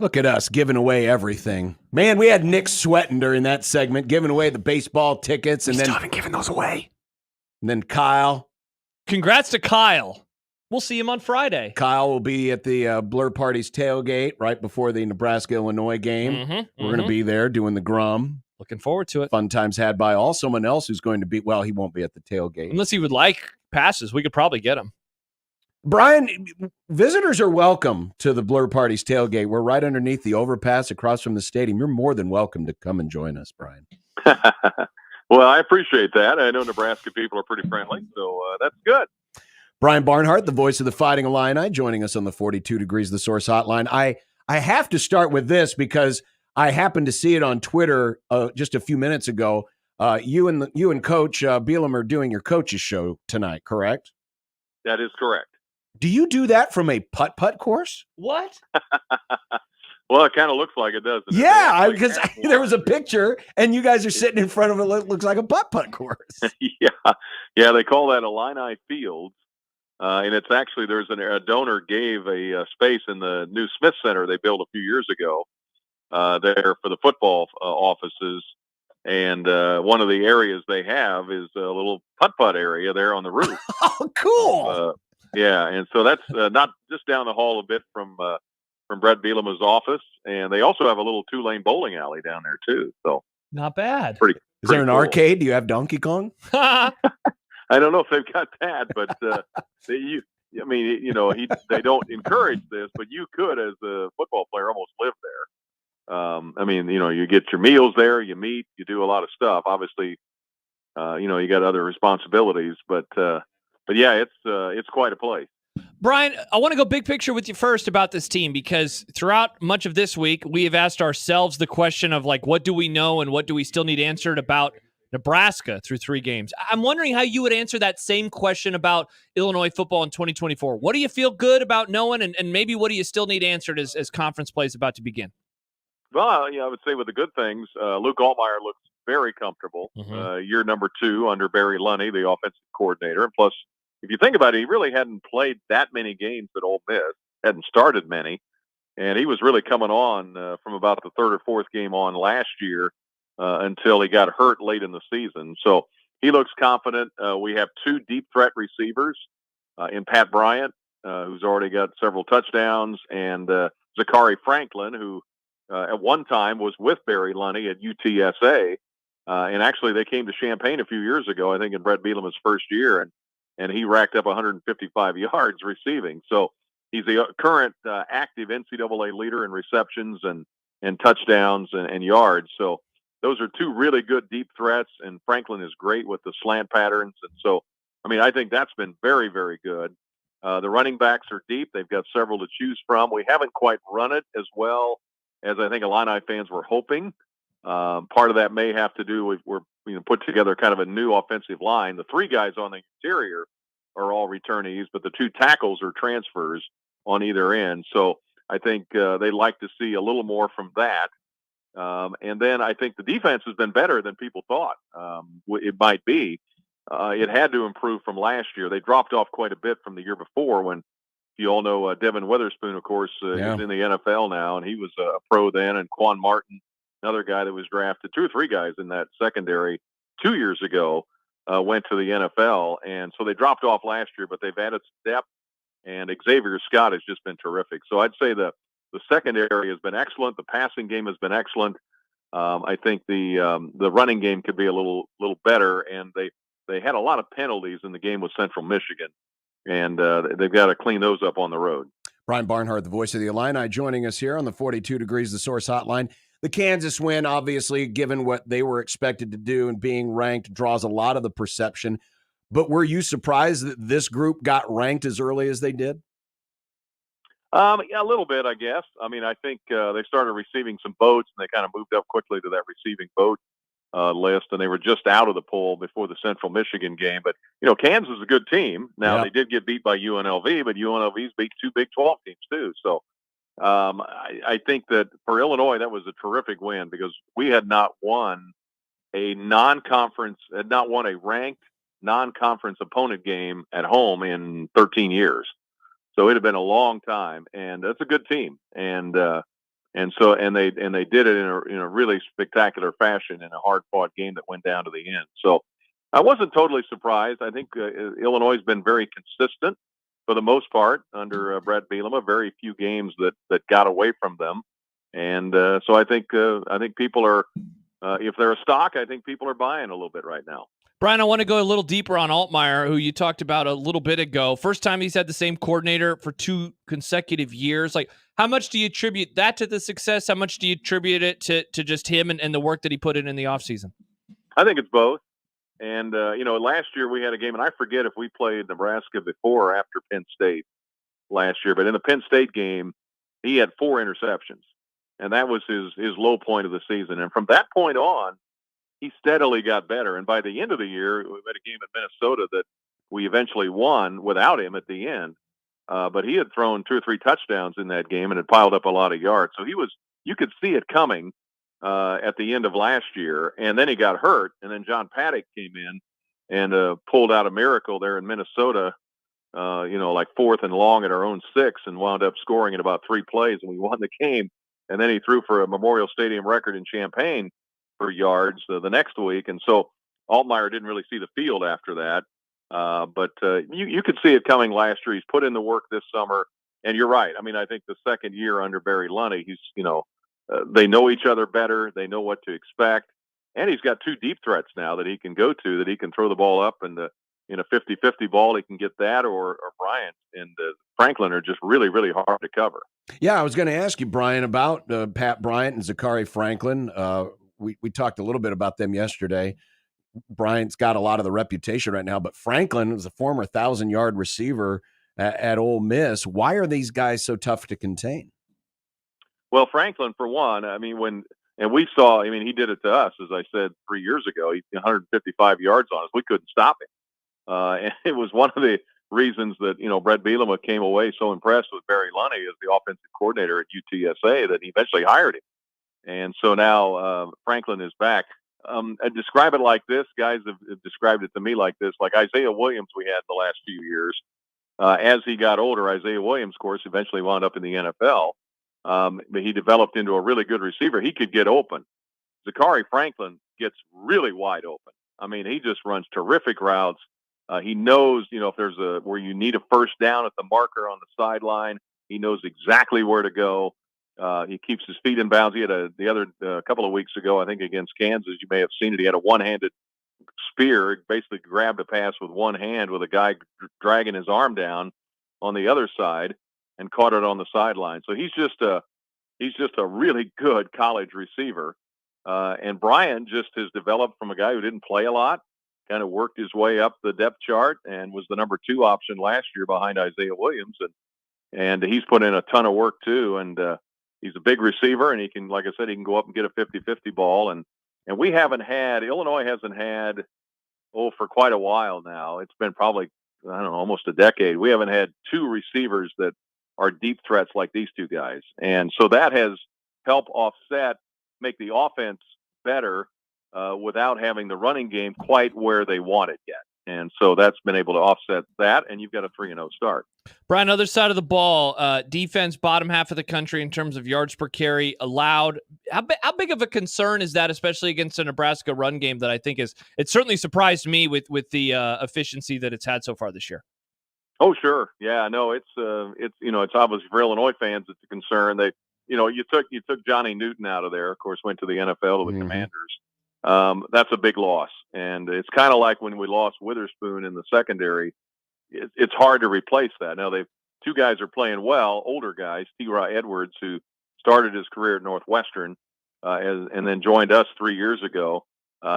Look at us giving away everything. Man, we had Nick sweating during that segment, giving away the baseball tickets. And then haven't given those away. And then Kyle. Congrats to Kyle. We'll see him on Friday. Kyle will be at the Blur Party's tailgate right before the Nebraska-Illinois game. We're going to be there doing the Grum. Looking forward to it. Fun times had by all. Someone else who's going to be, well, he won't be at the tailgate. Unless he would like passes, we could probably get him. Brian, visitors are welcome to the Blur Party's tailgate. We're right underneath the overpass across from the stadium. You're more than welcome to come and join us, Brian. Well, I appreciate that. I know Nebraska people are pretty friendly, so that's good. Brian Barnhart, the voice of the Fighting Illini, joining us on the 42 Degrees The Source hotline. I have to start with this because I happened to see it on Twitter just a few minutes ago. You and Coach Bielema are doing your coaches show tonight, correct? That is correct. Do you do that from a putt-putt course? What? Well, it kind of looks like it, doesn't it? Yeah, because there was a picture, and you guys are sitting in front of it. Looks like a putt-putt course. Yeah, they call that Illini Fields. And it's actually, a donor gave a space in the new Smith Center they built a few years ago there for the football offices. And one of the areas they have is a little putt-putt area there on the roof. Oh, cool. Yeah, and so that's not just down the hall a bit from Brett Bielema's office. And they also have a little 2-lane bowling alley down there, too. So not bad. Is there an arcade? Do you have Donkey Kong? I don't know if they've got that, but they don't encourage this, but you could, as a football player, almost live there. You get your meals there, you meet, you do a lot of stuff. Obviously, you got other responsibilities, but yeah, it's quite a place. Brian, I want to go big picture with you first about this team, because throughout much of this week, we have asked ourselves the question of, like, what do we know and what do we still need answered about Nebraska through 3 games. I'm wondering how you would answer that same question about Illinois football in 2024. What do you feel good about knowing, and maybe what do you still need answered as conference play is about to begin? Well, I would say with the good things, Luke Altmaier looks very comfortable. Year number 2 under Barry Lunney, the offensive coordinator. And plus, if you think about it, he really hadn't played that many games at Ole Miss, hadn't started many. And he was really coming on from about the 3rd or 4th game on last year until he got hurt late in the season. So he looks confident. We have 2 deep threat receivers in Pat Bryant, who's already got several touchdowns, and Jakori Franklin, who at one time was with Barry Lunney at UTSA. And actually they came to Champaign a few years ago, I think in Brett Bielema's first year, and he racked up 155 yards receiving. So he's the current active NCAA leader in receptions and touchdowns and yards. So those are 2 really good deep threats, and Franklin is great with the slant patterns. And so, I think that's been very, very good. The running backs are deep. They've got several to choose from. We haven't quite run it as well as I think Illini fans were hoping. Part of that may have to do with we're put together kind of a new offensive line. The 3 guys on the interior are all returnees, but the 2 tackles are transfers on either end. So I think they'd like to see a little more from that. And then I think the defense has been better than people thought it might be. It had to improve from last year. They dropped off quite a bit from the year before when, you all know, Devin Witherspoon, of course, is in the NFL now, and he was a pro then, and Quan Martin, another guy that was drafted, 2 or 3 guys in that secondary 2 years ago, went to the NFL. And so they dropped off last year, but they've added some depth, and Xavier Scott has just been terrific. So I'd say the secondary has been excellent. The passing game has been excellent. I think the running game could be a little better, and they had a lot of penalties in the game with Central Michigan, and they've got to clean those up on the road. Brian Barnhart, the voice of the Illini, joining us here on the 42 Degrees The Source hotline. The Kansas win, obviously, given what they were expected to do and being ranked, draws a lot of the perception. But were you surprised that this group got ranked as early as they did? Yeah, a little bit, I guess. I think they started receiving some votes, and they kind of moved up quickly to that receiving vote list, and they were just out of the poll before the Central Michigan game. But, Kansas is a good team. Now, They did get beat by UNLV, but UNLV's beat 2 Big 12 teams, too. So I think that for Illinois, that was a terrific win because we had not won a ranked non-conference opponent game at home in 13 years. So it had been a long time, and that's a good team. And And so, and they did it in a really spectacular fashion in a hard-fought game that went down to the end. So I wasn't totally surprised. I think Illinois has been very consistent for the most part under Brett Bielema. Very few games that got away from them, and so I think people are, if they're a stock, I think people are buying a little bit right now. Brian, I want to go a little deeper on Altmaier, who you talked about a little bit ago. First time he's had the same coordinator for 2 consecutive years. Like, how much do you attribute that to the success? How much do you attribute it to just him and the work that he put in the offseason? I think it's both. And, last year we had a game, and I forget if we played Nebraska before or after Penn State last year, but in the Penn State game, he had 4 interceptions, and that was his low point of the season. And from that point on, he steadily got better. And by the end of the year, we had a game at Minnesota that we eventually won without him at the end. But he had thrown 2 or 3 touchdowns in that game and had piled up a lot of yards. So you could see it coming at the end of last year. And then he got hurt. And then John Paddock came in and pulled out a miracle there in Minnesota, like 4th and long at our own 6, and wound up scoring in about 3 plays. And we won the game. And then he threw for a Memorial Stadium record in Champaign for yards the next week. And so Altmaier didn't really see the field after that. But you could see it coming last year. He's put in the work this summer. And you're right. I mean, I think the second year under Barry Lunny, he's, they know each other better. They know what to expect. And he's got 2 deep threats now that he can go to, that he can throw the ball up, and in a 50-50 ball, he can get that, or Bryant and Franklin are just really, really hard to cover. Yeah, I was going to ask you, Brian, about Pat Bryant and Jakori Franklin. We talked a little bit about them yesterday. Bryant's got a lot of the reputation right now, but Franklin was a former 1,000-yard receiver at Ole Miss. Why are these guys so tough to contain? Well, Franklin, for one, I mean, he did it to us, as I said 3 years ago. He 155 yards on us. We couldn't stop him. And it was one of the reasons that, Brett Bielema came away so impressed with Barry Lunny as the offensive coordinator at UTSA that he eventually hired him. And so now Franklin is back. I describe it like this. Guys have described it to me like this, like Isaiah Williams we had the last few years. As he got older, Isaiah Williams, of course, eventually wound up in the NFL. But he developed into a really good receiver. He could get open. Jakori Franklin gets really wide open. I mean, he just runs terrific routes. He knows, if there's where you need a first down at the marker on the sideline, he knows exactly where to go. He keeps his feet in bounds. He had the other couple of weeks ago, I think against Kansas, you may have seen it. He had a one-handed spear, basically grabbed a pass with one hand with a guy dragging his arm down on the other side and caught it on the sideline. So he's just a really good college receiver. And Brian just has developed from a guy who didn't play a lot, kind of worked his way up the depth chart and was the number 2 option last year behind Isaiah Williams. And he's put in a ton of work too. And he's a big receiver, and he can, like I said, he can go up and get a 50-50 ball. And Illinois hasn't had, for quite a while now. It's been probably, I don't know, almost a decade. We haven't had 2 receivers that are deep threats like these 2 guys. And so that has helped make the offense better without having the running game quite where they want it yet. And so that's been able to offset that, and you've got a 3-0 start. Brian, other side of the ball, defense, bottom half of the country in terms of yards per carry allowed. How big of a concern is that, especially against a Nebraska run game that I think it certainly surprised me with the efficiency that it's had so far this year? Oh, sure. Yeah, no, it's obviously for Illinois fans, it's a concern. You took Johnny Newton out of there, of course, went to the NFL to the Commanders. That's a big loss. And it's kind of like when we lost Witherspoon in the secondary. It's hard to replace that. Now, 2 guys are playing well, older guys, T.Raw Edwards, who started his career at Northwestern and then joined us 3 years ago.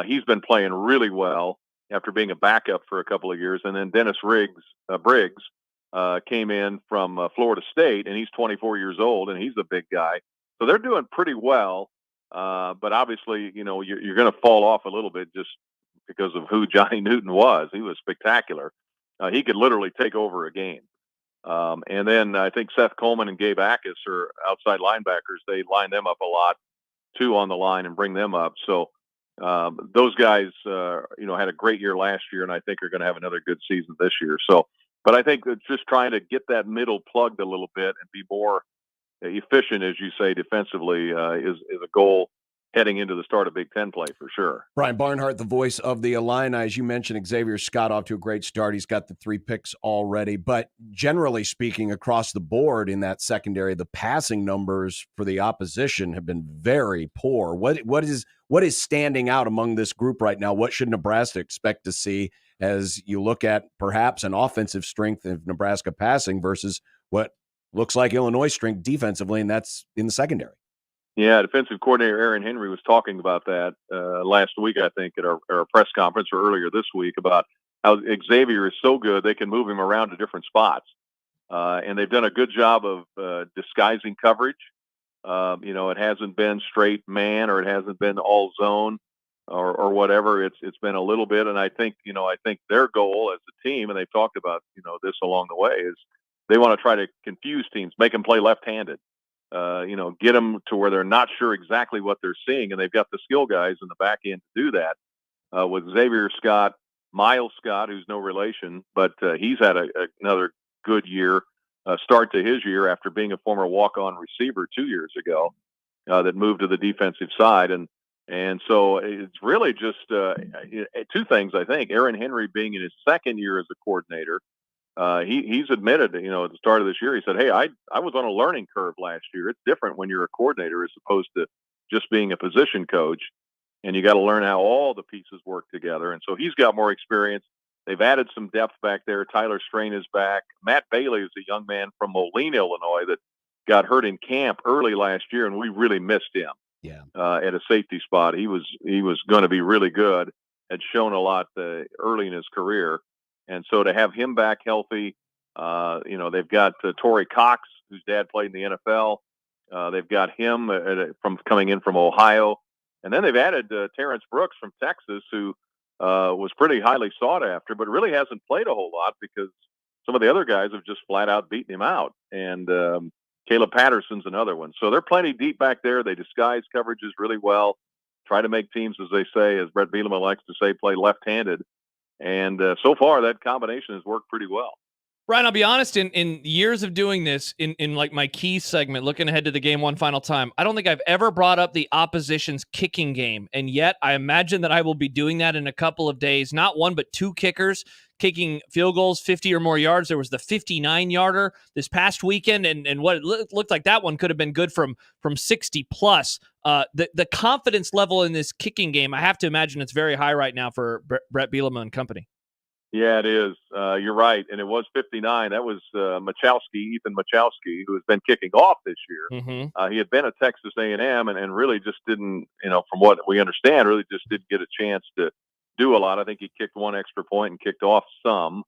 He's been playing really well after being a backup for a couple of years. And then Dennis Briggs came in from Florida State, and he's 24 years old, and he's a big guy. So they're doing pretty well. But obviously, you're going to fall off a little bit just because of who Johnny Newton was. He was spectacular. He could literally take over a game. And then I think Seth Coleman and Gabe Akis are outside linebackers. They line them up a lot, too, on the line and bring them up. So those guys, had a great year last year, and I think are going to have another good season this year. So, but I think it's just trying to get that middle plugged a little bit and be more efficient, as you say, defensively is a goal heading into the start of Big Ten play for sure. Brian Barnhart, the voice of the Illini. As you mentioned, Xavier Scott off to a great start. He's got the 3 picks already. But generally speaking, across the board in that secondary, the passing numbers for the opposition have been very poor. What is standing out among this group right now? What should Nebraska expect to see as you look at perhaps an offensive strength of Nebraska passing versus what looks like Illinois' strength defensively, and that's in the secondary? Yeah, defensive coordinator Aaron Henry was talking about that last week, I think, at our press conference, or earlier this week, about how Xavier is so good they can move him around to different spots. And they've done a good job of disguising coverage. It hasn't been straight man, or it hasn't been all zone or whatever. It's been a little bit. And I think their goal as a team, and they've talked about, this along the way, is they want to try to confuse teams, make them play left-handed. Get them to where they're not sure exactly what they're seeing, and they've got the skill guys in the back end to do that. With Xavier Scott, Miles Scott, who's no relation, but he's had another good year, start to his year after being a former walk-on receiver 2 years ago that moved to the defensive side. And so it's really just 2 things, I think. Aaron Henry being in his second year as a coordinator, he's admitted, at the start of this year, he said, hey, I was on a learning curve last year. It's different when you're a coordinator as opposed to just being a position coach, and you got to learn how all the pieces work together. And so he's got more experience. They've added some depth back there. Tyler Strain is back. Matt Bailey is a young man from Moline, Illinois, that got hurt in camp early last year, and we really missed him. Yeah. At a safety spot. He was going to be really good, had shown a lot early in his career. And so to have him back healthy, they've got Torrey Cox, whose dad played in the NFL. They've got him from coming in from Ohio. And then they've added Terrence Brooks from Texas, who was pretty highly sought after, but really hasn't played a whole lot because some of the other guys have just flat out beaten him out. And Caleb Patterson's another one. So they're plenty deep back there. They disguise coverages really well, try to make teams, as they say, as Brett Bielema likes to say, play left-handed. And so far, that combination has worked pretty well. Brian, I'll be honest, in years of doing this, in like my key segment, looking ahead to the game one final time, I don't think I've ever brought up the opposition's kicking game. And yet I imagine that I will be doing that in a couple of days. Not one, but 2 kickers kicking field goals, 50 or more yards. There was the 59-yarder this past weekend, and what it looked like that one could have been good from 60 plus. The confidence level in this kicking game, I have to imagine it's very high right now for Brett Bielema and company. Yeah, it is. You're right. And it was 59. That was Ethan Machowski, who has been kicking off this year. Mm-hmm. He had been at Texas A&M and really just didn't, from what we understand, really just didn't get a chance to do a lot. I think he kicked 1 extra point and kicked off some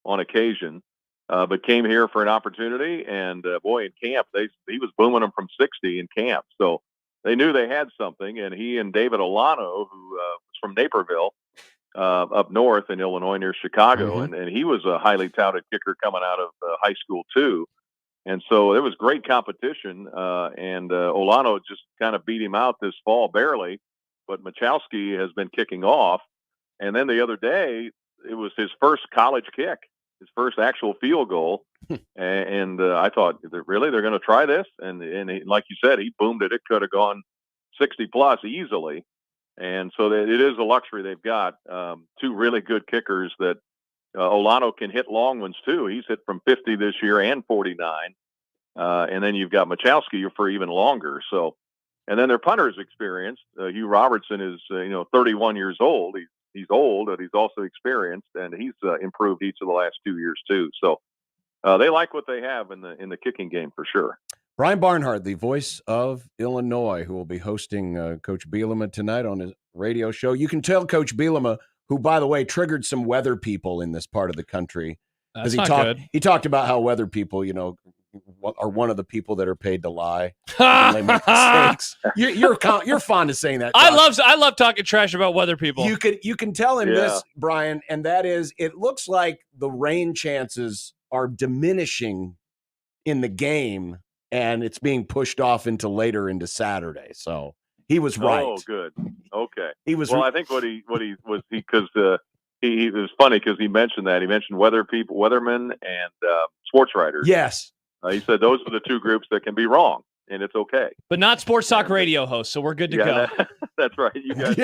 on occasion, but came here for an opportunity. And boy, in camp, he was booming them from 60 in camp. So they knew they had something. And he and David Olano, who was from Naperville, up north in Illinois near Chicago. Mm-hmm. And he was a highly touted kicker coming out of high school too. And so there was great competition. And Olano just kind of beat him out this fall barely, but Machowski has been kicking off. And then the other day, it was his first college kick, his first actual field goal. and I thought, really, they're going to try this? And he, like you said, he boomed it. It could have gone 60 plus easily. And so it is a luxury they've got. 2 really good kickers that Olano can hit long ones too. He's hit from 50 this year and 49. And then you've got Machowski for even longer. So, and then their punter's experienced. Hugh Robertson is 31 years old. He's old, but he's also experienced, and he's improved each of the last 2 years too. So they like what they have in the kicking game for sure. Brian Barnhart, the voice of Illinois, who will be hosting Coach Bielema tonight on his radio show. You can tell Coach Bielema, who, by the way, triggered some weather people in this part of the country. That's not good. He talked about how weather people, are one of the people that are paid to lie. When they make mistakes. You're fond of saying that. Josh. I love talking trash about weather people. You can tell him this, Brian, and that is, it looks like the rain chances are diminishing in the game, and it's being pushed off later into Saturday. So he was right. Oh, good. Okay. He was. Well, I think what he was because it was funny because he mentioned that he mentioned weathermen and sports writers. Yes. He said those are the two groups that can be wrong, and it's okay. But not sports talk radio hosts, so we're good to go. That's right. You guys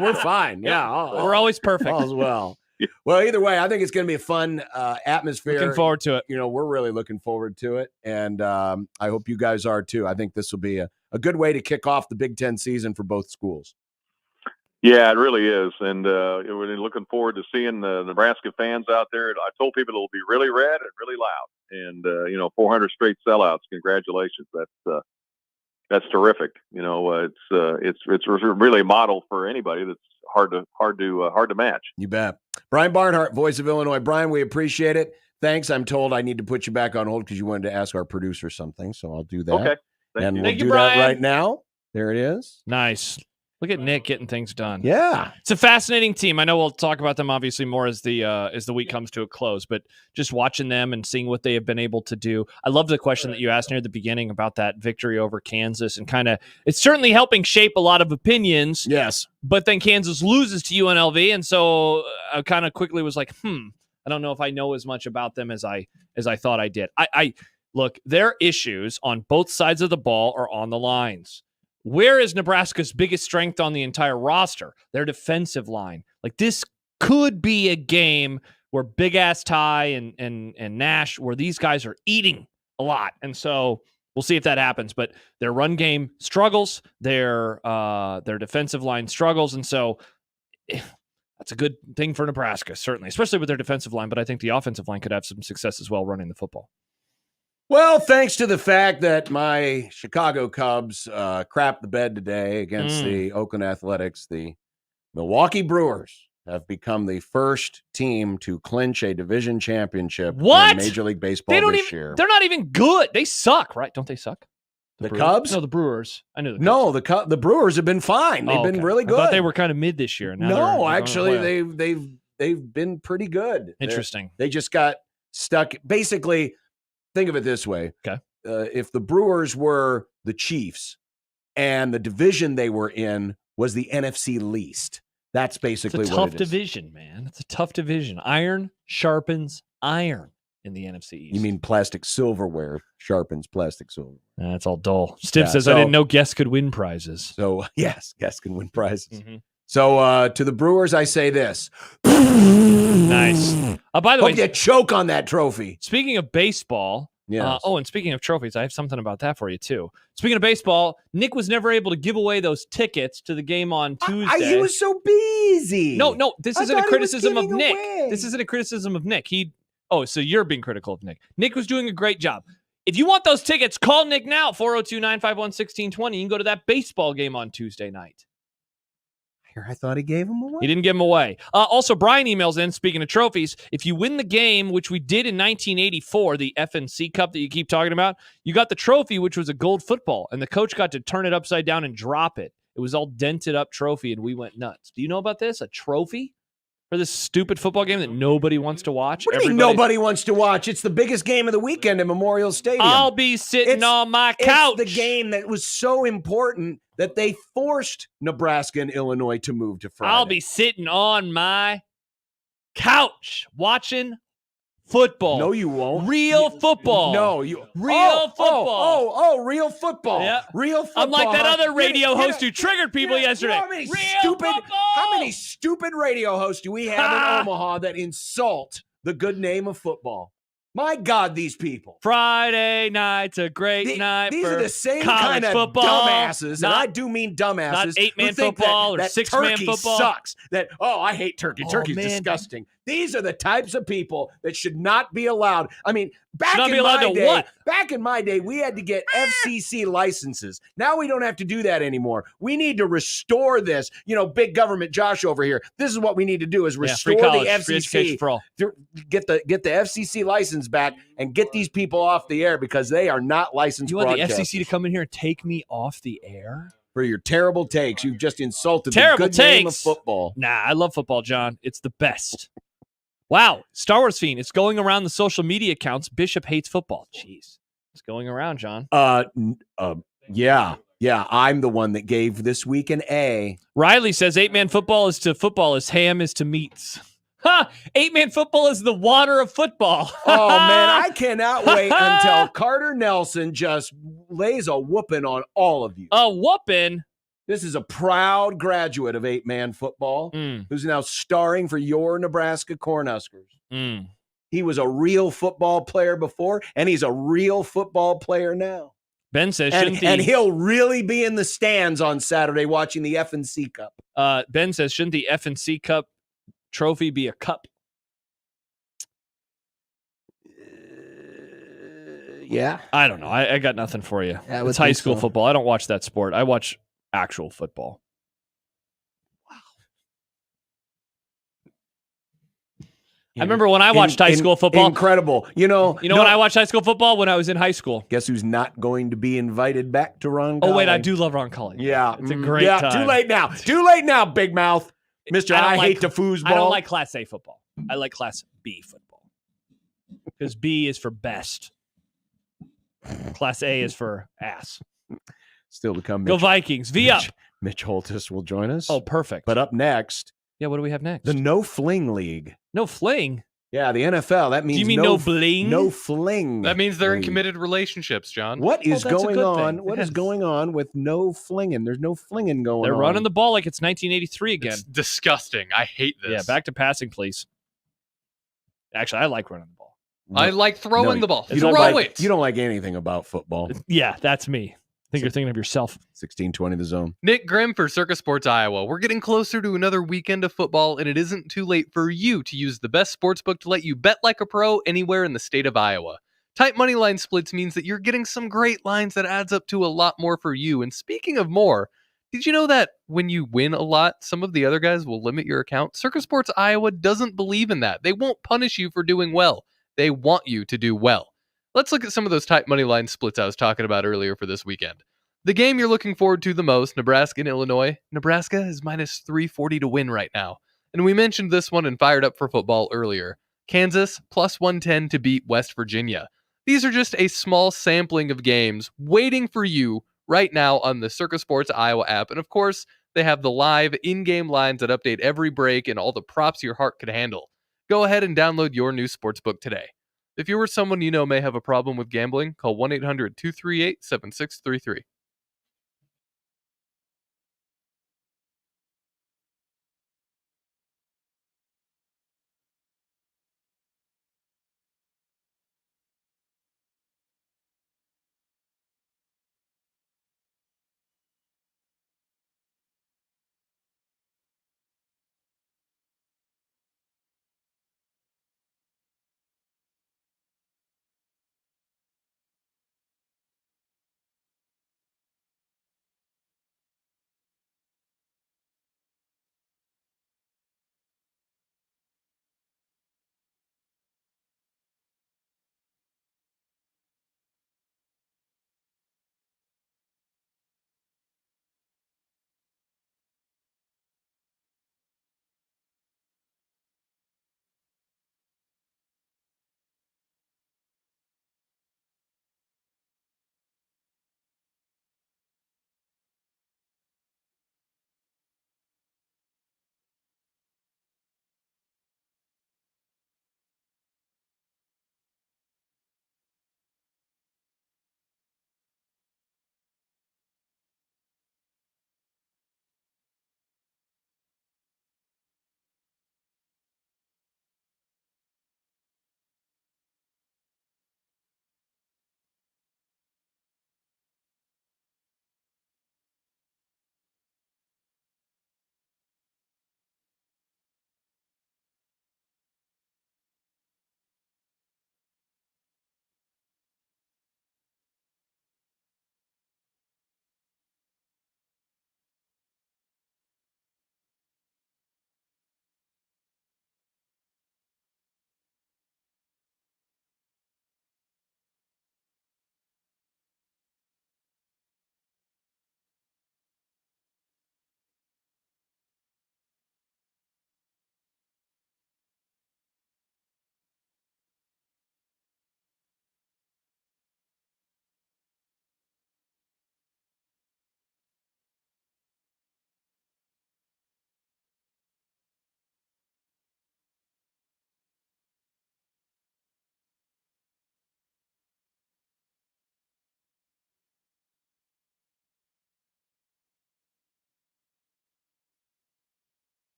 we're fine. We're always perfect. All as well. Well, either way, I think it's going to be a fun atmosphere. Looking forward to it. We're really looking forward to it, and I hope you guys are too. I think this will be a good way to kick off the Big Ten season for both schools. Yeah, it really is, and we're looking forward to seeing the Nebraska fans out there. I told people it'll be really red and really loud, and 400 straight sellouts. Congratulations, that's terrific. It's really a model for anybody that's hard to match. You bet. Brian Barnhart, Voice of Illinois. Brian, we appreciate it. Thanks. I'm told I need to put you back on hold because you wanted to ask our producer something, so I'll do that. Okay. We'll do that right now. There it is. Nice. Look at Nick getting things done. Yeah. It's a fascinating team. I know we'll talk about them obviously more as the week comes to a close, but just watching them and seeing what they have been able to do. I love the question that you asked near the beginning about that victory over Kansas, and kind of it's certainly helping shape a lot of opinions. Yes. But then Kansas loses to UNLV, and so I kind of quickly was like, I don't know if I know as much about them as I thought I did. I look, their issues on both sides of the ball are on the lines. Where is Nebraska's biggest strength on the entire roster? Their defensive line. Like, this could be a game where Big Ass Ty and Nash, where these guys are eating a lot. And so we'll see if that happens. But their run game struggles. Their defensive line struggles. And so that's a good thing for Nebraska, certainly, especially with their defensive line. But I think the offensive line could have some success as well running the football. Well, thanks to the fact that my Chicago Cubs crapped the bed today against the Oakland Athletics, the Milwaukee Brewers have become the first team to clinch a division championship in Major League Baseball this year. They're not even good. They suck, right? Don't they suck? The Cubs? No, the Brewers. I knew the Cubs. No, the Brewers have been fine. They've been really good. I thought they were kind of mid this year. Now no, actually, they've been pretty good. Interesting. They just got stuck. Basically, think of it this way. Okay. If the Brewers were the Chiefs and the division they were in was the NFC least, that's basically what it is. It's a tough division, man. It's a tough division. Iron sharpens iron in the NFC East. You mean plastic silverware sharpens plastic silverware. That's all dull. Stiv says, I didn't know guests could win prizes. So, yes, guests can win prizes. Mm-hmm. So, to the Brewers, I say this. Nice. By the way, you choke on that trophy. Speaking of baseball, yes. And speaking of trophies, I have something about that for you, too. Speaking of baseball, Nick was never able to give away those tickets to the game on Tuesday. He was so busy. No, this isn't a criticism of Nick. This isn't a criticism of Nick. So you're being critical of Nick. Nick was doing a great job. If you want those tickets, call Nick now, 402-951-1620. You can go to that baseball game on Tuesday night. I thought he gave them away. He didn't give them away. Also, Brian emails in, speaking of trophies, if you win the game, which we did in 1984, the FNC Cup that you keep talking about, you got the trophy, which was a gold football, and the coach got to turn it upside down and drop it. It was all dented up trophy, and we went nuts. Do you know about this? A trophy for this stupid football game that nobody wants to watch? What do you mean nobody wants to watch? It's the biggest game of the weekend at Memorial Stadium. I'll be sitting on my couch. It's the game that was so important that they forced Nebraska and Illinois to move to Friday. I'll be sitting on my couch watching football. No, you won't. Real football. No, you. Real football. Oh, real football. Yeah. Real football. I'm like that other radio host who triggered people yesterday. How many stupid radio hosts do we have in Omaha that insult the good name of football? My God, these people. Friday night's a great night. These for are the same college kind of football. Dumbasses, and I do mean dumbasses. Not 8-man football or 6-man football. Sucks. I hate turkey. Turkey's disgusting. These are the types of people that should not be allowed. I mean, back in my day, we had to get FCC licenses. Now we don't have to do that anymore. We need to restore this. Big government Josh over here. This is what we need to do: is restore the FCC. Get the FCC license back and get these people off the air because they are not licensed. You want the FCC to come in here and take me off the air? For your terrible takes. You've just insulted the good name of football. Nah, I love football, John. It's the best. Wow, Star Wars fiend. It's going around the social media accounts. Bishop hates football. Jeez. It's going around, John. Yeah. I'm the one that gave this week an A. Riley says 8-man football is to football as ham is to meats. Ha! 8-man football is the water of football. Oh, man, I cannot wait until Carter Nelson just lays a whooping on all of you. A whooping? This is a proud graduate of 8-man football who's now starring for your Nebraska Cornhuskers. He was a real football player before, and he's a real football player now. Ben says, and he'll really be in the stands on Saturday watching the FNC Cup. Ben says, shouldn't the FNC Cup trophy be a cup? Yeah. I don't know. I got nothing for you. Yeah, it's high school football. I don't watch that sport. I watch actual football. I remember when I watched high school football. Incredible. You know when I watched high school football? When I was in high school. Guess who's not going to be invited back to Ron Colley? Oh, wait, I do love Ron Colley. Yeah. It's a great time. Too late now. Too late now, big mouth. Mr. I hate the foosball. I don't like Class A football. I like Class B football. Because B is for best. Class A is for ass. Still to come. Go Vikings. V up. Mitch Holthus will join us. Oh, perfect. But up next. Yeah, what do we have next? The No Fling League. No fling? Yeah, the NFL. That means do you mean no bling? No fling. That means they're in committed relationships, John. What is going on? What is going on with no flinging? There's no flinging going on. They're running the ball like it's 1983 again. It's disgusting. I hate this. Yeah, back to passing, please. Actually, I like running the ball. I like throwing the ball. You don't like anything about football. Yeah, that's me. I think you're thinking of yourself. 1620 the zone. Nick Grimm for Circus Sports Iowa. We're getting closer to another weekend of football, and it isn't too late for you to use the best sportsbook to let you bet like a pro anywhere in the state of Iowa. Tight money line splits means that you're getting some great lines that adds up to a lot more for you. And speaking of more, did you know that when you win a lot, some of the other guys will limit your account? Circus Sports Iowa doesn't believe in that. They won't punish you for doing well. They want you to do well. Let's look at some of those tight money line splits I was talking about earlier for this weekend. The game you're looking forward to the most, Nebraska and Illinois. Nebraska is minus 340 to win right now. And we mentioned this one and fired up for football earlier. Kansas plus 110 to beat West Virginia. These are just a small sampling of games waiting for you right now on the Circus Sports Iowa app. And of course, they have the live in-game lines that update every break and all the props your heart could handle. Go ahead and download your new sportsbook today. If you or someone you know may have a problem with gambling, call 1-800-238-7633.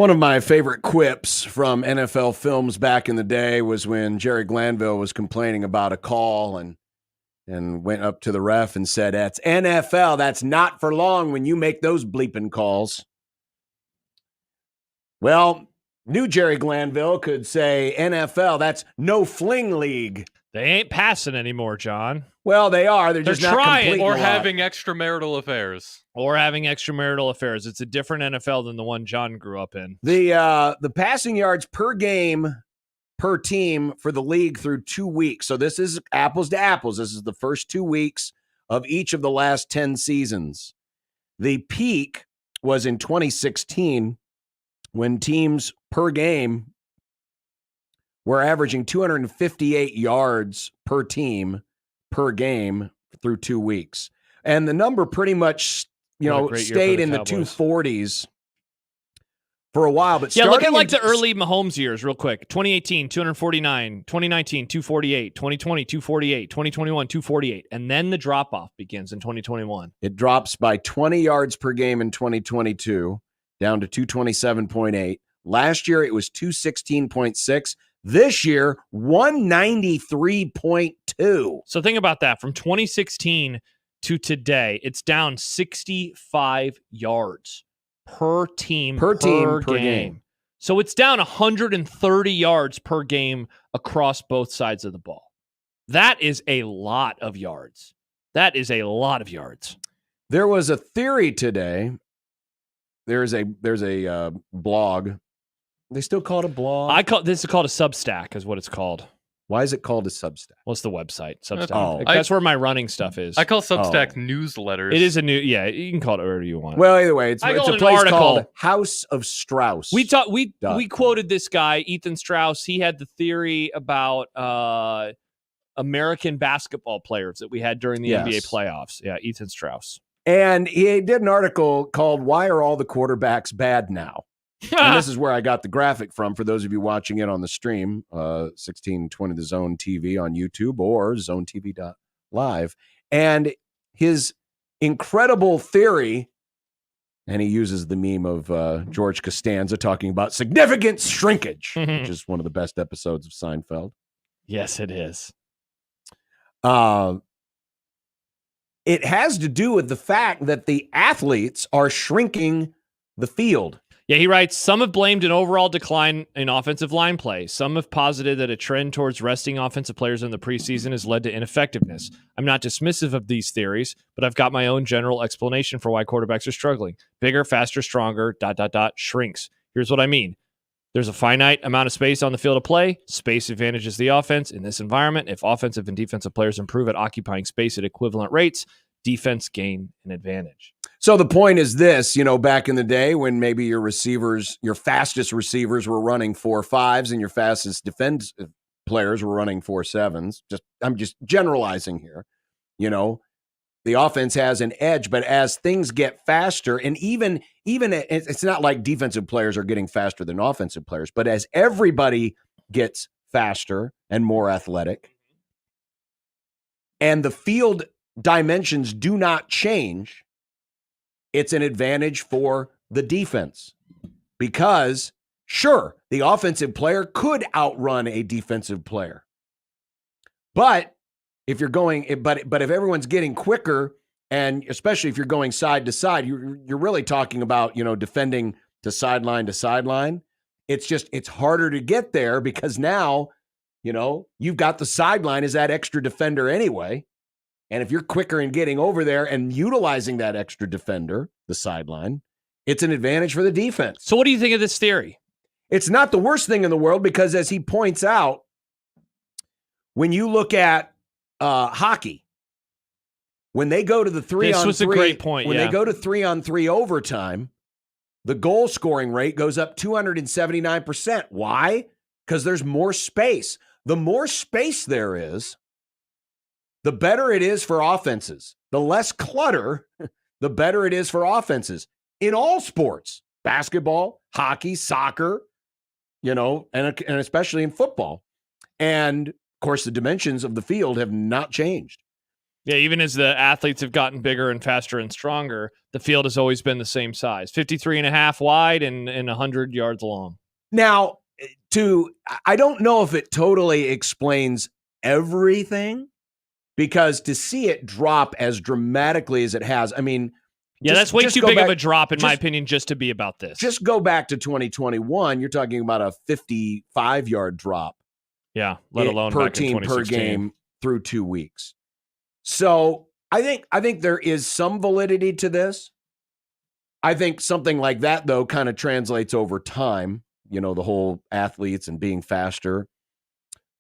One of my favorite quips from NFL films back in the day was when Jerry Glanville was complaining about a call and went up to the ref and said, "That's NFL. That's not for long when you make those bleeping calls." Well, new Jerry Glanville could say, "NFL, that's no fling league." They ain't passing anymore, John. Well, they are. They're just not trying. completing Or a lot. having extramarital affairs. It's a different NFL than the one John grew up in. The passing yards per game per team for the league through 2 weeks. So this is apples to apples. This is the first 2 weeks of each of the last 10 seasons. The peak was in 2016 when teams per game were averaging 258 yards per team per game through 2 weeks. And the number pretty much, stayed in the 240s for a while. But yeah, look at like the early Mahomes years real quick. 2018, 249. 2019, 248. 2020, 248. 2021, 248. And then the drop-off begins in 2021. It drops by 20 yards per game in 2022, down to 227.8. Last year, it was 216.6. This year, 193.2. So think about that. From 2016 to today, it's down 65 yards per team per game. So it's down 130 yards per game across both sides of the ball. That is a lot of yards. There was a theory today. There's a blog. They still call it a blog? This is called a Substack, is what it's called. Why is it called a Substack? What's the website? Substack. Oh. That's where my running stuff is. I call Substack newsletters. It is you can call it whatever you want. Well, either way, it's a place article called House of Strauss. We quoted this guy, Ethan Strauss. He had the theory about American basketball players that we had during the NBA playoffs. Yeah, Ethan Strauss. And he did an article called "Why Are All the Quarterbacks Bad Now?" And this is where I got the graphic from for those of you watching it on the stream, 1620 The Zone TV on YouTube or zonetv.live. And his incredible theory, and he uses the meme of George Costanza talking about significant shrinkage, which is one of the best episodes of Seinfeld. Yes, it is. It has to do with the fact that the athletes are shrinking the field. Yeah, he writes, some have blamed an overall decline in offensive line play. Some have posited that a trend towards resting offensive players in the preseason has led to ineffectiveness. I'm not dismissive of these theories, but I've got my own general explanation for why quarterbacks are struggling. Bigger, faster, stronger, ... shrinks. Here's what I mean. There's a finite amount of space on the field of play. Space advantages the offense. In this environment, if offensive and defensive players improve at occupying space at equivalent rates, defense gain an advantage. So the point is this, back in the day when maybe your fastest receivers were running 4.5s and your fastest defense players were running 4.7s. I'm just generalizing here. The offense has an edge, but as things get faster, and even it's not like defensive players are getting faster than offensive players, but as everybody gets faster and more athletic, and the field dimensions do not change, it's an advantage for the defense because, sure, the offensive player could outrun a defensive player. But if everyone's getting quicker, and especially if you're going side to side, you're really talking about, defending to sideline. It's harder to get there because now, you've got the sideline as that extra defender anyway. And if you're quicker in getting over there and utilizing that extra defender, the sideline, it's an advantage for the defense. So what do you think of this theory? It's not the worst thing in the world because, as he points out, when you look at hockey, when they go to the 3-on-3, this was a great point. When they go to 3-on-3 overtime, the goal scoring rate goes up 279%. Why? Because there's more space. The more space there is, the better it is for offenses. The less clutter, the better it is for offenses in all sports, basketball, hockey, soccer, and especially in football. And of course, the dimensions of the field have not changed. Yeah, even as the athletes have gotten bigger and faster and stronger, the field has always been the same size, 53 and a half wide and 100 yards long. Now, I don't know if it totally explains everything, because to see it drop as dramatically as it has, I mean, yeah, that's way too big of a drop, in my opinion, just to be about this. Just go back to 2021. You're talking about a 55-yard drop. Yeah, let alone per back in team per 2016. game through 2 weeks. So I think there is some validity to this. I think something like that, though, kind of translates over time, the whole athletes and being faster.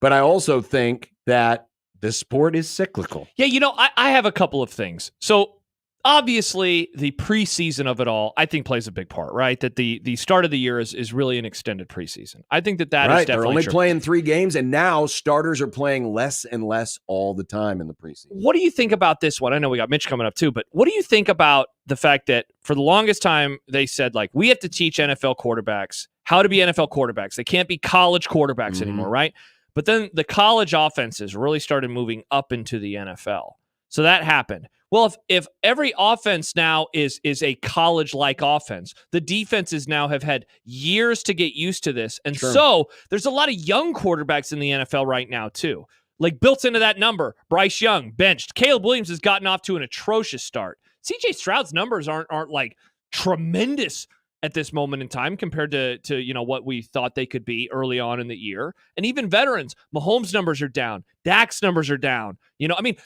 But I also think that this sport is cyclical. Yeah, I have a couple of things. So obviously the preseason of it all, I think, plays a big part, right? That the start of the year is really an extended preseason. I think that is definitely They're only true. playing 3 games, and now starters are playing less and less all the time in the preseason. What do you think about this one? I know we got Mitch coming up too, but what do you think about the fact that for the longest time they said, like, we have to teach NFL quarterbacks how to be NFL quarterbacks. They can't be college quarterbacks anymore, right? But then the college offenses really started moving up into the NFL. So that happened. Well, if every offense now is a college-like offense, the defenses now have had years to get used to this. And so there's a lot of young quarterbacks in the NFL right now too. Like, built into that number, Bryce Young, benched. Caleb Williams has gotten off to an atrocious start. CJ Stroud's numbers aren't like tremendous at this moment in time compared to what we thought they could be early on in the year. And even veterans, Mahomes' numbers are down. Dak's numbers are down.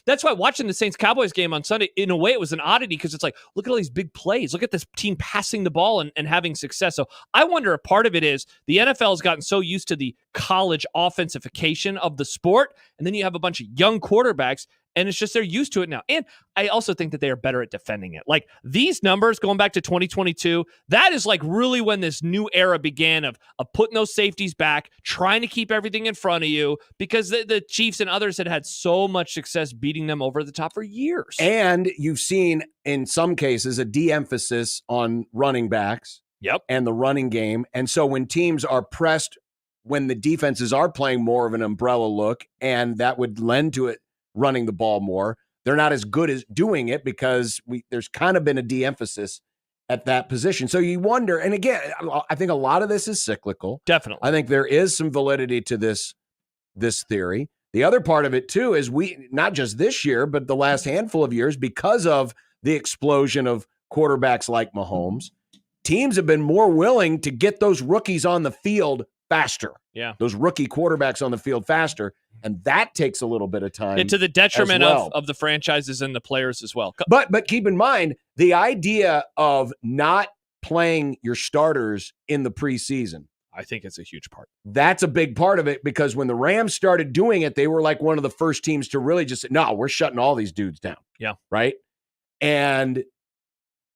That's why watching the Saints-Cowboys game on Sunday, in a way, it was an oddity, because it's like, look at all these big plays. Look at this team passing the ball and having success. So I wonder if part of it is the NFL has gotten so used to the college offensification of the sport, and then you have a bunch of young quarterbacks, and it's just they're used to it now. And I also think that they are better at defending it. Like, these numbers going back to 2022, that is like really when this new era began of putting those safeties back, trying to keep everything in front of you, because the Chiefs and others had so much success beating them over the top for years. And you've seen, in some cases, a de-emphasis on running backs and the running game. And so when teams are pressed, when the defenses are playing more of an umbrella look, and that would lend to it running the ball more, they're not as good as doing it, because there's kind of been a de-emphasis at that position. So you wonder, and again, I think a lot of this is cyclical. Definitely. I think there is some validity to this theory. The other part of it too is not just this year, but the last handful of years, because of the explosion of quarterbacks like Mahomes, teams have been more willing to get those rookies on the field faster. Yeah. Those rookie quarterbacks on the field faster. And that takes a little bit of time. And to the detriment well. of the franchises and the players as well. But keep in mind, the idea of not playing your starters in the preseason, I think it's a huge part. That's a big part of it, because when the Rams started doing it, they were like one of the first teams to really just say, no, we're shutting all these dudes down. Yeah. Right? And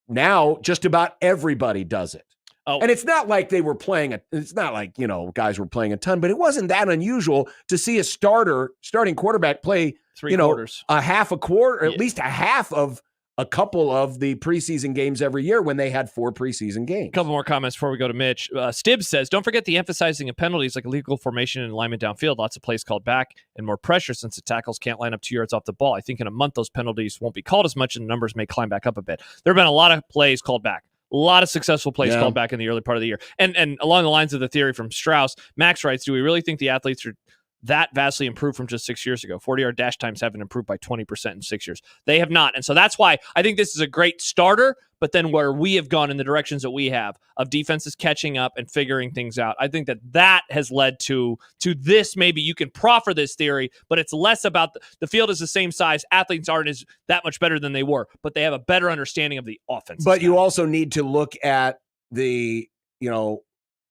now just about everybody does it. Oh. And it's not like they were playing it's not like, guys were playing a ton, but it wasn't that unusual to see a starting quarterback play 3 quarters, a half a quarter, or at least a half of a couple of the preseason games every year when they had 4 preseason games. A couple more comments before we go to Mitch. Stibbs says, don't forget the emphasizing of penalties like illegal formation and alignment downfield. Lots of plays called back and more pressure since the tackles can't line up 2 yards off the ball. I think in a month those penalties won't be called as much and the numbers may climb back up a bit. There have been a lot of plays called back. A lot of successful plays called back in the early part of the year. And along the lines of the theory from Strauss, Max writes, do we really think the athletes are that vastly improved from just 6 years ago? 40-yard dash times haven't improved by 20% in 6 years. They have not. And so that's why I think this is a great starter, but then where we have gone in the directions that we have of defenses catching up and figuring things out, I think that has led to this. Maybe you can proffer this theory, but it's less about the field is the same size. Athletes aren't that much better than they were, but they have a better understanding of the offense. But you also need to look at the,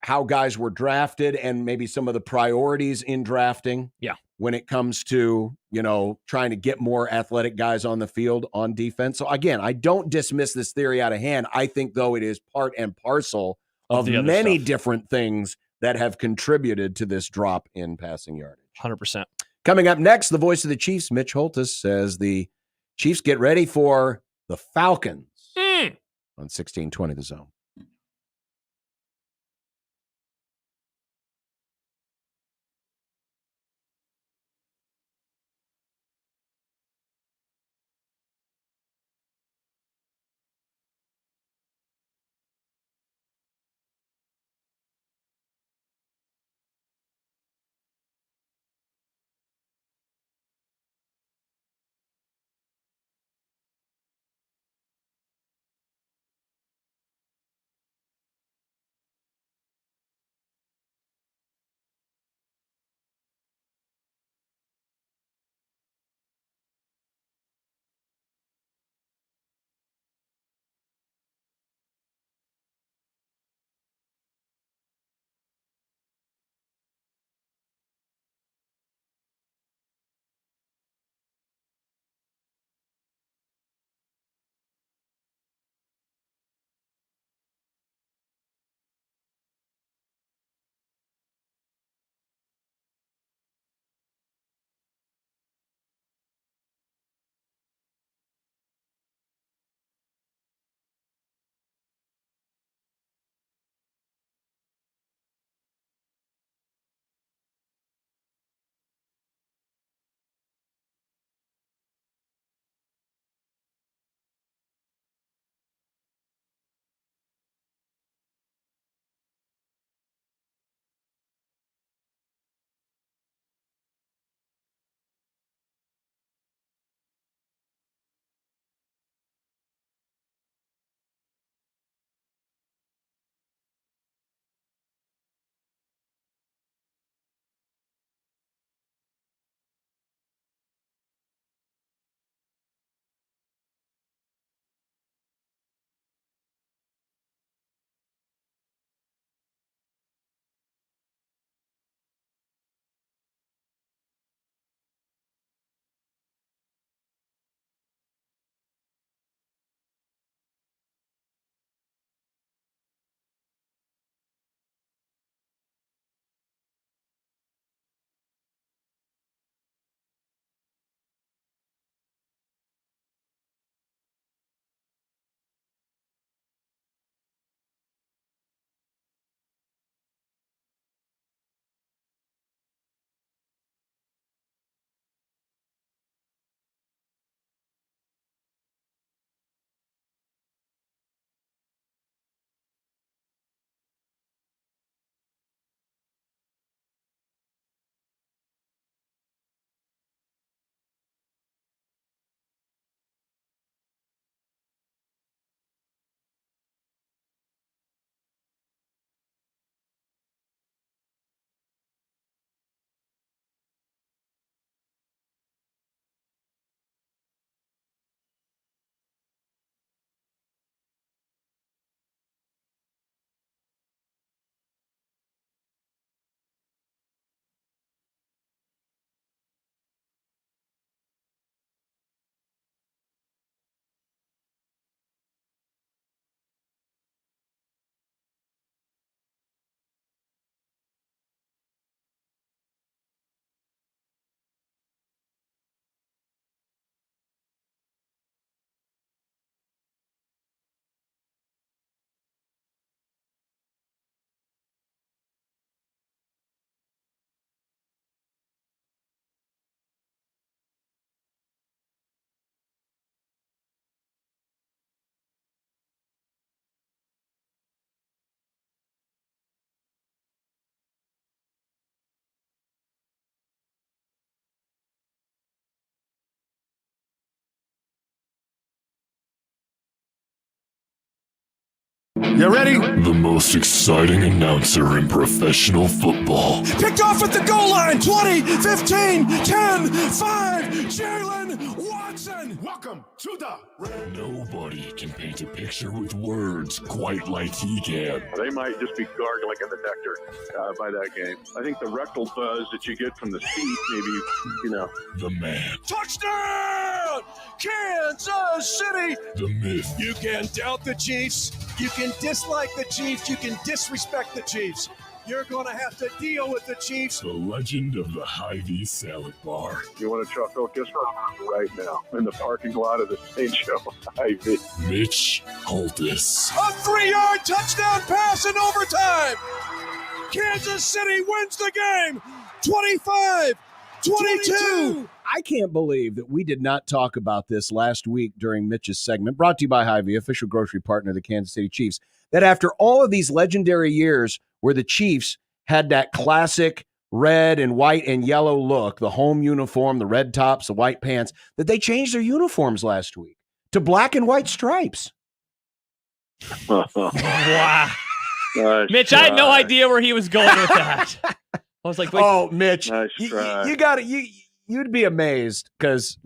how guys were drafted and maybe some of the priorities in drafting. Yeah. When it comes to, trying to get more athletic guys on the field on defense. So again, I don't dismiss this theory out of hand. I think, though, it is part and parcel of many different things that have contributed to this drop in passing yardage. 100%. Coming up next, the voice of the Chiefs, Mitch Holthus, says the Chiefs get ready for the Falcons on 1620 The Zone. You ready? The most exciting announcer in professional football. Picked off at the goal line. 20, 15, 10, 5. Jalen Watson. Welcome to the... Nobody can paint a picture with words quite like he can. They might just be gargling in the nectar by that game. I think the rectal buzz that you get from the seat, maybe, The man. Touchdown! Kansas City! The myth. You can doubt the Chiefs. You can dislike the Chiefs. You can disrespect the Chiefs. You're going to have to deal with the Chiefs. The legend of the Hy-Vee salad bar. you want a chocolate kiss right now in the parking lot of the St. Joe Hy-Vee. Mitch Holthus. A 3-yard touchdown pass in overtime. Kansas City wins the game. 25-22. I can't believe that we did not talk about this last week during Mitch's segment, brought to you by Hy-Vee, official grocery partner of the Kansas City Chiefs, that after all of these legendary years where the Chiefs had that classic red and white and yellow look, the home uniform, the red tops, the white pants, that they changed their uniforms last week to black and white stripes. Wow. Nice Mitch, I had no try. idea where he was going with that. I was like, wait, Oh, Mitch, Nice try. you got it. You'd be amazed because,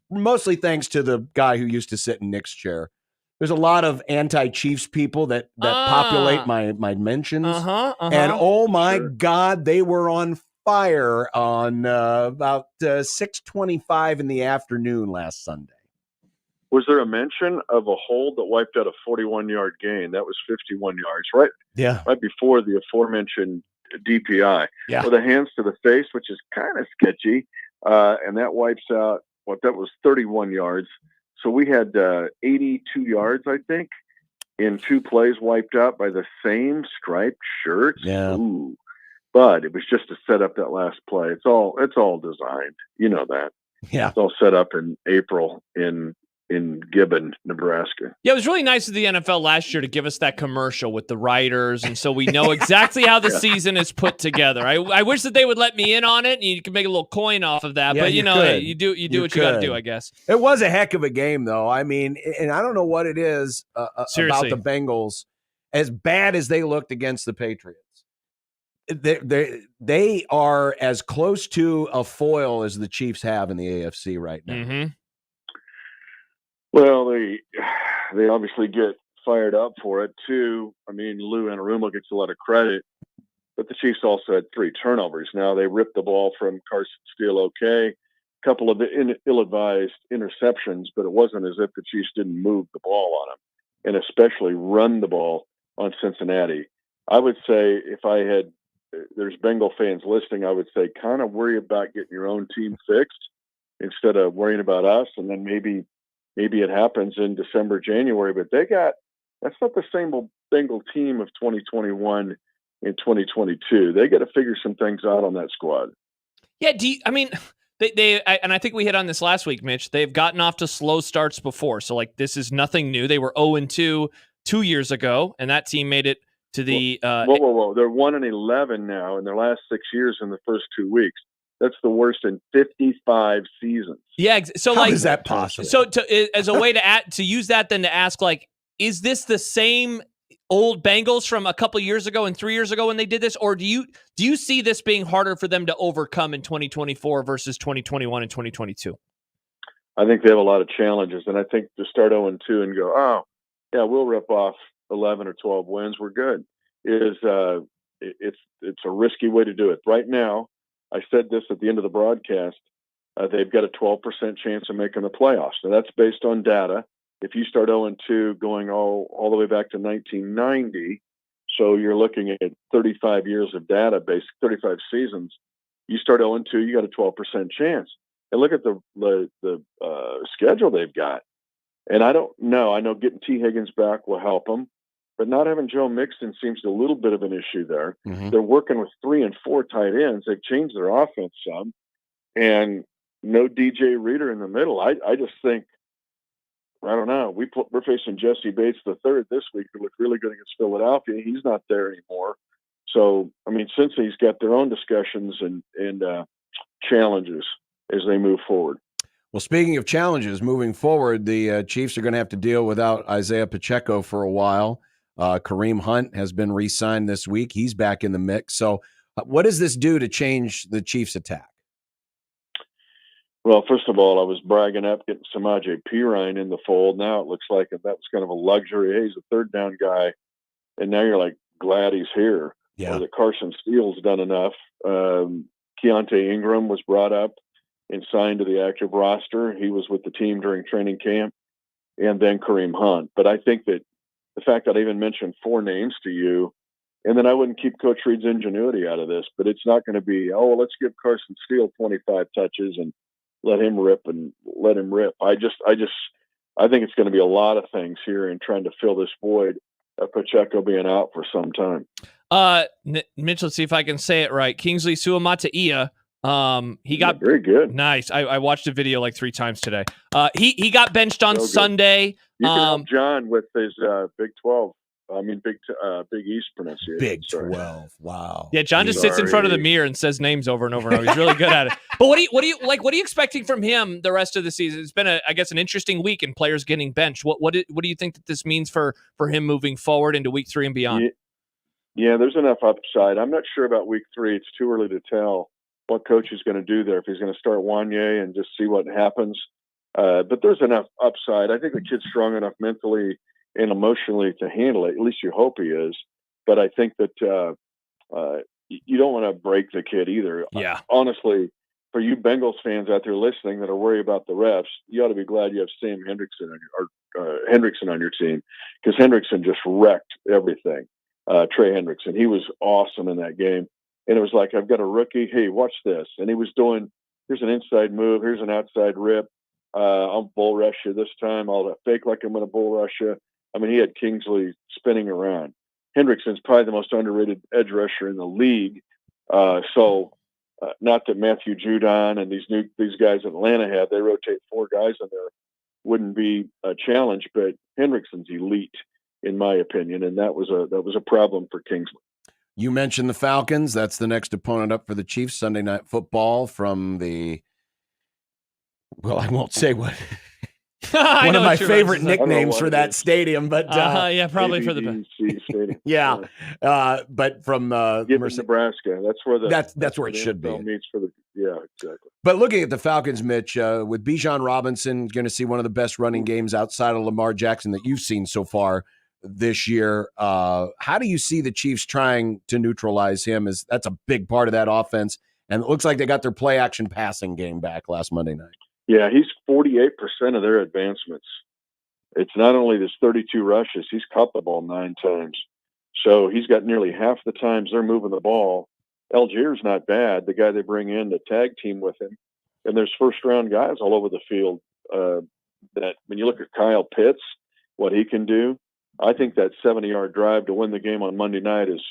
mostly thanks to the guy who used to sit in Nick's chair. There's a lot of anti-Chiefs people that populate my mentions. And oh my God, they were on fire on about 6:25 in the afternoon last Sunday. Was there a mention of a hold that wiped out a 41-yard gain? That was 51 yards, right? Yeah. Right before the aforementioned DPI. Yeah. With a hands to the face, which is kind of sketchy. And that wipes out, that was 31 yards. So we had 82 yards, I think, in 2 plays wiped out by the same striped shirts. Yeah. Ooh. But it was just to set up that last play. It's all designed. You know that. Yeah. It's all set up in April in Gibbon, Nebraska. yeah, it was really nice of the NFL last year to give us that commercial with the writers, and so we know exactly how the season is put together. I wish that they would let me in on it, and you could make a little coin off of that. Yeah, but you hey, could. you do You what you got to could. do, I guess. It was a heck of a game, though. I mean, and I don't know what it is about Seriously. the Bengals, as bad as they looked against the Patriots. They are as close to a foil as the Chiefs have in the AFC right now. Mm-hmm. Well, they obviously get fired up for it too. I mean, Lou Anarumo gets a lot of credit, but the Chiefs also had 3 turnovers. Now they ripped the ball from Carson Steele. Okay, a couple of ill-advised interceptions, but it wasn't as if the Chiefs didn't move the ball on them, and especially run the ball on Cincinnati. I would say there's Bengal fans listening, I would say kind of worry about getting your own team fixed instead of worrying about us, and then maybe it happens in December, January, but that's not the same Bengal team of 2021 and 2022. They got to figure some things out on that squad. Yeah, and I think we hit on this last week, Mitch. They've gotten off to slow starts before, so this is nothing new. They were 0-2 2 years ago, and that team made it to the. Whoa! They're 1-11 now in their last 6 years in the first 2 weeks. That's the worst in 55 seasons. Yeah. So How is that possible? So as a way to use that, then to ask, is this the same old Bengals from a couple of years ago and 3 years ago when they did this, or do you see this being harder for them to overcome in 2024 versus 2021 and 2022? I think they have a lot of challenges, and I think to start 0-2 and go, oh yeah, we'll rip off 11 or 12 wins, we're good. It's a risky way to do it. Right now, I said this at the end of the broadcast, they've got a 12% chance of making the playoffs. Now, that's based on data. If you start 0-2 going all the way back to 1990, so you're looking at 35 years of data, 35 seasons, you start 0-2, you got a 12% chance. And look at the schedule they've got. And I don't know. I know getting T. Higgins back will help them, but not having Joe Mixon seems a little bit of an issue there. Mm-hmm. They're working with 3 and 4 tight ends. They've changed their offense some, and no DJ Reader in the middle. I just think, I don't know. We're facing Jesse Bates III this week, who looked really good against Philadelphia. He's not there anymore. So, I mean, Cincy's got their own discussions and challenges as they move forward. Well, speaking of challenges moving forward, the Chiefs are going to have to deal without Isaiah Pacheco for a while. Kareem Hunt has been re-signed this week. He's back in the mix. So what does this do to change the Chiefs' attack? Well, first of all, I was bragging up getting Samaje Perine in the fold. Now it looks like that was kind of a luxury. Hey, he's a third down guy, and now you're like glad he's here. Yeah. Or that Carson Steele's done enough. Keontae Ingram was brought up and signed to the active roster. He was with the team during training camp, and then Kareem Hunt. But I think that the fact that I even mentioned 4 names to you, and then I wouldn't keep Coach Reed's ingenuity out of this, but it's not going to be, oh, let's give Carson Steele 25 touches and let him rip. I think it's going to be a lot of things here in trying to fill this void of Pacheco being out for some time. Mitch, let's see if I can say it right. Kingsley Suamataia. He got very good. Nice. I watched the video like 3 times today. He got benched on Sunday. You can help John with his Big East pronunciation. Big 12. Wow. Yeah, John just sits in front of the mirror and says names over and over and over. He's really good at it. But what are you expecting from him the rest of the season? It's been an interesting week and players getting benched. What do you think that this means for him moving forward into week 3 and beyond? Yeah, there's enough upside. I'm not sure about week 3. It's too early to tell what coach is going to do there, if he's going to start Wanye and just see what happens. But there's enough upside. I think the kid's strong enough mentally and emotionally to handle it. At least you hope he is. But I think that you don't want to break the kid either. Yeah. Honestly, for you Bengals fans out there listening that are worried about the refs, you ought to be glad you have Sam Hendrickson on your team, because Hendrickson just wrecked everything. Trey Hendrickson, he was awesome in that game. And it was like, I've got a rookie. Hey, watch this. And he was doing, here's an inside move. Here's an outside rip. I'll bull rush you this time. I'll fake like I'm going to bull rush you. I mean, he had Kingsley spinning around. Hendrickson's probably the most underrated edge rusher in the league. Not that Matthew Judon and these guys in Atlanta had, they rotate 4 guys in there, wouldn't be a challenge, but Hendrickson's elite in my opinion. And that was a problem for Kingsley. You mentioned the Falcons. That's the next opponent up for the Chiefs. Sunday Night Football from the, well, I won't say what. One of my favorite nicknames for that stadium, but yeah, probably for the stadium. Yeah, but from Nebraska. That's where that's where it should be. Meets for the, yeah, exactly. But looking at the Falcons, Mitch, with Bijan Robinson, going to see one of the best running games outside of Lamar Jackson that you've seen so far this year. How do you see the Chiefs trying to neutralize him? That's a big part of that offense, and it looks like they got their play action passing game back last Monday night. Yeah, he's 48% of their advancements. It's not only this 32 rushes, he's caught the ball 9 times. So he's got nearly half the times they're moving the ball. Algiers not bad, the guy they bring in to tag team with him. And there's first-round guys all over the field that when you look at Kyle Pitts, what he can do, I think that 70-yard drive to win the game on Monday night is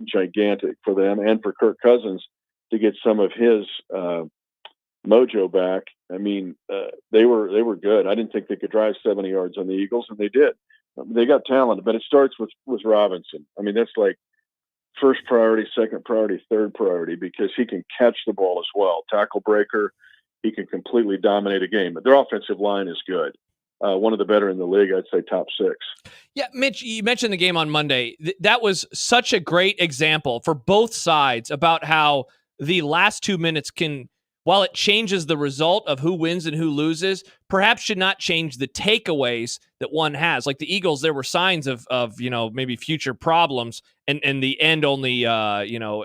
gigantic for them and for Kirk Cousins to get some of his mojo back. I mean, they were good. I didn't think they could drive 70 yards on the Eagles, and they did. They got talent, but it starts with Robinson. I mean, that's like first priority, second priority, third priority, because he can catch the ball as well. Tackle breaker, he can completely dominate a game. But their offensive line is good. One of the better in the league, I'd say top 6. Yeah, Mitch, you mentioned the game on Monday. That was such a great example for both sides about how the last 2 minutes can, while it changes the result of who wins and who loses, perhaps should not change the takeaways that one has. Like the Eagles, there were signs of maybe future problems, and the end only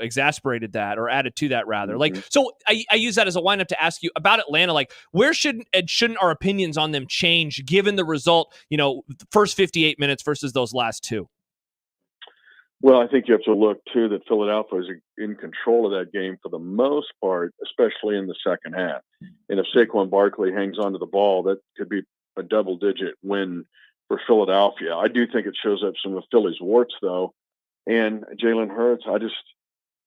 exasperated that, or added to that rather. Mm-hmm. Like, so I use that as a wind up to ask you about Atlanta. Like, where shouldn't our opinions on them change given the result? First 58 minutes versus those last 2. Well, I think you have to look, too, that Philadelphia is in control of that game for the most part, especially in the second half. And if Saquon Barkley hangs onto the ball, that could be a double-digit win for Philadelphia. I do think it shows up some of Philly's warts, though. And Jalen Hurts, I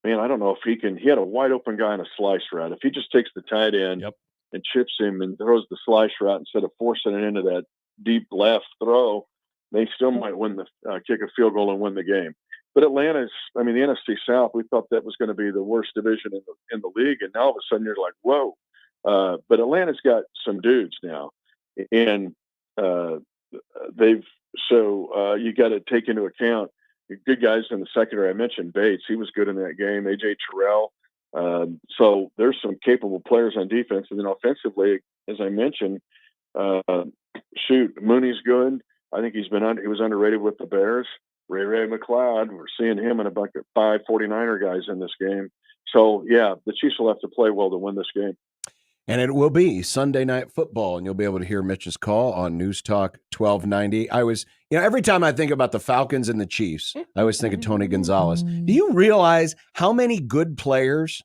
don't know if he can. He had a wide-open guy on a slice route. If he just takes the tight end and chips him and throws the slice route instead of forcing it into that deep left throw, they still might win kick a field goal and win the game. But Atlanta's, the NFC South, we thought that was going to be the worst division in the league. And now all of a sudden you're like, whoa. But Atlanta's got some dudes now. And they've So you got to take into account good guys in the secondary. I mentioned Bates; he was good in that game. AJ Terrell. So there's some capable players on defense, and then offensively, as I mentioned, Mooney's good. I think he was underrated with the Bears. Ray McLeod, we're seeing him and a bunch of 49er guys in this game. So yeah, the Chiefs will have to play well to win this game. And it will be Sunday Night Football, and you'll be able to hear Mitch's call on News Talk 1290. Every time I think about the Falcons and the Chiefs, I always think of Tony Gonzalez. Do you realize how many good players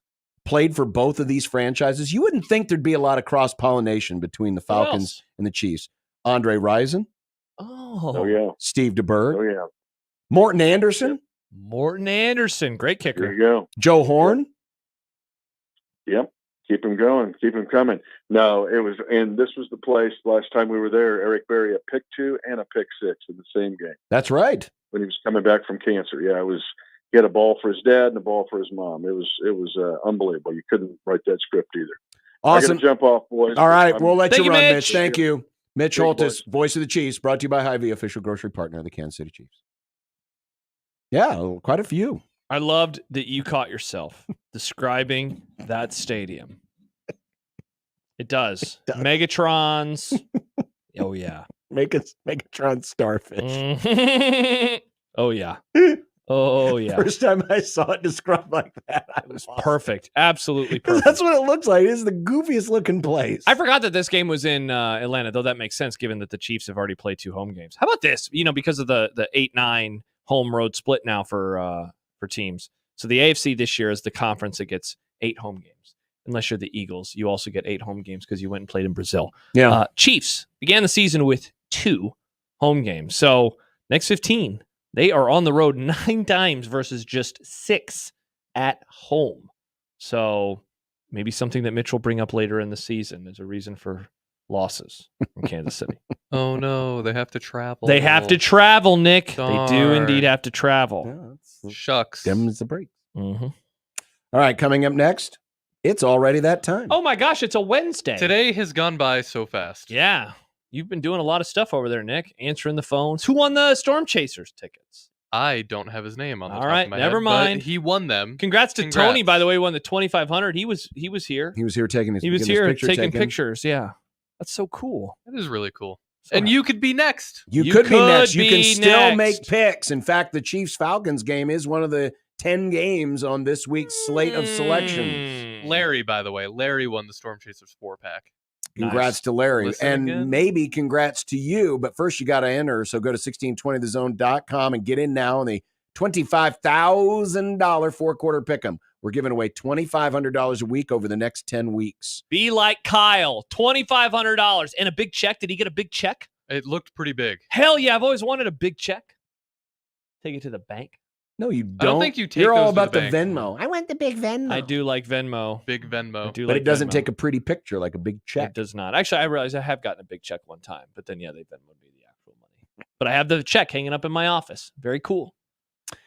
played for both of these franchises? You wouldn't think there'd be a lot of cross-pollination between the Falcons and the Chiefs. Andre Rison. Oh yeah. Steve DeBerg. Oh, yeah. Morton Anderson. Yep. Morton Anderson, great kicker. There you go. Joe Horn. Yep. Keep him going. Keep him coming. No, and this was the place last time we were there. Eric Berry, a pick 2 and a pick 6 in the same game. That's right. When he was coming back from cancer. Yeah, he had a ball for his dad and a ball for his mom. It was unbelievable. You couldn't write that script either. Awesome. I got to jump off, boys. All right, we'll let you run, Mitch. Mitch. Thank you. Mitch Big Holthus, boys. voice of the Chiefs, brought to you by Hy-Vee, official grocery partner of the Kansas City Chiefs. Yeah, quite a few. I loved that you caught yourself describing that stadium. It does. Megatrons. Oh, yeah. Megatron Starfish. Mhm. Oh, yeah. Oh, yeah. First time I saw it described like that, I was Perfect. Absolutely 'Cause perfect. that's what it looks like. It is the goofiest looking place. I forgot that this game was in Atlanta, though that makes sense given that the Chiefs have already played 2 home games. How about this? Because of the 8-9 home road split now for teams. So the AFC this year is the conference that gets 8 home games. Unless you're the Eagles, you also get 8 home games because you went and played in Brazil. Yeah. Chiefs began the season with 2 home games. So next 15, they are on the road 9 times versus just 6 at home. So maybe something that Mitch will bring up later in the season as a reason for losses from Kansas City. Oh no, they have to travel. They have to travel, Nick. Darn. They do indeed have to travel. Shucks. Them's the break. Mm-hmm. All right, coming up next, it's already that time. Oh my gosh, it's a Wednesday. Today has gone by so fast. Yeah. You've been doing a lot of stuff over there, Nick. Answering the phones. Who won the Storm Chasers tickets? I don't have his name on the All top right, of my never head, mind. but he won them. Congrats to Congrats. Tony, by the way, who won the 2,500. He was here. He was here taking his He was getting his here picture taking taken. pictures. Yeah. That's so cool. That is really cool. So And you could be next. You You could be could next. You can be still next. make picks. In fact, the Chiefs-Falcons game is one of the 10 games on this week's slate of selections. Larry, by the way. Larry won the Storm Chasers 4-pack. Congrats to Larry. Listen and again. maybe congrats to you. But first, you got to enter. So go to 1620thezone.com and get in now on the $25,000 4-quarter pick'em. We're giving away $2,500 a week over the next 10 weeks. Be like Kyle. $2,500 and a big check. Did he get a big check? It looked pretty big. Hell yeah. I've always wanted a big check. Take it to the bank. No, you I don't think you take You're all those to about the the bank. Venmo. I want the big Venmo. I do like Venmo. Big Venmo. I do But like it doesn't Venmo. take a pretty picture like a big check. It does not. Actually, I realize I have gotten a big check one time, but then, yeah, they Venmoed me the actual money. But I have the check hanging up in my office. Very cool.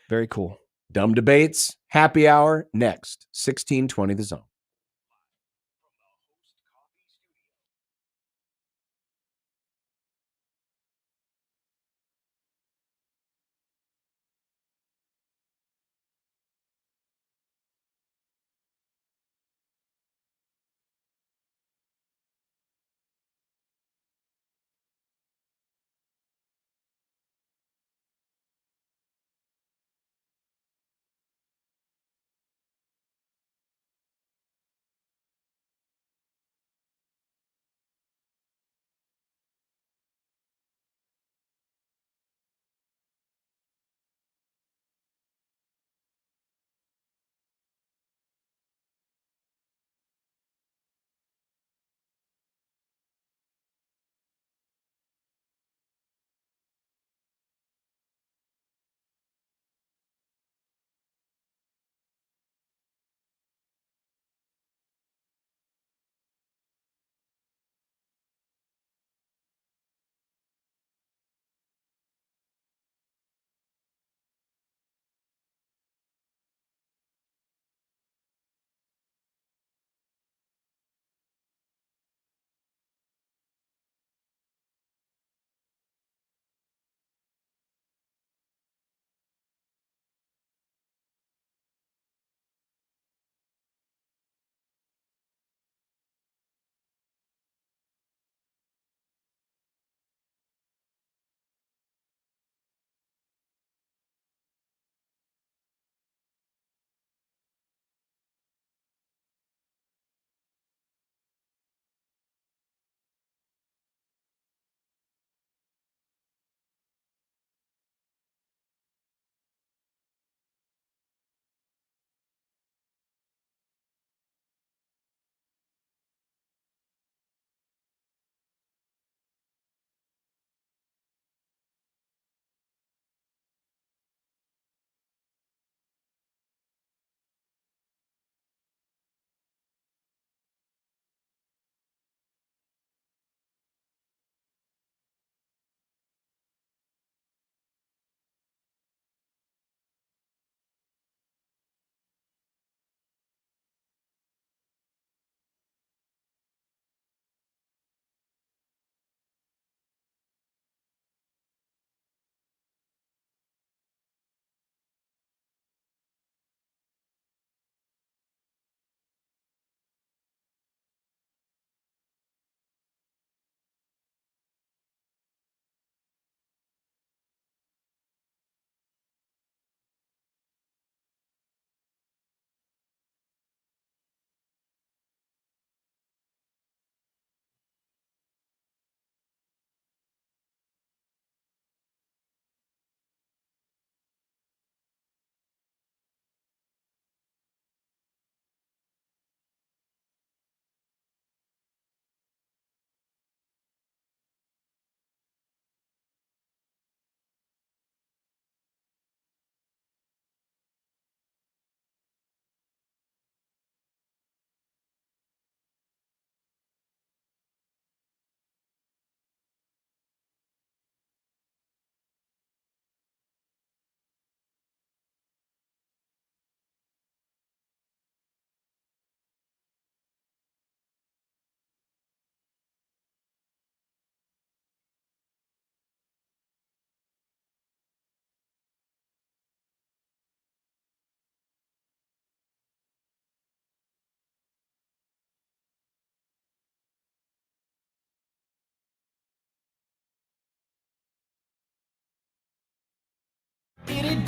Very cool. Dumb debates, happy hour, next. 1620 The Zone.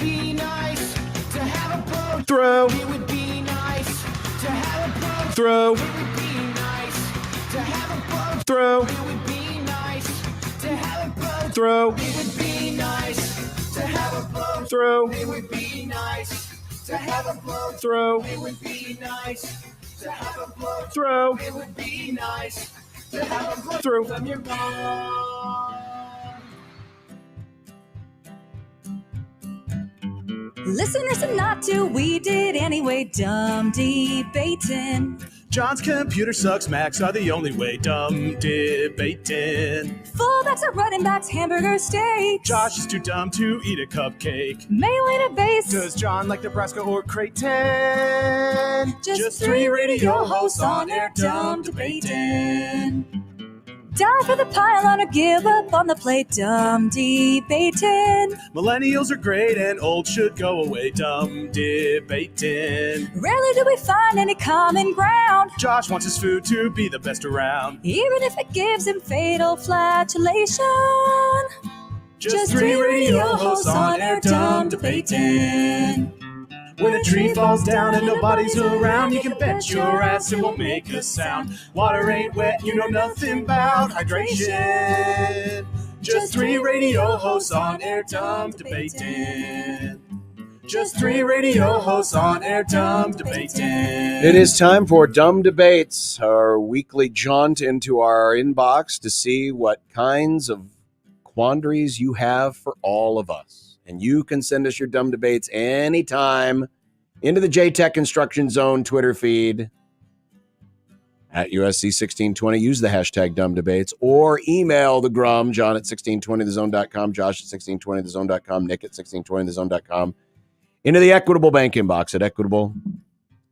be nice to have a boat. Throw. It would be nice to have a boat. Throw. It would be nice to have a boat. Throw. It would be nice to have a boat. Throw. It would be nice to have a boat. Throw. It would be nice to have a boat. Throw. It would be nice to have a boat. Throw. It would be nice to have a boat. Throw. From your mom. Listen, listen not to We Did Anyway, dumb debating. John's computer sucks, Macs are the only way, dumb debating. Fullbacks are running backs, hamburger steaks. Josh is too dumb to eat a cupcake. Mayo in a base. Does John like Nebraska or Creighton? Just three radio hosts on air, dumb debating. Die for the pylon or give up on the plate, dumb debating. Millennials are great and old should go away, dumb debating. Rarely do we find any common ground. Josh wants his food to be the best around. Even if it gives him fatal flatulation. Just three radio hosts on air, dumb debating. When a tree falls down and nobody's around, you can bet your ass it won't make a sound. Water ain't wet, you know nothing about hydration. Just three radio hosts on air, dumb debating. Just three radio hosts on air, dumb debating. It is time for Dumb Debates, our weekly jaunt into our inbox to see what kinds of quandaries you have for all of us. And you can send us your dumb debates anytime into the JTech Construction Zone Twitter feed at USC 1620. Use the hashtag dumb debates or email the Grum, John at 1620thezone.com, Josh at 1620thezone.com, Nick at 1620thezone.com, into the Equitable Bank inbox at Equitable.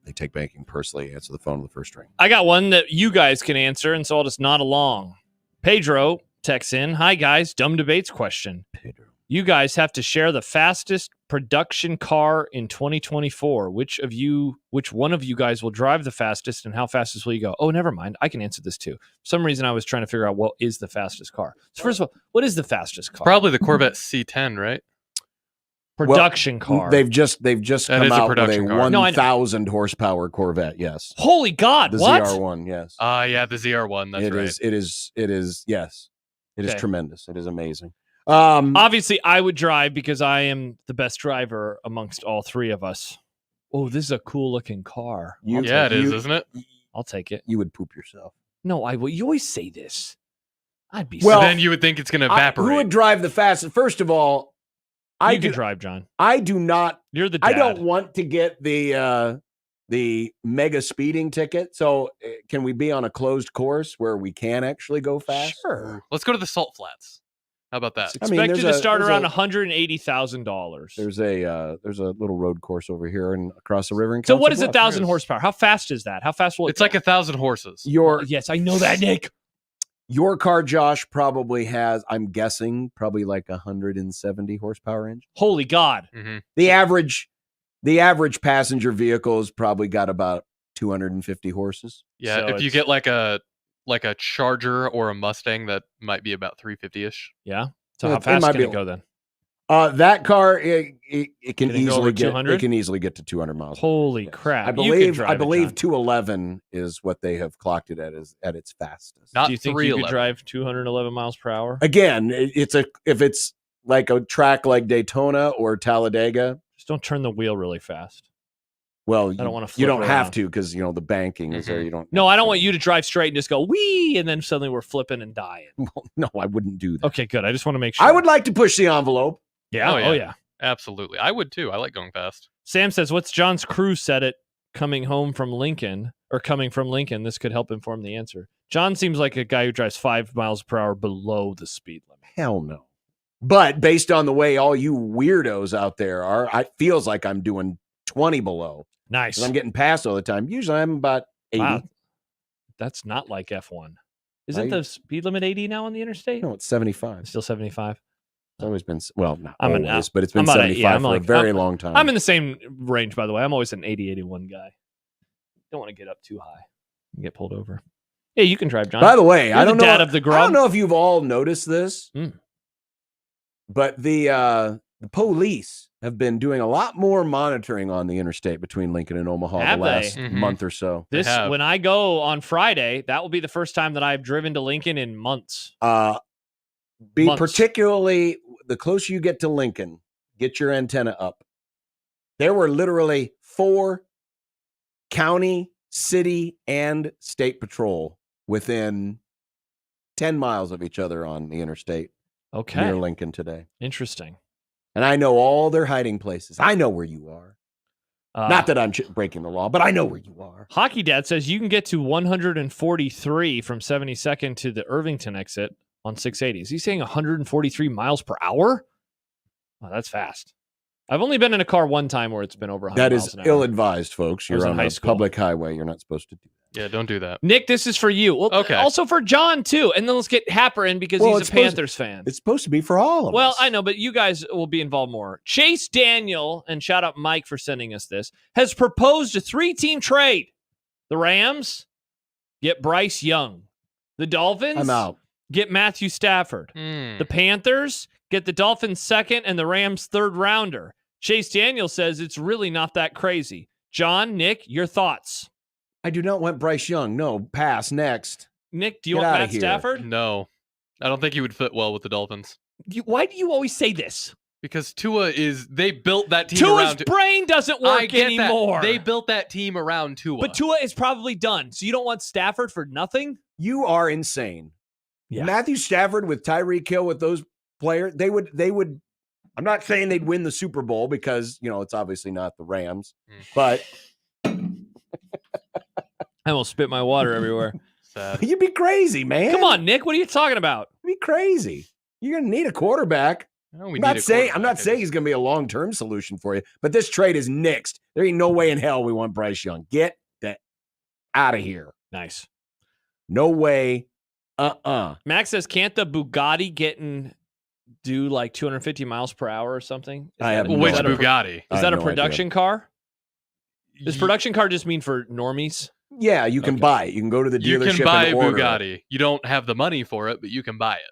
They take banking personally. Answer the phone with the first ring. I got one that you guys can answer, and so I'll just nod along. Pedro texts in, hi guys, dumb debates question. Pedro. You guys have to share the fastest production car in 2024. Which one of you guys will drive the fastest, and how fastest will you go? Oh, never mind. I can answer this too. For some reason, I was trying to figure out what is the fastest car. So first of all, what is the fastest car? Probably the Corvette C10, right? Production car. They've just That come is a out with a production car. 1,000 horsepower Corvette. Yes. Holy God! The what? ZR1. Yes. Yeah, the ZR1. That's right. It is. Yes. It is Okay. tremendous. It is amazing. Obviously, I would drive because I am the best driver amongst all three of us. Oh, this is a cool looking car. Yeah, it is, isn't it? I'll take it. You would poop yourself. No, I will. You always say this. I'd be. Well, So then you would think it's going to evaporate. Who would drive the fastest? First of all, You can drive, John. I do not. You're the dad. I don't want to get the mega speeding ticket. So can we be on a closed course where we can actually go fast? Sure. Let's go to the Salt Flats. How about that? Expected to start around $180,000. There's a little road course over here and across the river. In So what is Council 1,000 Bluffs. horsepower? How fast is that? How fast will it? It's like 1,000 horses. Yes, I know that, Nick. Your car, Josh, probably has, I'm guessing, probably like 170 horsepower engine. Holy God. Mm-hmm. The average passenger vehicle has probably got about 250 horses. Yeah, So if you get like a Charger or a Mustang, that might be about 350-ish. Yeah. So It- how it fast might can be- it go then? That car, it can Can it go over easily get 200? it can easily get to 200 miles. Holy Yes. crap. I You can believe drive it, John. 211 is what they have clocked it at its fastest. Not Do you think you could 311. drive 211 miles per hour? Again, if it's like a track like Daytona or Talladega, Just don't turn the wheel really fast. well, don't wanna you flip don't have around. to because the banking is there. You don't. No, I don't want you to drive straight and just go wee, and then suddenly we're flipping and dying. No, I wouldn't do that. Okay, good. I just want to make sure. I would like to push the envelope. Yeah. Oh, Oh, yeah. yeah. Absolutely. I would too. I like going fast. Sam says, what's John's crew said it coming from Lincoln? This could help inform the answer. John seems like a guy who drives 5 miles per hour below the speed limit. Hell no. But based on the way all you weirdos out there are, it feels like I'm doing 20 below. Nice. 'Cause I'm getting passed all the time. Usually I'm about 80. Wow. That's not like F1. Isn't the speed limit 80 now on the interstate? No, it's 75. It's still 75. It's always been, well, not I'm an always, out- but it's been I'm about 75 I'm for like- a very I'm- long time. I'm in the same range, by the way. I'm always an 80, 81 guy. Don't want to get up too high and get pulled over. Yeah, you can drive, John. By the way, You're I don't the dad know. of the I grub. don't know if you've all noticed this, Mm. but the police have been doing a lot more monitoring on the interstate between Lincoln and Omaha Have the last they? month or so. When I go on Friday, that will be the first time that I've driven to Lincoln in months. Particularly the closer you get to Lincoln, get your antenna up. There were literally 4 county, city, and state patrol within 10 miles of each other on the interstate near Lincoln today. Interesting. And I know all their hiding places. I know where you are. Not that I'm breaking the law, but I know where you are. Hockey Dad says you can get to 143 from 72nd to the Irvington exit on 680. Is he saying 143 miles per hour? Oh, that's fast. I've only been in a car one time where it's been over 100 That miles is an hour. ill-advised, folks. You're on high a school. public highway. You're not supposed to do that. Yeah, don't do that. Nick, this is for you. Well, Okay. Also for John, too. And then let's get Happer in because he's a Panthers fan. It's supposed to be for all of us. Well, I know, but you guys will be involved more. Chase Daniel, and shout out Mike for sending us this, has proposed a 3-team trade. The Rams get Bryce Young. The Dolphins I'm out. get Matthew Stafford. The Panthers get the Dolphins' 2nd and the Rams' 3rd rounder. Chase Daniel says it's really not that crazy. John, Nick, your thoughts? I do not want Bryce Young. No, pass. Next. Nick, do you Get want outta Matt here. Stafford? No, I don't think he would fit well with the Dolphins. Why do you always say this? Because they built that team Tua's around. brain doesn't I work get anymore. That. They built that team around Tua. But Tua is probably done. So you don't want Stafford for nothing? You are insane. Yeah. Matthew Stafford with Tyreek Hill with those players, they would. I'm not saying they'd win the Super Bowl because, it's obviously not the Rams, but I almost spit my water everywhere. Sad. You'd be crazy, man. Come on, Nick. What are you talking about? You'd be crazy. You're going to need a quarterback. No, I'm not saying he's going to be a long-term solution for you, but this trade is nixed. There ain't no way in hell we want Bryce Young. Get that out of here. Nice. No way. Max says, can't the Bugatti do like 250 miles per hour or something? Which Bugatti? Is that a production car? Does production car just mean for normies? Yeah, you can buy it. You can go to the dealership You can buy and a order Bugatti. it. You don't have the money for it, but you can buy it.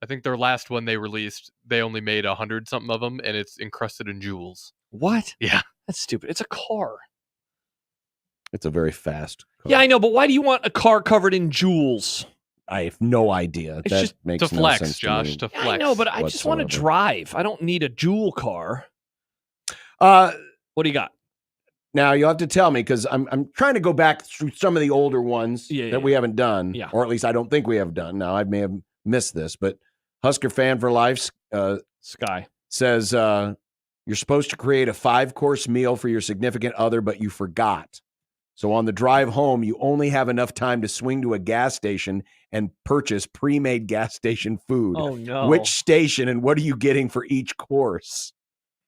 I think their last one they released, they only made 100-something of them, and it's encrusted in jewels. What? Yeah. That's stupid. It's a car. It's a very fast car. Yeah, I know, but why do you want a car covered in jewels? I have no idea. It's that just makes to no flex, sense Josh. to me. To flex. I know, but I just want to whatsoever. drive. I don't need a jewel car. What do you got? Now you'll have to tell me because I'm trying to go back through some of the older ones that we haven't done, or at least I don't think we have done. Now I may have missed this, but Husker fan for life, Sky says you're supposed to create a 5-course meal for your significant other, but you forgot. So on the drive home, you only have enough time to swing to a gas station and purchase pre-made gas station food. Oh no! Which station and what are you getting for each course?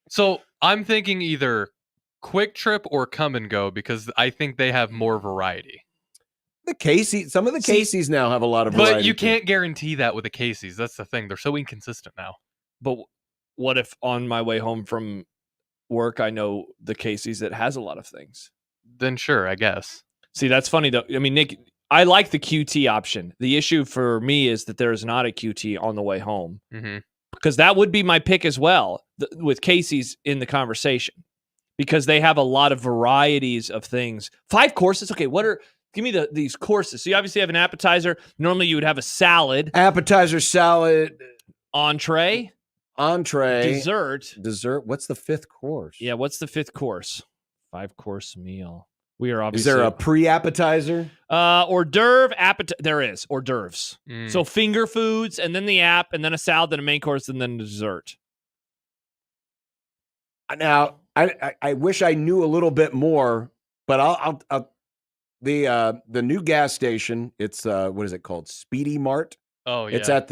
So I'm thinking either Quick Trip or Come and Go because I think they have more variety. Some of the Casey's now have a lot of variety. But you can't guarantee that with the Casey's. That's the thing. They're so inconsistent now. But what if on my way home from work, I know the Casey's that has a lot of things? Then sure, I guess. See, that's funny though. I mean, Nick, I like the QT option. The issue for me is that there is not a QT on the way home because that would be my pick as well with Casey's in the conversation because they have a lot of varieties of things. 5 courses. Okay. Give me these courses. So you obviously have an appetizer. Normally you would have a salad. Appetizer, salad. Entree. Dessert. What's the 5th course? Yeah, what's the 5th course? 5-course meal. We are Is obviously. there a pre-appetizer? Hors d'oeuvre, there is hors d'oeuvres. So finger foods, and then the app, and then a salad, then a main course, and then dessert. Now, I wish I knew a little bit more, but I'll the new gas station. It's what is it called? Speedy Mart. Oh yeah. It's at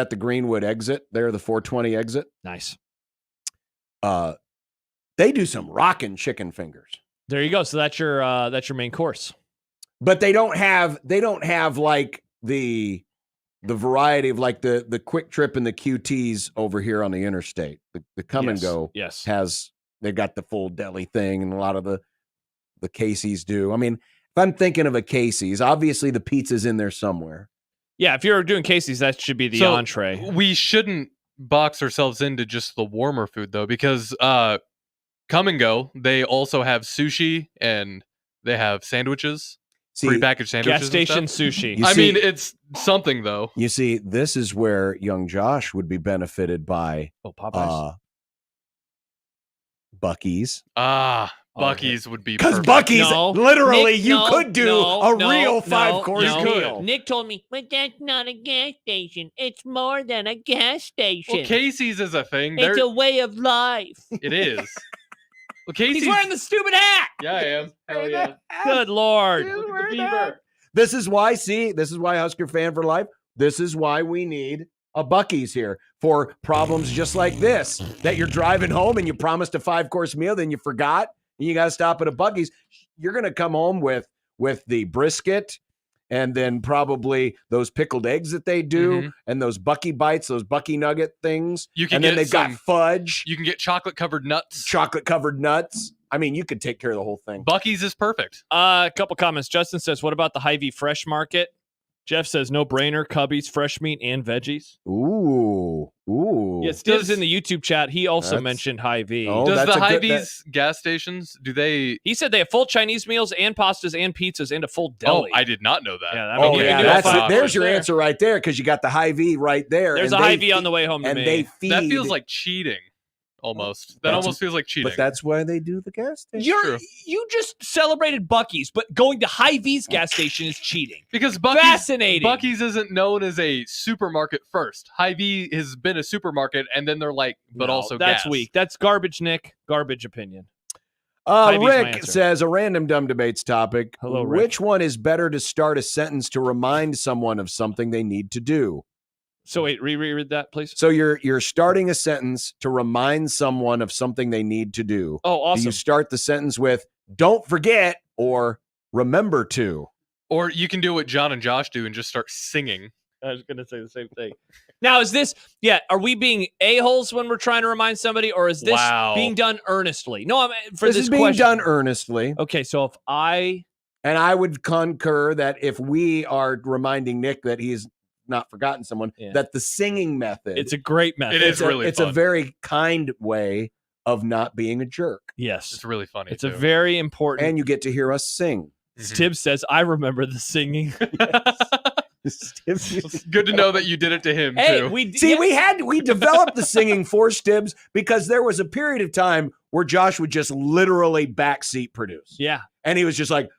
the Greenwood exit. There, the 420 exit. Nice. They do some rockin' chicken fingers. There you go. So that's your main course. But they don't have like the variety of like the Quick Trip and the QTs over here on the interstate. The Come and Go they've got the full deli thing, and a lot of the Casey's do. I mean, if I'm thinking of a Casey's, obviously the pizza's in there somewhere. Yeah, if you're doing Casey's, that should be the entree. We shouldn't box ourselves into just the warmer food though, because Come and Go, they also have sushi and they have sandwiches, prepackaged sandwiches. Gas station sushi. I mean, it's something though. You see, this is where young Josh would be benefited by Popeyes. Buc-ee's. Buc-ee's would be because perfect. Buc-ee's literally Nick, you could do a real 5-course meal. Nick told me, but that's not a gas station. It's more than a gas station. Well, Casey's is a thing. It's a way of life. It is. Well, Casey's He's wearing the stupid hat. Yeah, I am. Hell yeah. Good Lord. This is why, this is why Husker fan for life. This is why we need a Buc-ee's here for problems just like this, that you're driving home and you promised a 5-course meal, then you forgot, and you got to stop at a Buc-ee's. You're going to come home with the brisket and then probably those pickled eggs that they do and those Buc-ee bites, those Buc-ee nugget things. And then they've got fudge. You can get chocolate-covered nuts. Chocolate-covered nuts. I mean, you could take care of the whole thing. Buc-ee's is perfect. A couple comments. Justin says, what about the Hy-Vee Fresh Market? Jeff says, no brainer, Cubbies, fresh meat, and veggies. Ooh. Yeah, Steve's in the YouTube chat. He also mentioned Hy-Vee. Does the Hy-Vee's gas stations, do they... He said they have full Chinese meals and pastas and pizzas and a full deli. Oh, I did not know that. Yeah, there's your answer right there, because you got the Hy-Vee right there. There's a Hy-Vee on the way home to me. They feed. That feels like cheating. Almost. That almost feels like cheating. But that's why they do the gas station. You just celebrated Buc-ee's, but going to Hy-Vee's gas station is cheating. Because Buc-ee's isn't known as a supermarket first. Hy-Vee has been a supermarket, and then they're like, but also that's gas. weak. That's garbage, Nick. Garbage opinion. Hy-Vee's my Rick answer. says, a random dumb debates topic. Hello, Rick. Which one is better to start a sentence to remind someone of something they need to do? So wait, reread that, please. So you're starting a sentence to remind someone of something they need to do. Oh, awesome. Do you start the sentence with, don't forget, or remember to? Or you can do what John and Josh do and just start singing. I was going to say the same thing. Now, is this, are we being a-holes when we're trying to remind somebody, or is this being done earnestly? No, this is being question. done earnestly. Okay, so if I... And I would concur that if we are reminding Nick that he's not forgotten someone, that the singing method... It's a great method. It is really It's fun. a very kind way of not being a jerk. Yes. It's really funny, It's a very important... And you get to hear us sing. Tibbs says, I remember the singing. It's good to know that you did it to him, too. we developed the singing for Stibbs because there was a period of time where Josh would just literally backseat produce. Yeah. And he was just like,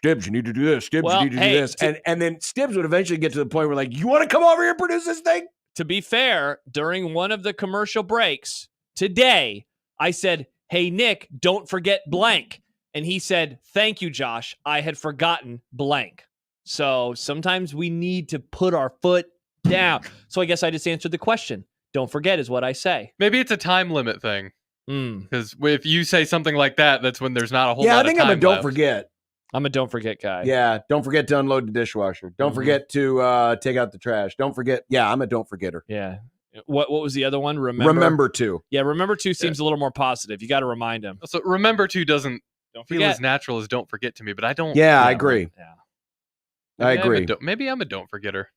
Stibbs, you need to do this. Stibbs, you need to do this. And then Stibbs would eventually get to the point where like, you want to come over here and produce this thing? To be fair, during one of the commercial breaks today, I said, hey, Nick, don't forget blank. And he said, thank you, Josh. I had forgotten blank. So sometimes we need to put our foot down. So I guess I just answered the question. Don't forget is what I say. Maybe it's a time limit thing. Because if you say something like that, that's when there's not a whole lot of time I think I'm a don't left. forget. I'm a don't forget guy. Yeah, don't forget to unload the dishwasher. Don't forget to take out the trash. Don't forget. Yeah, I'm a don't forgetter. Yeah. What was the other one? Remember to. Yeah, remember to seems a little more positive. You got to remind him. So remember to doesn't don't feel forget. as natural as don't forget to me, but I don't. Yeah, I agree. Yeah. I agree. Maybe I'm a don't forgetter.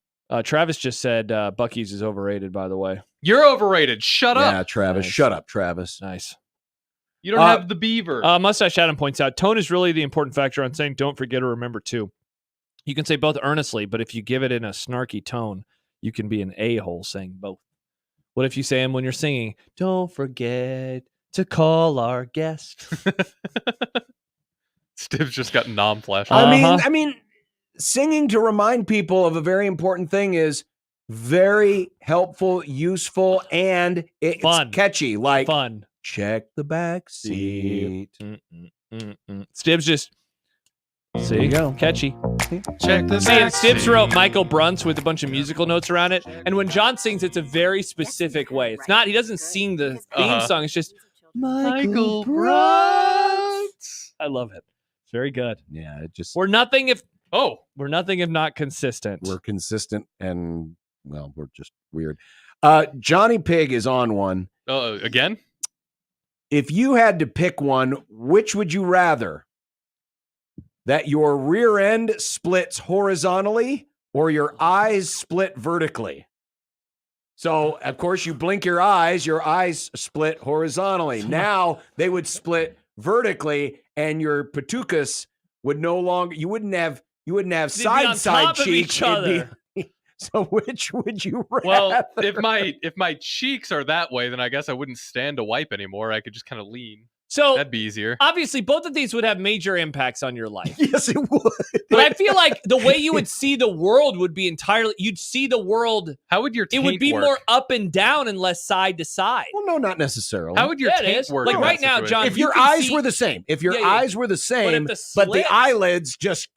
Travis just said Buc-ee's is overrated, by the way. You're overrated. Shut up. Yeah, Travis. Nice. Shut up, Travis. Nice. You don't have the beaver. Mustache Adam points out, tone is really the important factor on saying don't forget or remember to. You can say both earnestly, but if you give it in a snarky tone, you can be an a-hole saying both. What if you say them when you're singing, don't forget to call our guest? Stibbs just got nom-flash. I mean, singing to remind people of a very important thing is very helpful, useful, and it's fun. Catchy. Like fun. Check the back seat. Stibbs just there you go. Catchy. Check the See, and back Stibbs seat. wrote Michael Brunts with a bunch of musical notes around it. And when John sings, it's a very specific way. It's not, he doesn't sing the theme song. It's just Michael Brunts. I love it. It's very good. Yeah, it just We're nothing if not consistent. we're consistent and well, we're just weird. Johnny Pig is on one. Again? If you had to pick one, which would you rather? That your rear end splits horizontally or your eyes split vertically? So, of course, you blink your eyes split horizontally. Now they would split vertically, and your patukas would no longer. You wouldn't have side cheeks. So which would you rather? Well, if my cheeks are that way, then I guess I wouldn't stand to wipe anymore. I could just kind of lean. So that'd be easier. Obviously, both of these would have major impacts on your life. Yes, it would. But I feel like the way you would see the world would be entirely. You'd see the world. How would your taint It would be work? more up and down and less side to side. Well, no, not necessarily. How would your Yeah, it taint is. work? Like in right that now, situation? John, if you your can eyes see- were the same, but the the slits- eyelids just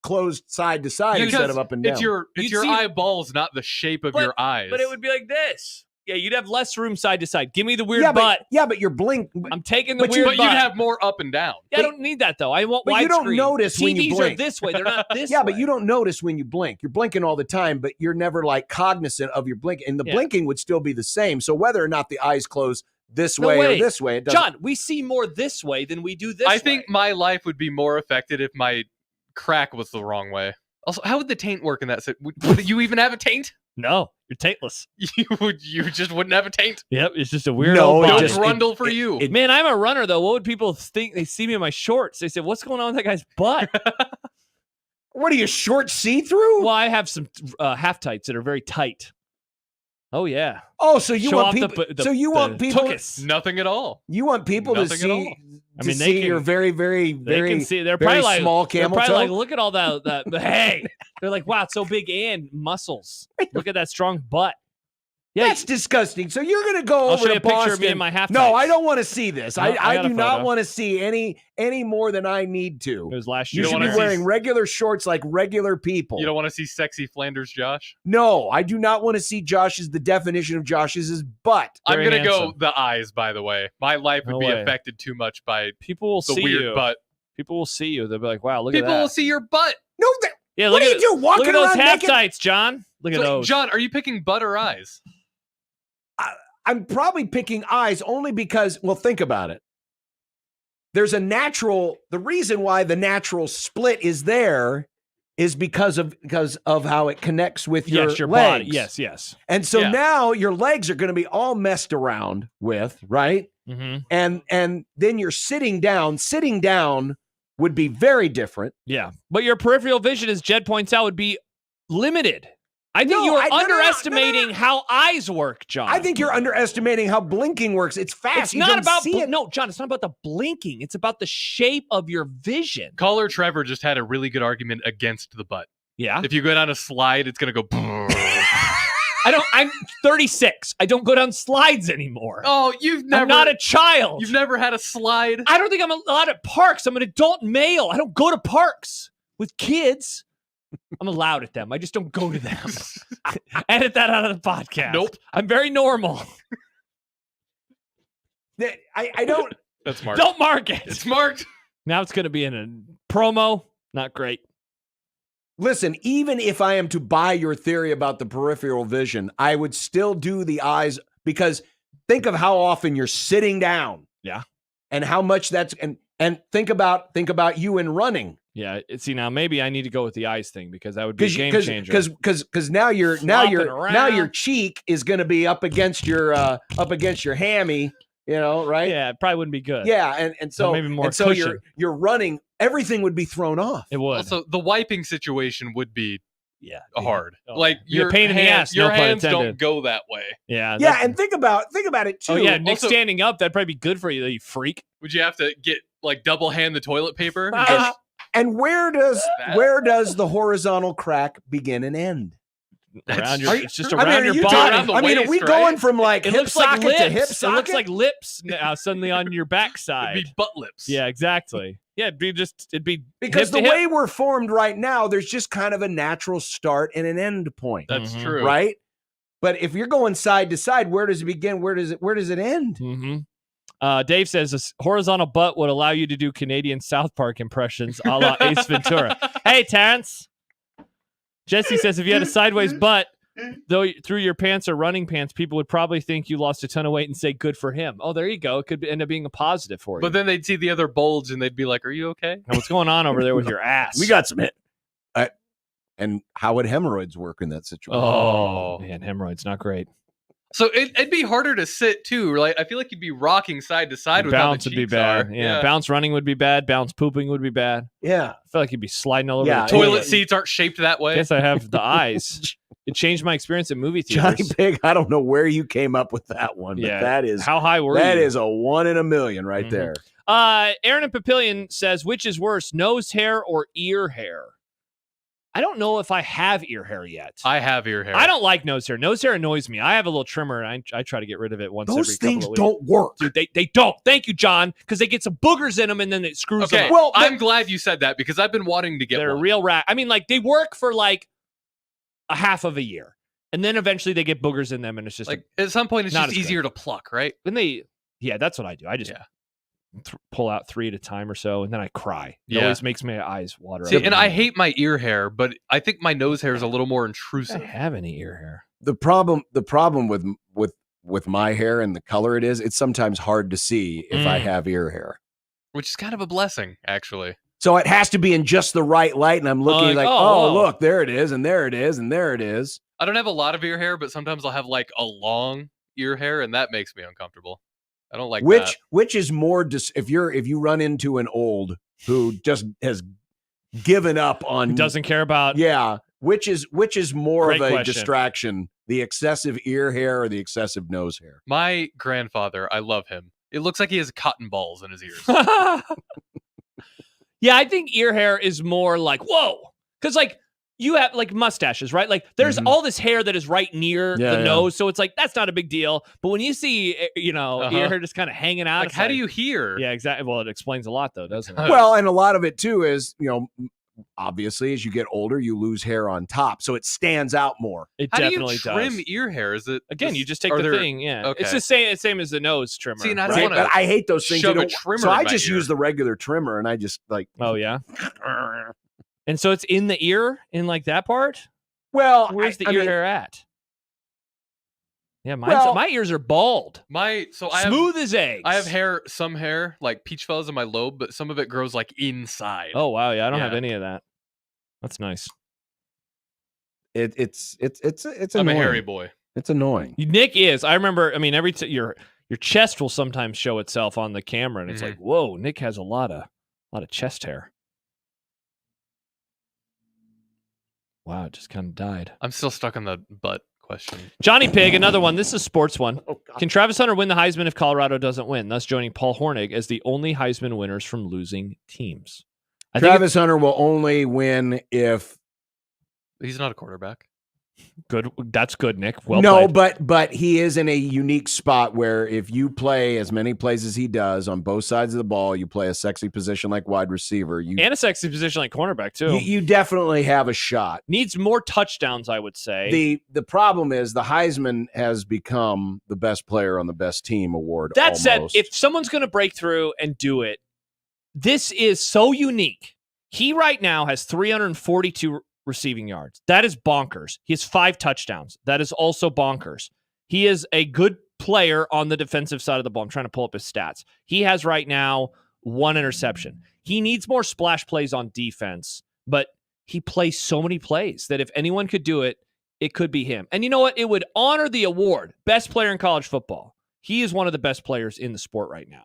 closed side to side instead of up and down. It's your You'd see- eyeballs, not the shape of your eyes. But it would be like this. Yeah, you'd have less room side to side. Give me the weird yeah, butt. but your blink. I'm taking the but weird but butt. you'd have more up and down. Yeah, I don't need that though. I want But widescreen. you don't notice TVs when you blink. are this way. They're not this Yeah, way. but you don't notice when you blink. You're blinking all the time, but you're never like cognizant of your blink. And the blinking would still be the same. So whether or not the eyes close this way or this way, it doesn't. John, we see more this way than we do this way. I think my life would be more affected if my crack was the wrong way. Also, how would the taint work in that? Would you even have a taint? No, you're taintless. You just wouldn't have a taint. Yep, it's just a weird No, old it body. just- Grundle for you. Man, I'm a runner though. What would people think? They see me in my shorts. They say, "What's going on with that guy's butt?" What are you, short see-through? Well, I have some half tights that are very tight. Oh yeah. Oh, so you Show want off people? the So you want people? tuchus. Nothing at all. You want people to Nothing at see? all. I mean, to they see can- your very, very, They very, can see. They're very probably like small They're camel probably toe. like, look at all that. Hey, they're like, wow, it's so big and muscles. Look at that strong butt. Yeah, That's disgusting. So you're going to go I'll over show you to a picture Boston. of me in my half No, tights. I don't want to see this. No, I I got a do not photo. want to see any more than I need to. It was last You year. should wanna be see- wearing regular shorts like regular people. You don't want to see sexy Flanders Josh? No, I do not want to see Josh's. The definition of Josh's butt. I'm Very going to go handsome. the eyes, by the way. My life would No be way. affected too much by People will the see weird you. butt. People will see you. They'll be like, wow, look People at that. will see your butt. No, Yeah, what look do at you do? Walking Look at those around half naked? tights, John. Look at So, those. John, are you picking butt or eyes? I'm probably picking eyes only because, well, think about it. There's a natural, the reason why the natural split is there is because of how it connects with your Yes, your legs. body. Yes. And so Yeah. now your legs are going to be all messed around with, right? Mm-hmm. And then you're sitting down. Sitting down would be very different. Yeah. But your peripheral vision, as Jed points out, would be limited. I think No, you are no, no, underestimating how eyes work, John. I think you're underestimating how blinking works. It's fast. it's You not don't about see it. no, John. It's not about the blinking. It's about the shape of your vision. Caller Trevor just had a really good argument against the butt. Yeah. If you go down a slide, it's going to go. I'm 36. I don't go down slides anymore. Oh, you've never. I'm not a child. You've never had a slide. I don't think I'm allowed at parks. I'm an adult male. I don't go to parks with kids. I'm allowed at them. I just don't go to them. Edit that out of the podcast. Nope. I'm very normal. I don't. That's marked. Don't mark it. It's marked. Now it's going to be in a promo. Not great. Listen, even if I am to buy your theory about the peripheral vision, I would still do the eyes because think of how often you're sitting down. Yeah. And how much that's and think about you in running. Yeah. See, now maybe I need to go with the eyes thing because that would be a game changer. Because now your cheek is going to be up against your hammy, right? Yeah, it probably wouldn't be good. Yeah, and so maybe more and so cushion. you're running, everything would be thrown off. It would. Also, the wiping situation would be hard. Oh, like yeah. Be a your pain in the ass, your no pun hands intended. don't go that way. Yeah. Yeah, and think about it too. Oh yeah, Nick Also- standing up, that'd probably be good for you, you freak. Would you have to get like double hand the toilet paper? And where does the horizontal crack begin and end? Around Are your, you- it's just I mean, around are your you body. talking- Around the I mean, are we waist, going right? from like It hip looks like socket lips. to hip It socket? looks like lips now suddenly on your backside. It'd be butt lips. Yeah, exactly. Yeah, it'd be because hip the to hip. way we're formed right now, there's just kind of a natural start and an end point. That's Mhm. true. Right? But if you're going side to side, where does it begin? Where does it end? Mm-hmm. Dave says a horizontal butt would allow you to do Canadian South Park impressions a la Ace Ventura. Hey, Terrence. Jesse says if you had a sideways butt, though through your pants or running pants, people would probably think you lost a ton of weight and say good for him. Oh, there you go. It could end up being a positive for you. But then they'd see the other bulge and they'd be like, "Are you okay?" Now, what's going on over there with your ass? We got some hit. And how would hemorrhoids work in that situation? Oh, man, hemorrhoids, not great. So it'd be harder to sit too. Like I feel like you'd be rocking side to side with Bounce how the would be cheeks bad. are. Yeah. Bounce running would be bad. Bounce pooping would be bad. Yeah. I feel like you'd be sliding all over Yeah, the Toilet seats aren't shaped that way. I guess I have the eyes. It changed my experience at movie theaters. Johnny Pig, I don't know where you came up with that one, but that is how high were you? That is a 1 in a million right there. Aaron and Papillion says, which is worse, nose hair or ear hair? I don't know if I have ear hair yet. I have ear hair. I don't like nose hair. Nose hair annoys me. I have a little trimmer, and I try to get rid of it once Those every couple things of weeks. don't work. Dude, they don't. Thank you, John, because they get some boogers in them, and then it screws them Okay, up. well, I'm glad you said that because I've been wanting to get They're one. a real rat. I mean, like, they work for, like, a half of a year, and then eventually they get boogers in them, and it's just Like at some point, it's not just as easier to pluck, right? Yeah, that's what I do. I just pull out 3 at a time or so, and then I cry. It Yeah. always makes my eyes water. See, up. and I hate my ear hair, but I think my nose hair is a little more I intrusive. don't have any ear hair. The problem with my hair and the color it is, it's sometimes hard to see if I have ear hair. Which is kind of a blessing, actually. So it has to be in just the right light, and I'm looking oh. look, there it is, and there it is, and there it is. I don't have a lot of ear hair, but sometimes I'll have like a long ear hair, and that makes me uncomfortable. I don't like that. Which is more if you run into an old who just has given up on Doesn't care about which is more Great of a question. distraction, the excessive ear hair or the excessive nose hair? My grandfather, I love him. It looks like he has cotton balls in his ears. Yeah, I think ear hair is more like, whoa. Because, like, you have, like, mustaches, right? Like, there's all this hair that is right near the nose, so it's like, that's not a big deal. But when you see, ear hair just kind of hanging out. Like, how do you hear? Yeah, exactly. Well, it explains a lot, though, doesn't it? Well, and a lot of it, too, is, obviously, as you get older, you lose hair on top, so it stands out more. It How definitely do you trim does. ear hair? Is it Again, you just take are the there- thing, yeah. Okay. It's the same as the nose trimmer. See, and I don't right? wanna But I hate those things. shove you a don't- trimmer so in I my just ear. use the regular trimmer, and I just like. Oh, yeah? And so it's in the ear, in, like, that part? Well, where's the I ear mean- hair at? Yeah, Well- my ears are bald. I Smooth as eggs. I have hair, some hair, like peach fuzz in my lobe, but some of it grows like inside. Oh, wow. Yeah, I don't have Yeah. any of that. That's nice. It's I'm a annoying. hairy boy. It's annoying. Nick is. I remember, I mean, your chest will sometimes show itself on the camera, and it's like, whoa, Nick has a lot of chest hair. Wow, it just kind of died. I'm still stuck on the butt question. Johnny Pig, another one. This is a sports one. Oh, Can Travis Hunter win the Heisman if Colorado doesn't win, thus joining Paul Hornig as the only Heisman winners from losing teams? I think Travis Hunter will only win if He's not a quarterback. good. That's good, Nick. Well no, played. but he is in a unique spot where if you play as many plays as he does on both sides of the ball, you play a sexy position like wide receiver. You And a sexy position like cornerback, too. you definitely have a shot. Needs more touchdowns, I would say. The problem is the Heisman has become the best player on the best team award. That said, almost. if someone's going to break through and do it, this is so unique. He right now has 342 receiving yards. That is bonkers. He has 5 touchdowns. That is also bonkers. He is a good player on the defensive side of the ball. I'm trying to pull up his stats. He has right now 1 interception. He needs more splash plays on defense, but he plays so many plays that if anyone could do it, it could be him. And you know what? It would honor the award, best player in college football. He is one of the best players in the sport right now.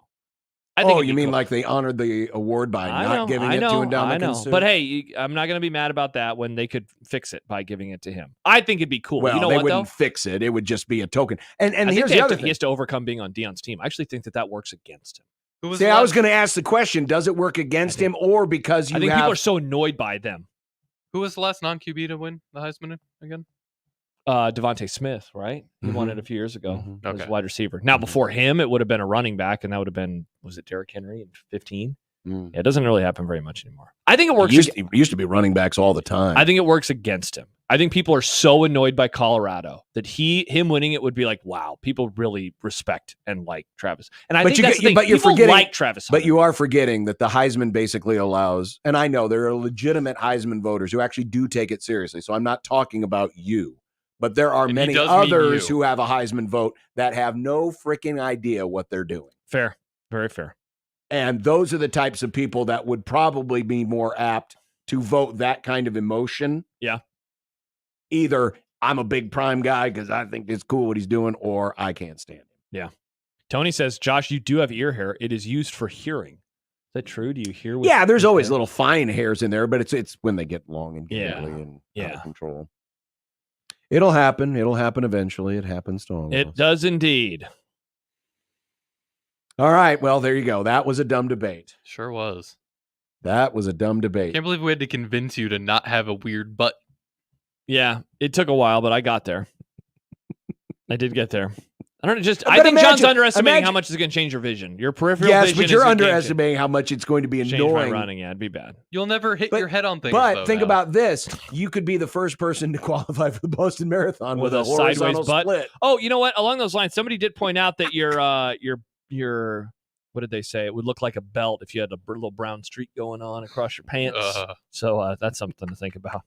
I think it'd you be mean cool. like they honored the award by not giving it to Ndamukong? But hey, I'm not going to be mad about that when they could fix it by giving it to him. I think it'd be cool. Well, you know they what, wouldn't though? fix it. It would just be a token. And I think here's they the have other to- thing. He has to overcome being on Deion's team. I actually think that works against him. Who was See, the I last- was going to ask the question, does it work against him or because you I think have... people are so annoyed by them. Who was the last non-QB to win the Heisman again? Devontae Smith, right? He won it a few years ago as Okay. wide receiver. Now, before him, it would have been a running back, and that would have been, was it Derrick Henry in 15? Yeah, it doesn't really happen very much anymore. I think it works. It used to be running backs all the time. I think it works against him. I think people are so annoyed by Colorado that him winning it would be like, wow, people really respect and like Travis. And I think that's the thing. But you're People forgetting, like Travis Hunter. But you are forgetting that the Heisman basically allows, and I know there are legitimate Heisman voters who actually do take it seriously. So I'm not talking about you, but there are And he many does mean others you. who have a Heisman vote that have no freaking idea what they're doing. Fair. Very fair. And those are the types of people that would probably be more apt to vote that kind of emotion. Yeah. Either I'm a big Prime guy because I think it's cool what he's doing, or I can't stand him. Yeah. Tony says, Josh, you do have ear hair. It is used for hearing. Is that true? Do you hear? With Yeah, there's with always hair? little fine hairs in there, but it's when they get long and Yeah. gangly and out Yeah. of control. It'll happen. It'll happen eventually. It happens to all of us. It does indeed. All right. Well, there you go. That was a dumb debate. Sure was. That was a dumb debate. Can't believe we had to convince you to not have a weird butt. Yeah, it took a while, but I got there. I did get there. I don't know, just. But I think John's imagine- underestimating imagine- how much it's going to change your vision. Your peripheral Yes, vision. but you're is a game underestimating how much it's going to be changer. Change my annoying. running. Yeah, it'd be bad. You'll never hit your head on things. But though, think now. about this: you could be the first person to qualify for the Boston Marathon with a sideways horizontal butt. split. Oh, you know what? Along those lines, somebody did point out that your what did they say? It would look like a belt if you had a little brown streak going on across your pants. So that's something to think about.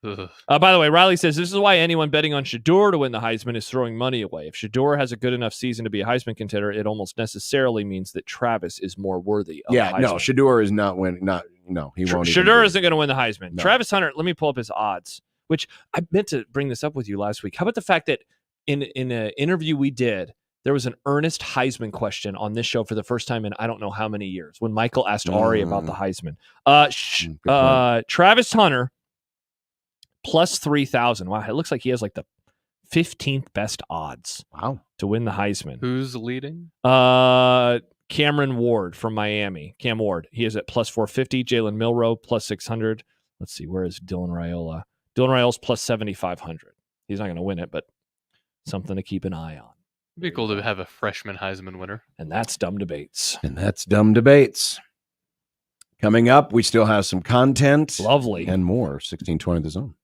By the way, Riley says this is why anyone betting on Shedeur to win the Heisman is throwing money away. If Shedeur has a good enough season to be a Heisman contender, it almost necessarily means that Travis is more worthy of the Heisman. No, Shedeur is not winning. He won't. Shedeur isn't going to win the Heisman. No. Travis Hunter, let me pull up his odds, which I meant to bring this up with you last week. How about the fact that in an interview we did, there was an earnest Heisman question on this show for the first time in I don't know how many years when Michael asked Ari about the Heisman. Travis Hunter plus 3,000. Wow, it looks like he has like the 15th best odds. Wow, to win the Heisman. Who's leading? Cameron Ward from Miami. Cam Ward. He is at plus 450. Jalen Milroe plus 600. Let's see, where is Dylan Raiola? Dylan Raiola's plus 7,500. He's not going to win it, but something to keep an eye on. It'd be cool to have a freshman Heisman winner. And that's Dumb Debates. Coming up, we still have some content. Lovely. And more. 1620 The Zone.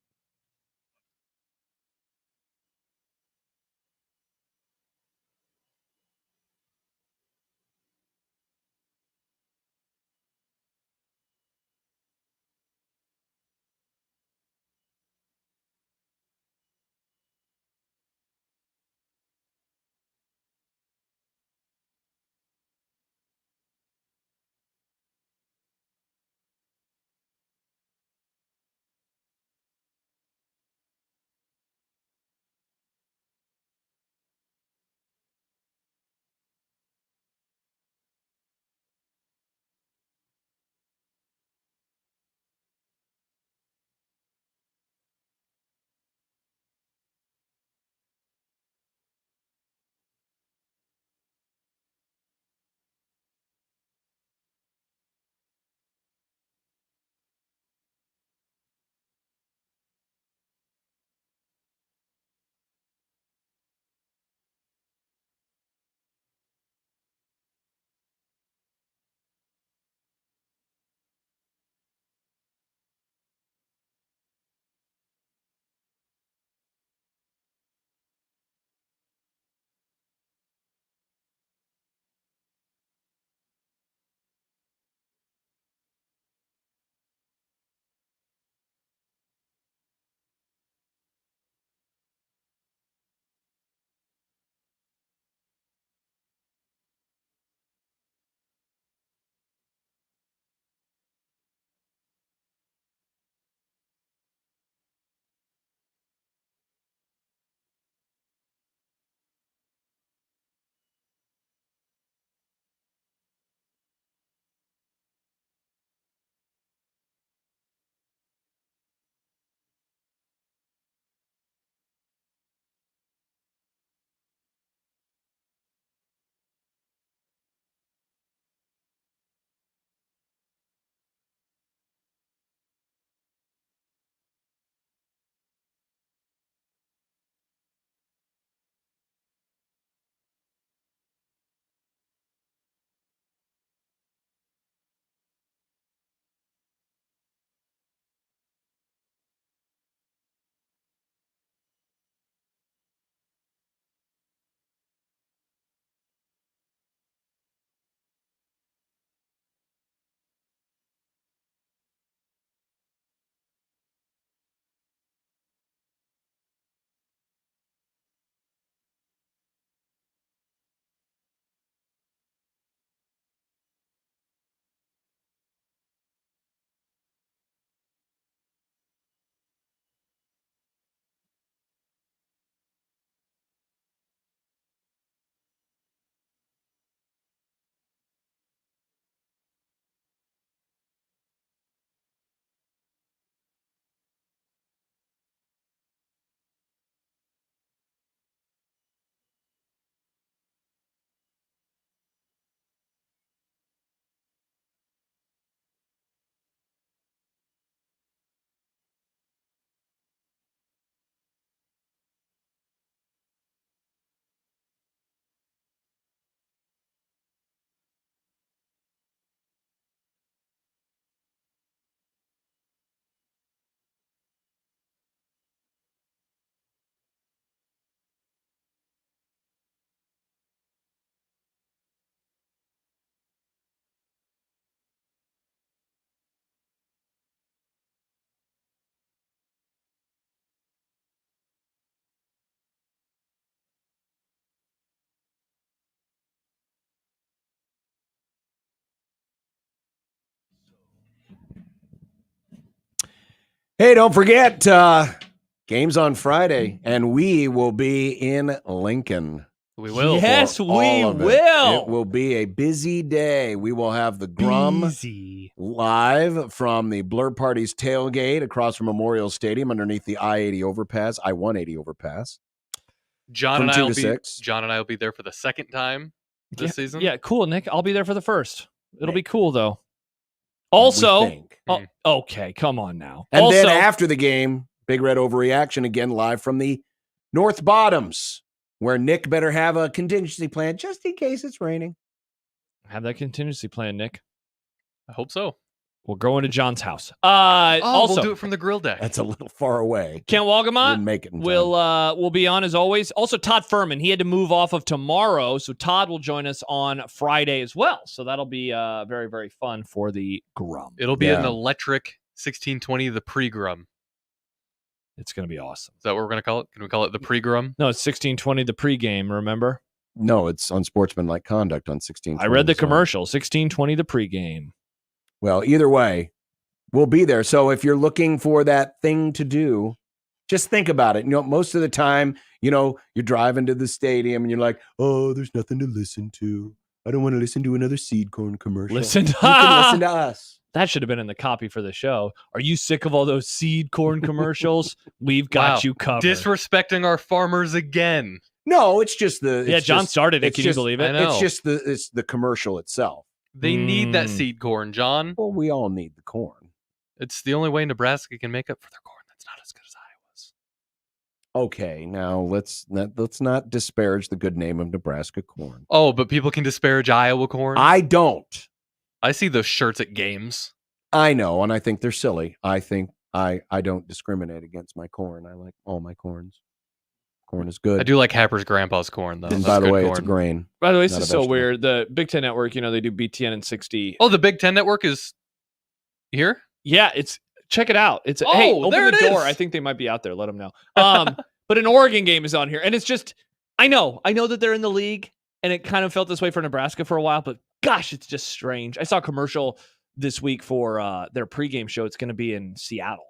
Hey, don't forget, games on Friday, and we will be in Lincoln. We will. Yes, we All of it. will. It will be a busy day. We will have the Grum live from the Blur Party's tailgate across from Memorial Stadium underneath the I-80 overpass, I-180 overpass. John From and 2 I to 6. John and I will be there for the second time this season. Yeah, cool, Nick. I'll be there for the first. It'll be cool, though. Also, okay, come on now. And also, then after the game, Big Red Overreaction again live from the North Bottoms, where Nick better have a contingency plan just in case it's raining. have that contingency plan, Nick. I hope so. We're going to John's house. Also, we'll do it from the grill deck. That's a little far away. Kent Walgamot Didn't make it in time. will be on as always. Also, Todd Furman, he had to move off of tomorrow, so Todd will join us on Friday as well. So that'll be very, very fun for the Grum. It'll be an electric 1620, the pre-Grum. It's going to be awesome. Is that what we're going to call it? Can we call it the pre-Grum? No, it's 1620, the pregame, remember? No, it's Unsportsmanlike Conduct on 16. I read the commercial, 1620, the pregame. Well, either way, we'll be there. So if you're looking for that thing to do, just think about it. You know, most of the time, you know, you're driving to the stadium and you're like, oh, there's nothing to listen to. I don't want to listen to another seed corn commercial. Listen to, you can listen to us. That should have been in the copy for the show. Are you sick of all those seed corn commercials? We've got you covered. Disrespecting our farmers again. No, it's just the. John started it. Can you believe it? I know. It's just the commercial itself. They need that seed corn, John. Well, we all need the corn. It's the only way Nebraska can make up for their corn. That's not as good as Iowa's. Okay, now let's not disparage the good name of Nebraska corn. Oh, but people can disparage Iowa corn? I don't. I see those shirts at games. I know, and I think they're silly. I think I don't discriminate against my corn. I like all my corns. Corn is good. I do like Happer's grandpa's corn, though. And That's by the good way, corn. it's a grain. By the way, this not is a so vegetable. weird. The Big Ten Network, you know, they do BTN and 60. Oh, the Big Ten Network is here? Yeah, check it out. It's Oh, hey, open there the it door. is. I think they might be out there. Let them know. But an Oregon game is on here, and it's just I know that they're in the league, and it kind of felt this way for Nebraska for a while. But gosh, it's just strange. I saw a commercial this week for their pregame show. It's going to be in Seattle,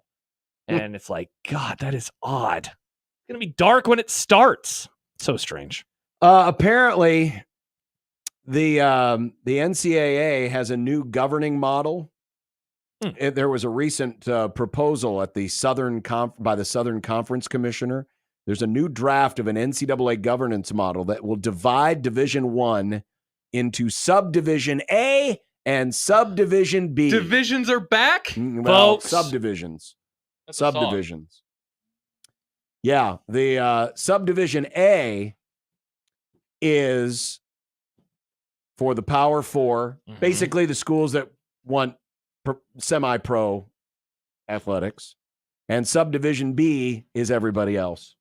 and it's like, God, that is odd. It's going to be dark when it starts. So strange. Apparently, the NCAA has a new governing model. There was a recent proposal at the by the Southern Conference Commissioner. There's a new draft of an NCAA governance model that will divide Division I into Subdivision A and Subdivision B. Divisions are back? Well, Folks. subdivisions. That's a song. Subdivisions. Yeah, the Subdivision A is for the Power Four, basically the schools that want semi-pro athletics, and Subdivision B is everybody else.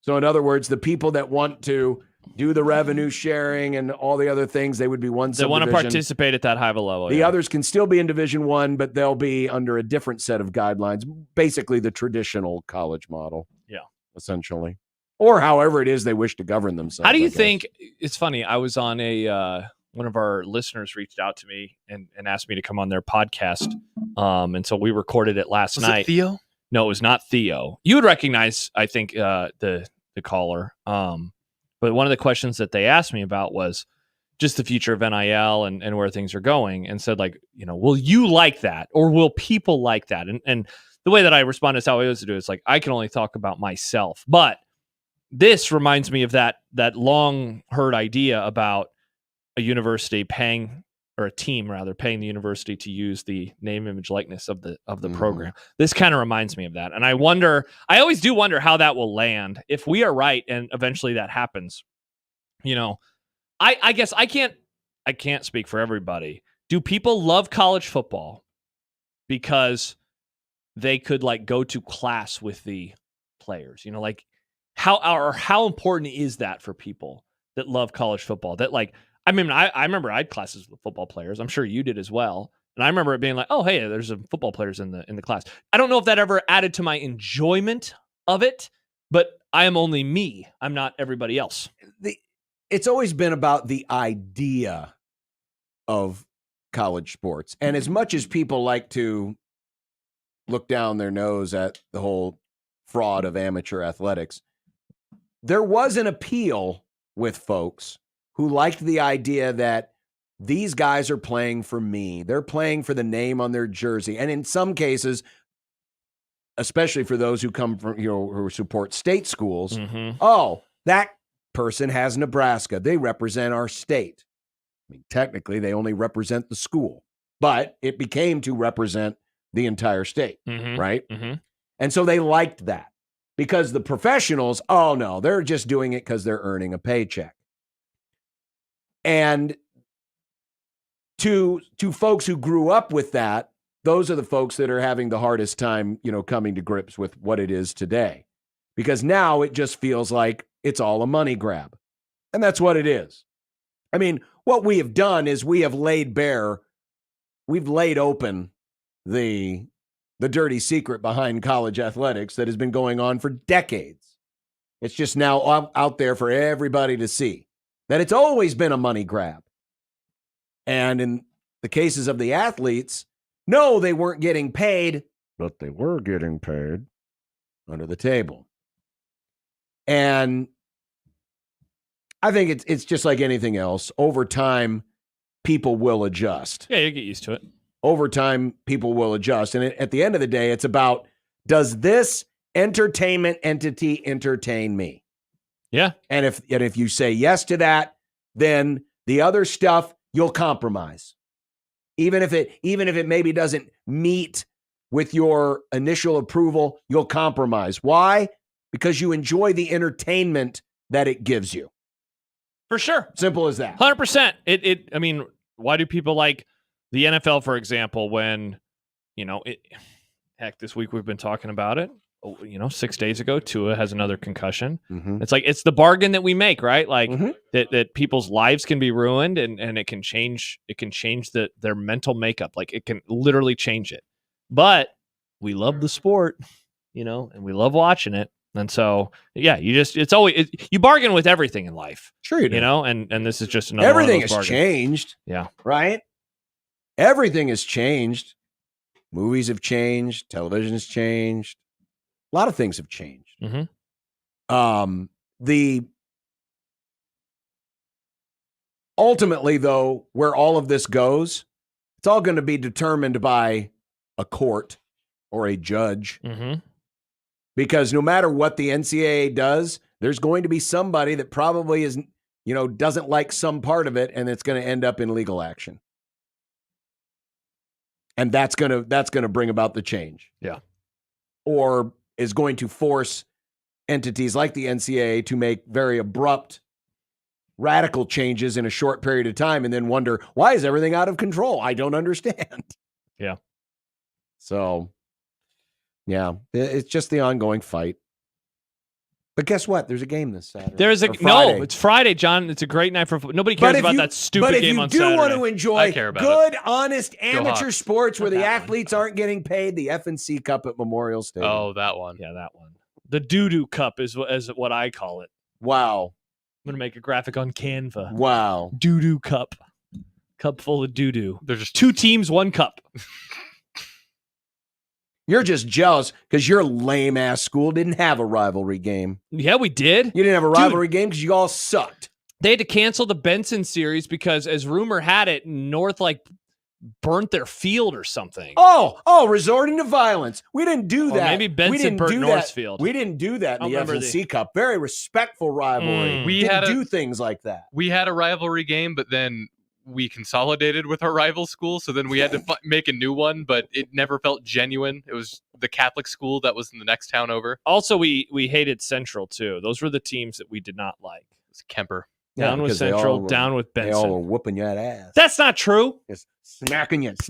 So in other words, the people that want to do the revenue sharing and all the other things, they would be one They subdivision. want to participate at that high of a level. The others can still be in Division I, but they'll be under a different set of guidelines, basically the traditional college model. Yeah. Essentially. Or however it is they wish to govern themselves. How do you I guess. think? It's funny. I was on one of our listeners reached out to me and asked me to come on their podcast. And so we recorded it last Was night. it Theo? No, it was not Theo. You would recognize, I think, the caller. But one of the questions that they asked me about was just the future of NIL and where things are going, and said, like, you know, will you like that, or will people like that? And the way that I responded is how I always do. It's like, I can only talk about myself, but this reminds me of that long heard idea about a university paying, or a team rather, paying the university to use the name, image, likeness of the program. This kind of reminds me of that. And I always do wonder how that will land if we are right and eventually that happens. You know, I guess I can't speak for everybody. Do people love college football because they could like go to class with the players? You know, like how important is that for people that love college football? That like, I mean, I remember I had classes with football players. I'm sure you did as well. And I remember it being like, oh, hey, there's some football players in the class. I don't know if that ever added to my enjoyment of it, but I am only me. I'm not everybody else. It's always been about the idea of college sports. And as much as people like to look down their nose at the whole fraud of amateur athletics. There was an appeal with folks who liked the idea that these guys are playing for me. They're playing for the name on their jersey. And in some cases, especially for those who come from, who support state schools, oh, that person has Nebraska. They represent our state. I mean, technically, they only represent the school, but it became to represent the entire state, right? And so they liked that because the professionals, oh no, they're just doing it because they're earning a paycheck. And to folks who grew up with that, those are the folks that are having the hardest time, coming to grips with what it is today. Because now it just feels like it's all a money grab. And that's what it is. I mean, what we have done is we have laid open the dirty secret behind college athletics that has been going on for decades. It's just now out there for everybody to see that it's always been a money grab. And in the cases of the athletes, no, they weren't getting paid, but they were getting paid under the table. And I think it's just like anything else. Over time, people will adjust. Yeah, you get used to it. Over time, people will adjust. And at the end of the day, it's about, does this entertainment entity entertain me? Yeah. And if you say yes to that, then the other stuff you'll compromise. Even if it maybe doesn't meet with your initial approval, you'll compromise. Why? Because you enjoy the entertainment that it gives you. For sure. Simple as that. 100%. I mean, why do people like the NFL, for example, when, heck, this week we've been talking about it. 6 days ago, Tua has another concussion. It's like, it's the bargain that we make, right? Like that people's lives can be ruined and it can change their mental makeup. Like it can literally change it. But we love the sport, and we love watching it. And so, yeah, you bargain with everything in life. Sure you do. And this is just another Everything one of those has bargains. changed. Yeah. Right? Everything has changed. Movies have changed. Television has changed. A lot of things have changed. Ultimately, though, where all of this goes, it's all going to be determined by a court or a judge. Because no matter what the NCAA does, there's going to be somebody that probably is, doesn't like some part of it, and it's going to end up in legal action. And that's going to bring about the change. Yeah. Or is going to force entities like the NCAA to make very abrupt, radical changes in a short period of time and then wonder, why is everything out of control? I don't understand. Yeah. So, yeah, it's just the ongoing fight. But guess what? There's a game this Saturday. It's Friday, John. It's a great night for football. Nobody cares about that stupid game on Saturday. But if you do want to enjoy good, honest amateur Hawks. sports where the athletes aren't getting paid, the FNC Cup at Memorial Stadium. Oh, that one. Yeah, that one. The doo-doo cup is what I call it. Wow. I'm going to make a graphic on Canva. Wow. Doo-doo cup. Cup full of doo-doo. There's just 2 teams, 1 cup. You're just jealous because your lame-ass school didn't have a rivalry game. Yeah, we did. You didn't have a rivalry game because you all sucked. They had to cancel the Benson series because, as rumor had it, North burnt their field or something. Oh, resorting to violence. We didn't do that. Maybe Benson burnt North's field. We didn't do that in the FNC Cup. Very respectful rivalry. We didn't do things like that. We had a rivalry game, but then we consolidated with our rival school, so then we had to make a new one, but it never felt genuine. It was the Catholic school that was in the next town over. Also, we hated Central, too. Those were the teams that we did not like. It's Kemper. Down with Central, down with Benson. They all were whooping you at ass. That's not true. Just smacking you. That's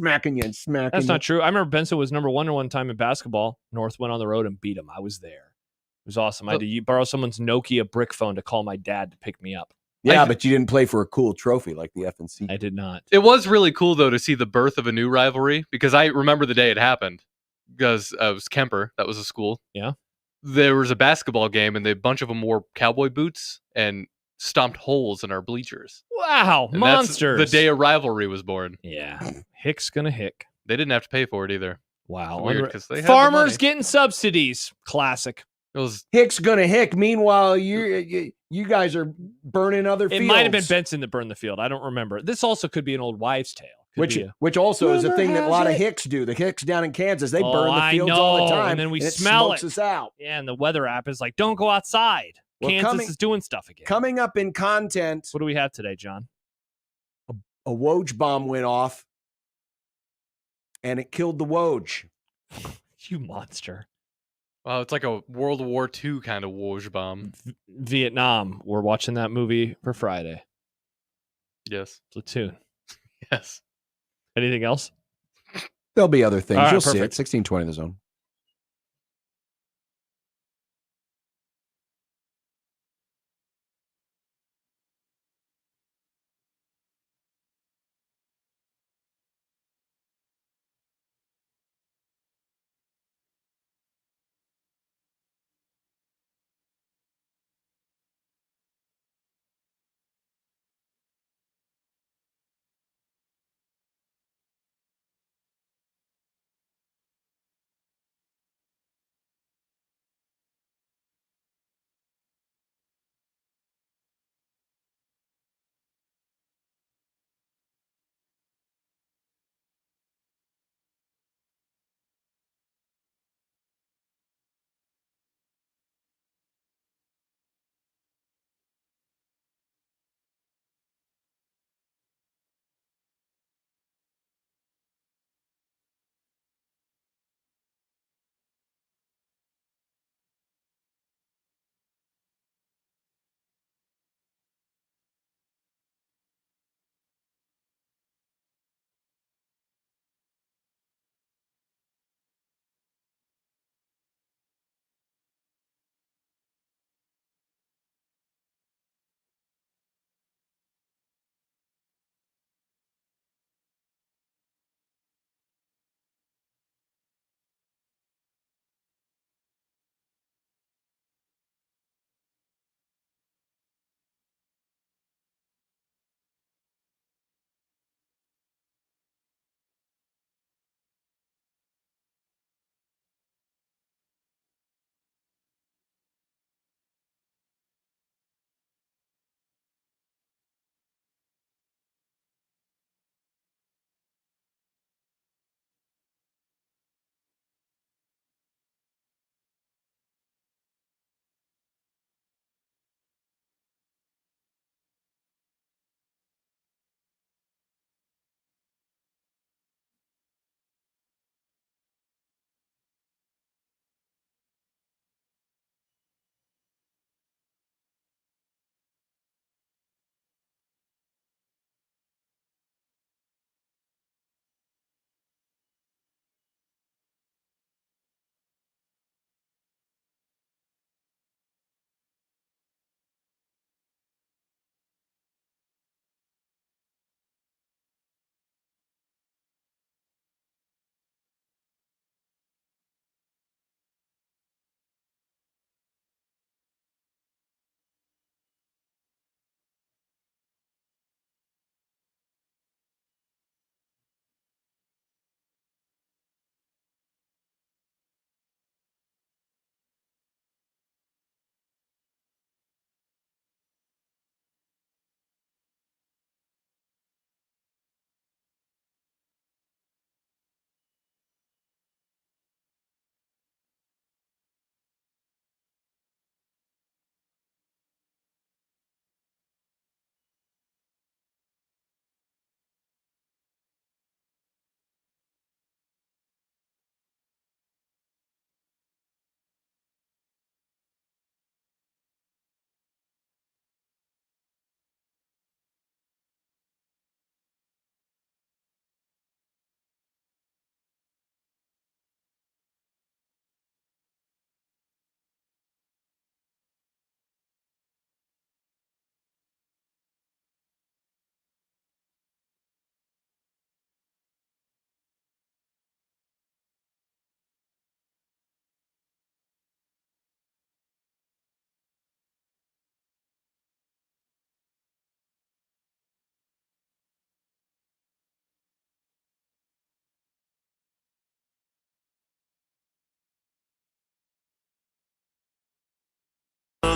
not true. I remember Benson was number 1 at one time in basketball. North went on the road and beat him. I was there. It was awesome. I had to borrow someone's Nokia brick phone to call my dad to pick me up. Yeah, but you didn't play for a cool trophy like the FNC. I did not. It was really cool, though, to see the birth of a new rivalry, because I remember the day it happened, because it was Kemper. That was a school. Yeah. There was a basketball game, and a bunch of them wore cowboy boots and stomped holes in our bleachers. Wow, and monsters. That's the day a rivalry was born. Yeah. Hick's gonna hick. They didn't have to pay for it either. Wow. Weird, 'cause they had the Farmers money. getting subsidies. Classic. It was Hick's gonna hick. Meanwhile, you guys are burning other It fields. might have been Benson that burned the field. I don't remember. This also could be an old wives' tale. Could Which be also is a Rumor thing that a lot of has it. Hicks do. The Hicks down in Kansas, they Oh, burn the I fields all the know, time, and then we it smell smokes it. us out. Yeah, and the weather app is like, don't go outside. Well, Kansas is doing stuff again. Coming up in content, What do we have today, John? a Woj bomb went off, and it killed the Woj. You monster. wow, it's like a World War II kind of Woj bomb. Vietnam. We're watching that movie for Friday. Yes. Platoon. Yes. Anything else? There'll be other things. All right, You'll see it. perfect. 1620 the zone.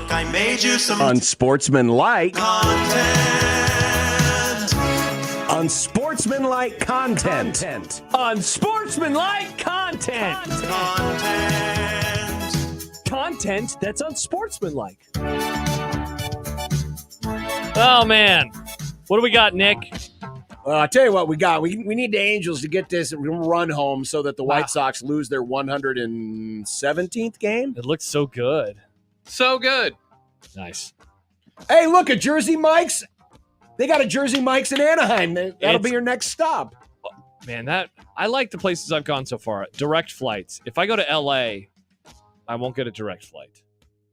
look, I made you some Unsportsmanlike content. Unsportsmanlike content. Unsportsmanlike content. Content that's unsportsmanlike. Oh, man. What do we got, Nick? I'll tell you what we got. We need the Angels to get this run home so that the White Sox lose their 117th game. It looks so good. So good. Nice. Hey, look, a Jersey Mike's. They got a Jersey Mike's in Anaheim. That'll be your next stop. Man, I like the places I've gone so far. Direct flights. If I go to L.A., I won't get a direct flight.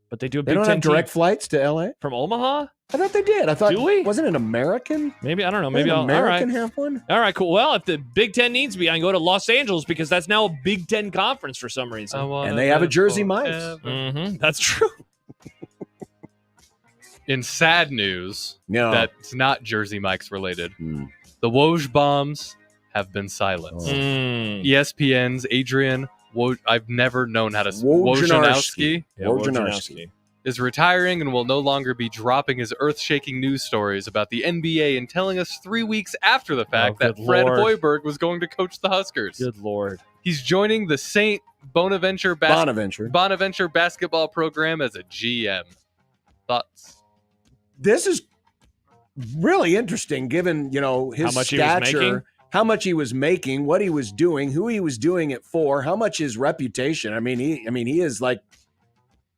But they do a Big They don't Ten have direct team flights to L.A.? from Omaha? I thought they did. I thought, Do we? Wasn't it American? Maybe, I don't know. Maybe Doesn't I'll American all right. have one? All right, cool. Well, if the Big Ten needs me, I can go to Los Angeles because that's now a Big Ten conference for some reason. And they have a Jersey Mike's. Mm-hmm. That's true. In sad news, that's not Jersey Mike's related. The Woj bombs have been silenced. ESPN's Adrian I've never known how to Wojnarowski. Wojnarowski is retiring and will no longer be dropping his earth-shaking news stories about the NBA and telling us 3 weeks after the fact that Fred Hoiberg was going to coach the Huskers. Good Lord. He's joining the St. Bonaventure basketball program as a GM. Thoughts? This is really interesting given, his How much he was making? stature, how much he was making, what he was doing, who he was doing it for, how much his reputation. I mean, he is like,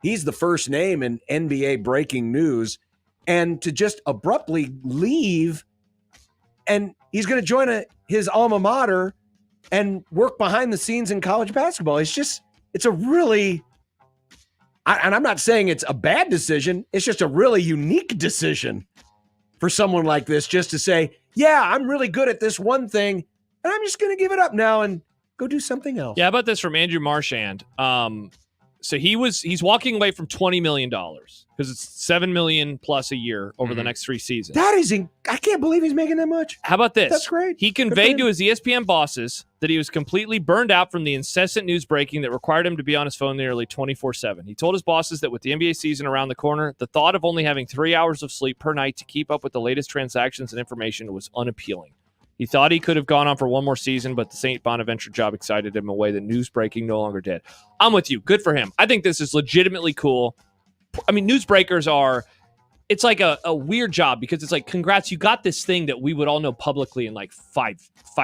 he's the first name in NBA breaking news, and to just abruptly leave, and he's going to join his alma mater and work behind the scenes in college basketball. It's a really, and I'm not saying it's a bad decision. It's just a really unique decision for someone like this, just to say, yeah, I'm really good at this one thing, and I'm just going to give it up now and go do something else. Yeah, how about this from Andrew Marchand? So he's walking away from $20 million because it's $7 million plus a year over the next 3 seasons. That is, I can't believe he's making that much. How about this? That's great. He conveyed to his ESPN bosses that he was completely burned out from the incessant news breaking that required him to be on his phone nearly 24/7. He told his bosses that with the NBA season around the corner, the thought of only having 3 hours of sleep per night to keep up with the latest transactions and information was unappealing. He thought he could have gone on for one more season, but the St. Bonaventure job excited him in a way that news breaking no longer did. I'm with you. Good for him. I think this is legitimately cool. I mean, newsbreakers it's like a weird job because it's like, congrats, you got this thing that we would all know publicly in like five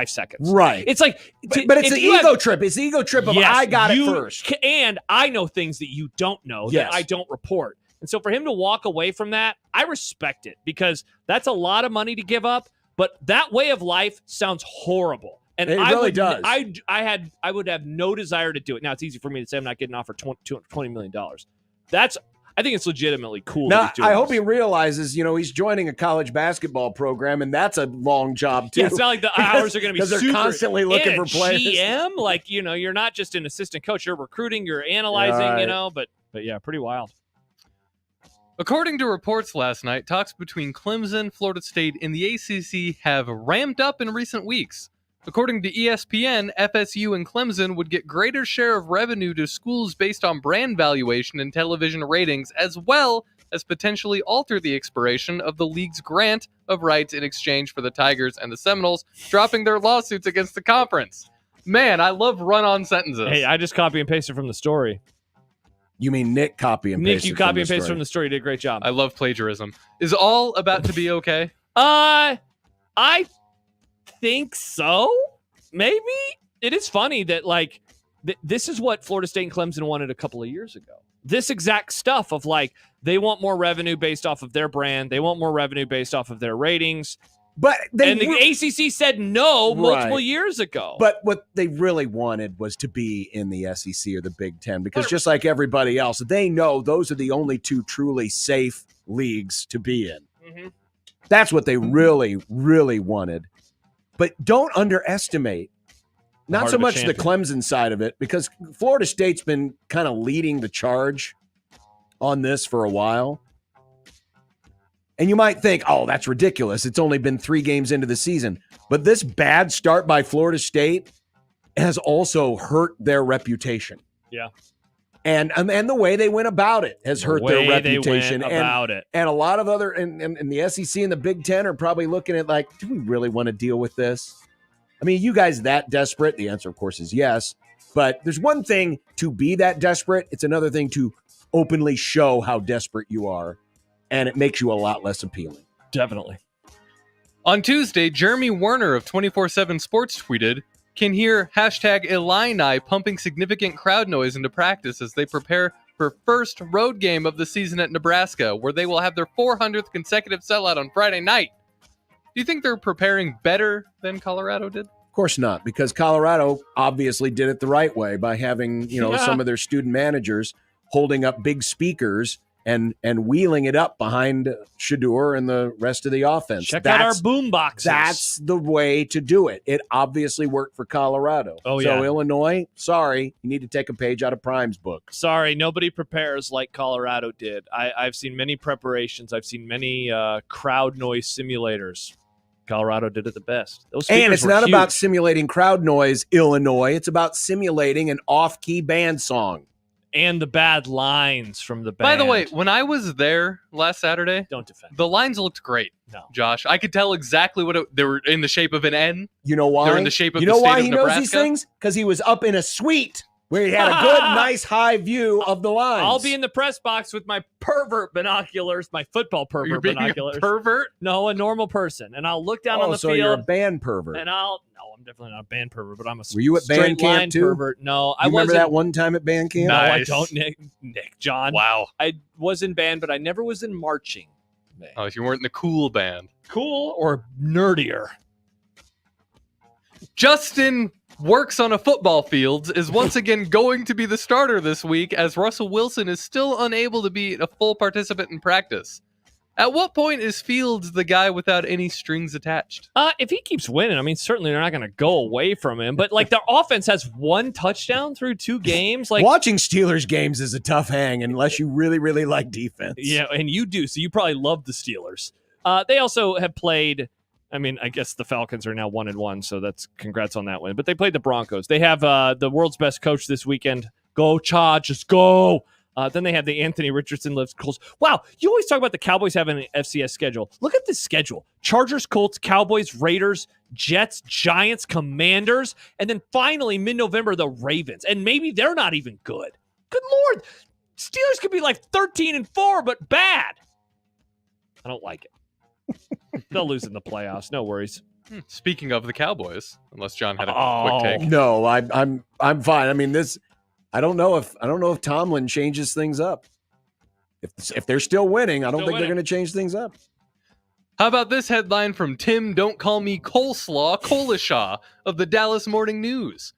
seconds. Right. It's like, but it's the ego trip. It's the ego trip of I got it first. And I know things that you don't know that I don't report. And so for him to walk away from that, I respect it because that's a lot of money to give up. But that way of life sounds horrible. And it really does. I would have no desire to do it. Now, it's easy for me to say I'm not getting offered $20 million. I think it's legitimately cool. Now, I hope he realizes, he's joining a college basketball program, and that's a long job, too. Yeah, it's not like the hours are going to be because they're constantly looking for players. GM, like, you're not just an assistant coach. You're recruiting, you're analyzing, but yeah, pretty wild. According to reports last night, talks between Clemson, Florida State, and the ACC have ramped up in recent weeks. According to ESPN, FSU and Clemson would get greater share of revenue to schools based on brand valuation and television ratings, as well as potentially alter the expiration of the league's grant of rights in exchange for the Tigers and the Seminoles dropping their lawsuits against the conference. Man, I love run-on sentences. Hey, I just copy and pasted from the story. You mean Nick copy and pasted? Nick, you copy and pasted from the story. You did a great job. I love plagiarism. Is all about to be okay? I think so. Maybe. It is funny that, like, this is what Florida State and Clemson wanted a couple of years ago. This exact stuff of, like, they want more revenue based off of their brand. They want more revenue based off of their ratings. But the ACC said no multiple years ago. But what they really wanted was to be in the SEC or the Big Ten because just like everybody else, they know those are the only two truly safe leagues to be in. Mm-hmm. That's what they really, really wanted. But don't underestimate, not so much the Clemson side of it, because Florida State's been kind of leading the charge on this for a while. And you might think, oh, that's ridiculous. It's only been 3 games into the season. But this bad start by Florida State has also hurt their reputation. Yeah. And the way they went about it has hurt their reputation. They went about it. And a lot of other and the SEC and the Big Ten are probably looking at like, do we really want to deal with this? I mean, you guys that desperate? The answer, of course, is yes. But there's one thing to be that desperate. It's another thing to openly show how desperate you are. And it makes you a lot less appealing. Definitely. On Tuesday, Jeremy Werner of 24/7 Sports tweeted, "Can hear #Illini pumping significant crowd noise into practice as they prepare for first road game of the season at Nebraska, where they will have their 400th consecutive sellout on Friday night." Do you think they're preparing better than Colorado did? Of course not, because Colorado obviously did it the right way by having, some of their student managers holding up big speakers and wheeling it up behind Shedeur and the rest of the offense. Check out our boom boxes. That's the way to do it. It obviously worked for Colorado. Oh, yeah. So Illinois, sorry, you need to take a page out of Prime's book. Sorry, nobody prepares like Colorado did. I've seen many preparations. I've seen many crowd noise simulators. Colorado did it the best. Those speakers and it's were not huge. about simulating crowd noise, Illinois. It's about simulating an off-key band song. And the bad lines from the band. By the way, when I was there last Saturday, don't defend. The lines looked great. No, Josh, I could tell exactly what they were in the shape of an N. You know why? They're in the shape of you the know state why of he Nebraska. knows these things? Because he was up in a suite where he had a good, nice, high view of the lines. I'll be in the press box with my pervert binoculars, my football pervert You're being binoculars. A pervert? No, a normal person, and I'll look down on the so field. You're a band pervert. And I'm definitely not a band pervert, but I'm a Were you at band straight line camp too? pervert. No, I You remember wasn't. that one time at band camp? No, I Nice. don't, Nick, John. Wow. I was in band, but I never was in marching. Oh, if you weren't in the cool band. Cool or nerdier? Justin works on a football field is once again going to be the starter this week as Russell Wilson is still unable to be a full participant in practice. At what point is Fields the guy without any strings attached? If he keeps winning, I mean, certainly they're not going to go away from him. But like their offense has one touchdown through 2 games. Like watching Steelers games is a tough hang unless you really, really like defense. Yeah, and you do. So you probably love the Steelers. They also have played. I mean, I guess the Falcons are now 1-1, so that's congrats on that win. But they played the Broncos. They have the world's best coach this weekend. Go Chargers, go! Then they have the Anthony Richardson lives Colts. Wow, you always talk about the Cowboys having an FCS schedule. Look at this schedule: Chargers, Colts, Cowboys, Raiders, Jets, Giants, Commanders, and then finally mid-November the Ravens. And maybe they're not even good. Good Lord, Steelers could be like 13-4, but bad. I don't like it. They'll lose in the playoffs. No worries. Speaking of the Cowboys, unless John had a quick take. No, I'm fine. I mean, this. I don't know if Tomlin changes things up. If they're still winning, I don't think they're going to change things up. How about this headline from Tim Don't Call Me Coleslaw Colashaw of the Dallas Morning News?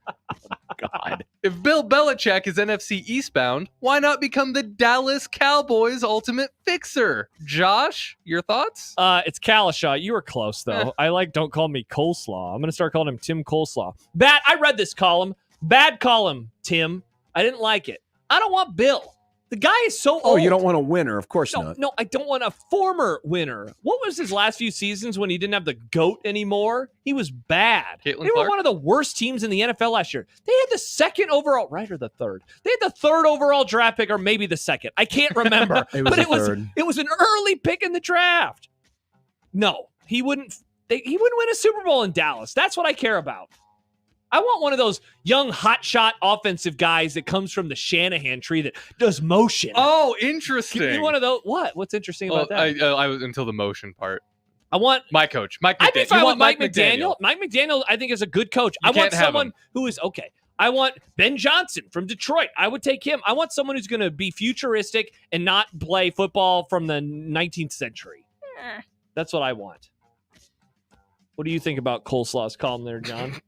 God. If Bill Belichick is NFC Eastbound, why not become the Dallas Cowboys ultimate fixer? Josh, your thoughts? It's Kalashaw. You were close, though. I like Don't Call Me Coleslaw. I'm going to start calling him Tim Coleslaw. I read this column. Bad column, Tim. I didn't like it. I don't want Bill. The guy is so old. Oh, you don't want a winner? Of course not. No, I don't want a former winner. What was his last few seasons when he didn't have the GOAT anymore? He was bad. They were one of the worst teams in the NFL last year. They had the 2nd overall, right, or the 3rd? They had the 3rd overall draft pick, or maybe the 2nd. I can't remember. It was an early pick in the draft. No, he wouldn't. He wouldn't win a Super Bowl in Dallas. That's what I care about. I want one of those young hotshot offensive guys that comes from the Shanahan tree that does motion. Oh, interesting. Give me one of those. What? What's interesting about that? I was until the motion part. I want my coach, Mike McDaniel. I'd be fine with Mike McDaniel. Mike McDaniel, I think, is a good coach. I want someone who is okay. I want Ben Johnson from Detroit. I would take him. I want someone who's going to be futuristic and not play football from the 19th century. That's what I want. What do you think about Coleslaw's column there, John?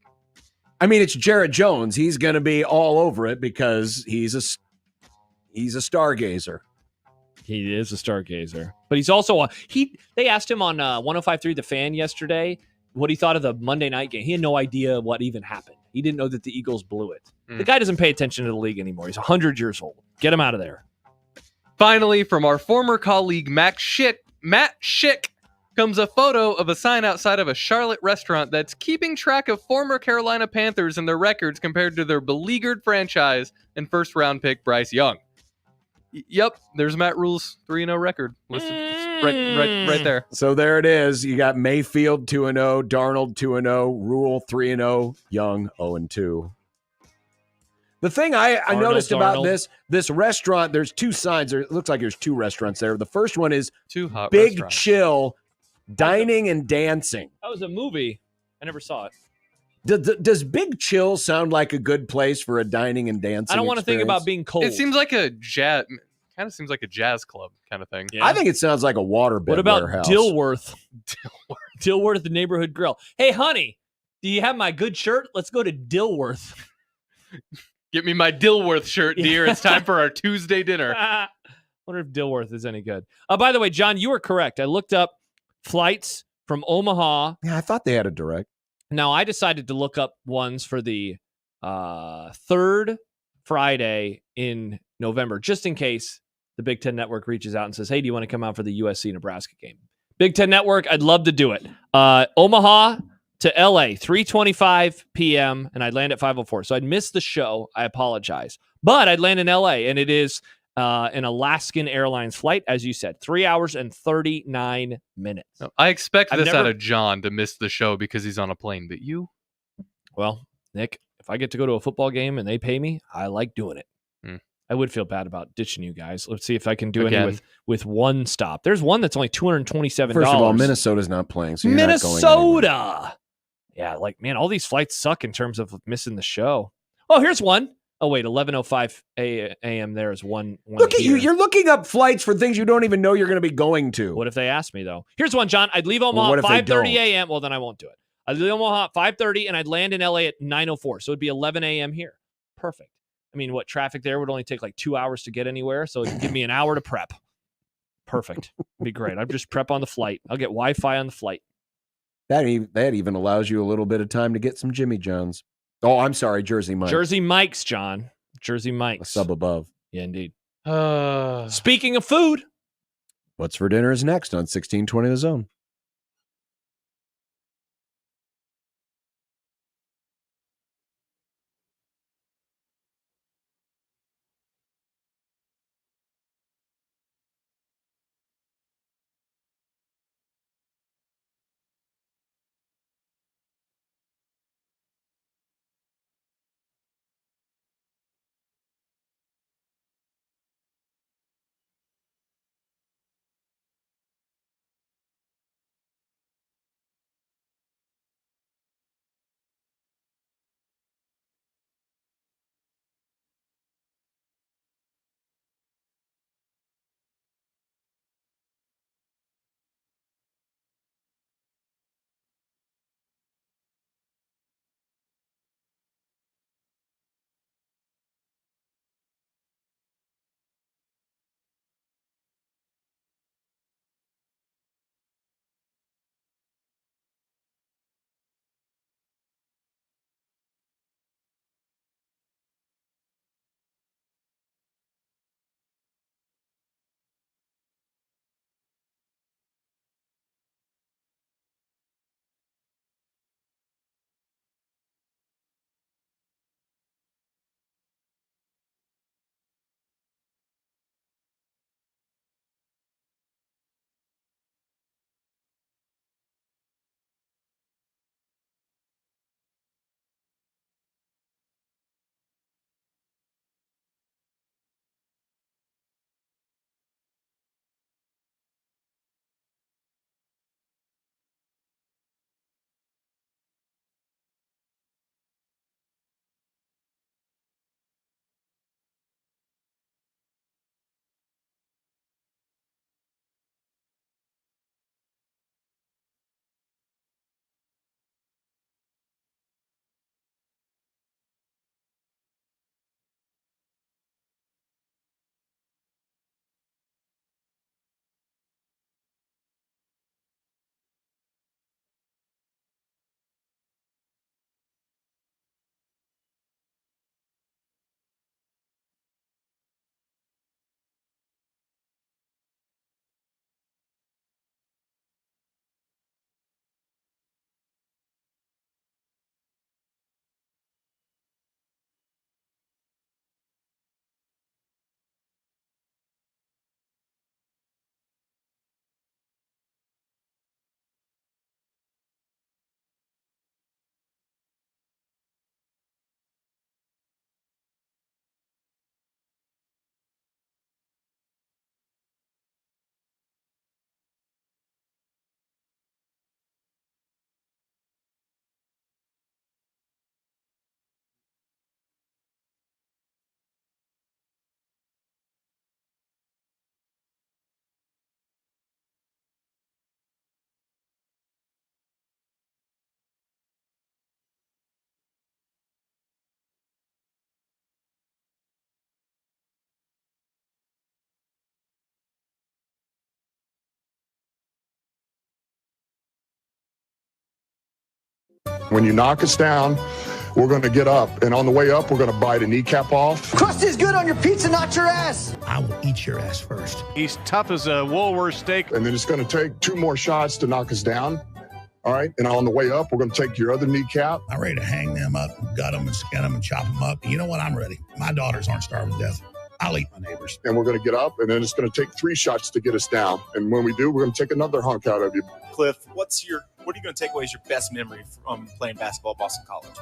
I mean, it's Jared Jones. He's going to be all over it because he's a stargazer. He is a stargazer, but he's also They asked him on 105.3 The Fan yesterday what he thought of the Monday night game. He had no idea what even happened. He didn't know that the Eagles blew it. The guy doesn't pay attention to the league anymore. He's 100 years old. Get him out of there. Finally, from our former colleague Matt Schick, comes a photo of a sign outside of a Charlotte restaurant that's keeping track of former Carolina Panthers and their records compared to their beleaguered franchise and first-round pick Bryce Young. Yep, there's Matt Rhule's 3-0 record listed right there. So there it is. You got Mayfield 2-0, Darnold 2-0, Rhule 3-0, Young 0-2. The thing I noticed about this restaurant, there's two signs. It looks like there's two restaurants there. The first one is Two hot Big restaurants. Chill Dining and Dancing. That was a movie. I never saw it. Does Big Chill sound like a good place for a dining and dancing? I don't want to think about being cold. It seems like a jazz, kind of seems like a jazz club kind of thing. Yeah. I think it sounds like a waterbed What about warehouse. Dilworth? Dilworth, the neighborhood grill. Hey, honey, do you have my good shirt? Let's go to Dilworth. Get me my Dilworth shirt, dear. It's time for our Tuesday dinner. Wonder if Dilworth is any good. By the way, John, you were correct. I looked up flights from Omaha. Yeah, I thought they had a direct. Now, I decided to look up ones for the third Friday in November, just in case the Big Ten Network reaches out and says, hey, do you want to come out for the USC-Nebraska game? Big Ten Network, I'd love to do it. Omaha to LA, 3:25 p.m., and I'd land at 5:04. So I'd miss the show. I apologize. But I'd land in LA, and it is an Alaskan Airlines flight, as you said, 3 hours and 39 minutes. No, I expect this out of John to miss the show because he's on a plane, but you? Well, Nick, if I get to go to a football game and they pay me, I like doing it. I would feel bad about ditching you guys. Let's see if I can do any with one stop. There's one that's only $227. First of all, Minnesota's not playing, so you're Minnesota. not going anywhere. Yeah, like, man, all these flights suck in terms of missing the show. Oh, here's one. Oh, wait, 11:05 a.m. there is one Look at here. you. You're looking up flights for things you don't even know you're going to be going to. What if they ask me, though? Here's one, John. I'd leave Omaha what at if they 5:30 don't? a.m. Well, then I won't do it. I'd leave Omaha at 5:30, and I'd land in L.A. at 9:04. So it'd be 11 a.m. here. Perfect. I mean, what, traffic there would only take like 2 hours to get anywhere, so it'd give me an hour to prep. Perfect. It'd be great. I'd just prep on the flight. I'll get Wi-Fi on the flight. That even allows you a little bit of time to get some Jimmy John's. Oh, I'm sorry, Jersey Mike. Jersey Mike's, John. Jersey A Mike's. sub above. Yeah, indeed. Speaking of food. What's for dinner is next on 1620 The Zone. When you knock us down, we're going to get up, and on the way up, we're going to bite a kneecap off. Crust is good on your pizza, not your ass. I will eat your ass first. He's tough as a Woolworth steak. And then it's going to take 2 more shots to knock us down. All right. And on the way up, we're going to take your other kneecap. I'm ready to hang them up, gut them, and skin them, and chop them up. You know what? I'm ready. My daughters aren't starving to death. I'll eat my neighbors. And we're going to get up, and then it's going to take 3 shots to get us down. And when we do, we're going to take another hunk out of you. Cliff, what are you going to take away as your best memory from playing basketball at Boston College?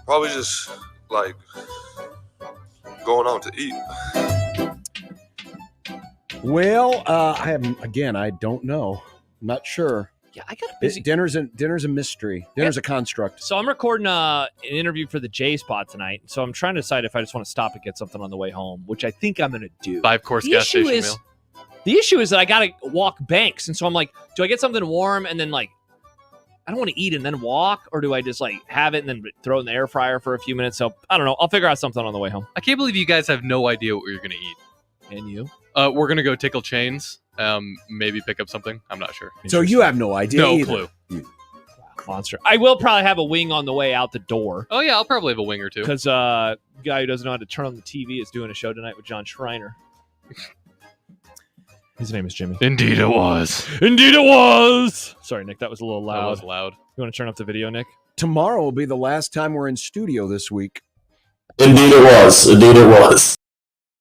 Probably just like going out to eat. Well, I don't know. I'm not sure. Yeah, I got a busy. Dinner's a mystery. Dinner's a construct. So I'm recording an interview for the J Spot tonight. So I'm trying to decide if I just want to stop and get something on the way home, which I think I'm going to do. 5-course gas station meal. The issue is that I got to walk banks. And so I'm like, do I get something warm and then like, I don't want to eat and then walk, or do I just like have it and then throw it in the air fryer for a few minutes? So I don't know. I'll figure out something on the way home. I can't believe you guys have no idea what you're going to eat. And you? We're going to go tickle chains. Maybe pick up something. I'm not sure. So you have no idea No either. clue. Monster. I will probably have a wing on the way out the door. Oh, yeah. I'll probably have a wing or two. Because guy who doesn't know how to turn on the TV is doing a show tonight with John Schreiner. His name is Jimmy. Indeed it was. Indeed it was. Sorry, Nick. That was a little loud. That was loud. You want to turn up the video, Nick? Tomorrow will be the last time we're in studio this week. Indeed it was. Indeed it was.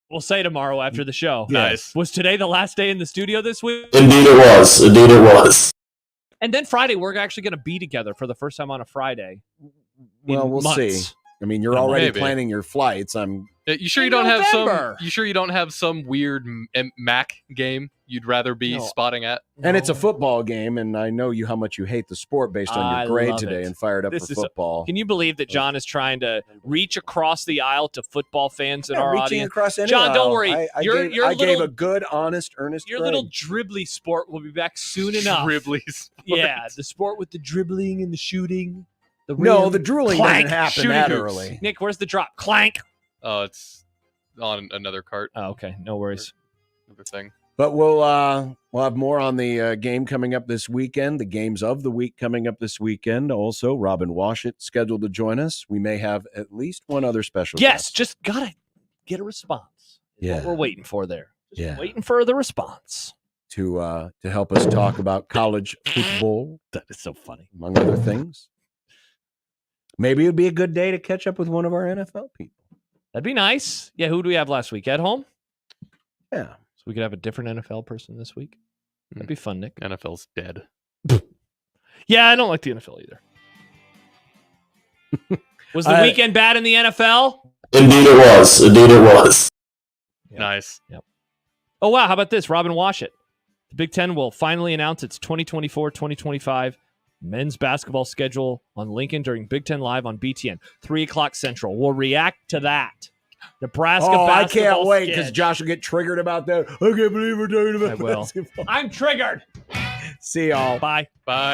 We'll say tomorrow after the show. Nice. Was today the last day in the studio this week? Indeed it was. Indeed it was. And then Friday, we're actually going to be together for the first time on a Friday. Well, we'll see. I mean, you're already Maybe. planning your flights. You sure you don't have some? You sure you don't have some weird Mac game you'd rather be spotting at? And it's a football game, and I know how much you hate the sport based on your grade today and fired up for football. Can you believe that John is trying to reach across the aisle to football fans in our reaching audience? across any John, aisle. don't worry. I gave a good, honest, earnest Your grade. little dribbly sport will be back soon enough. Dribbly sport. Yeah, the sport with the dribbling and the shooting. The drooling Clank. doesn't happen Shooting that hoops. early. Nick, where's the drop? Clank. Oh, it's on another cart. Oh, okay. No worries. Another thing. But we'll have more on the game coming up this weekend, the games of the week coming up this weekend. Also, Robin Washit scheduled to join us. We may have at least one other special guest. Just got to get a response. Yeah. What we're waiting for there. Yeah. Waiting for the response. To help us talk about college football. That is so funny. Among other things. Maybe it would be a good day to catch up with one of our NFL people. That'd be nice. Yeah, who do we have last week? At home? Yeah. So we could have a different NFL person this week. That'd be fun, Nick. NFL's dead. Yeah, I don't like the NFL either. Was the weekend bad in the NFL? Indeed it was. Indeed it was. Yep. Nice. Yep. Oh, wow. How about this? Robin Washit. The Big Ten will finally announce its 2024-2025 men's basketball schedule on Lincoln during Big Ten Live on BTN. 3 o'clock Central. We'll react to that. Nebraska basketball I can't wait because schedule. Josh will get triggered about that. I can't believe we're talking about I will. basketball. I'm triggered. See y'all. Bye. Bye.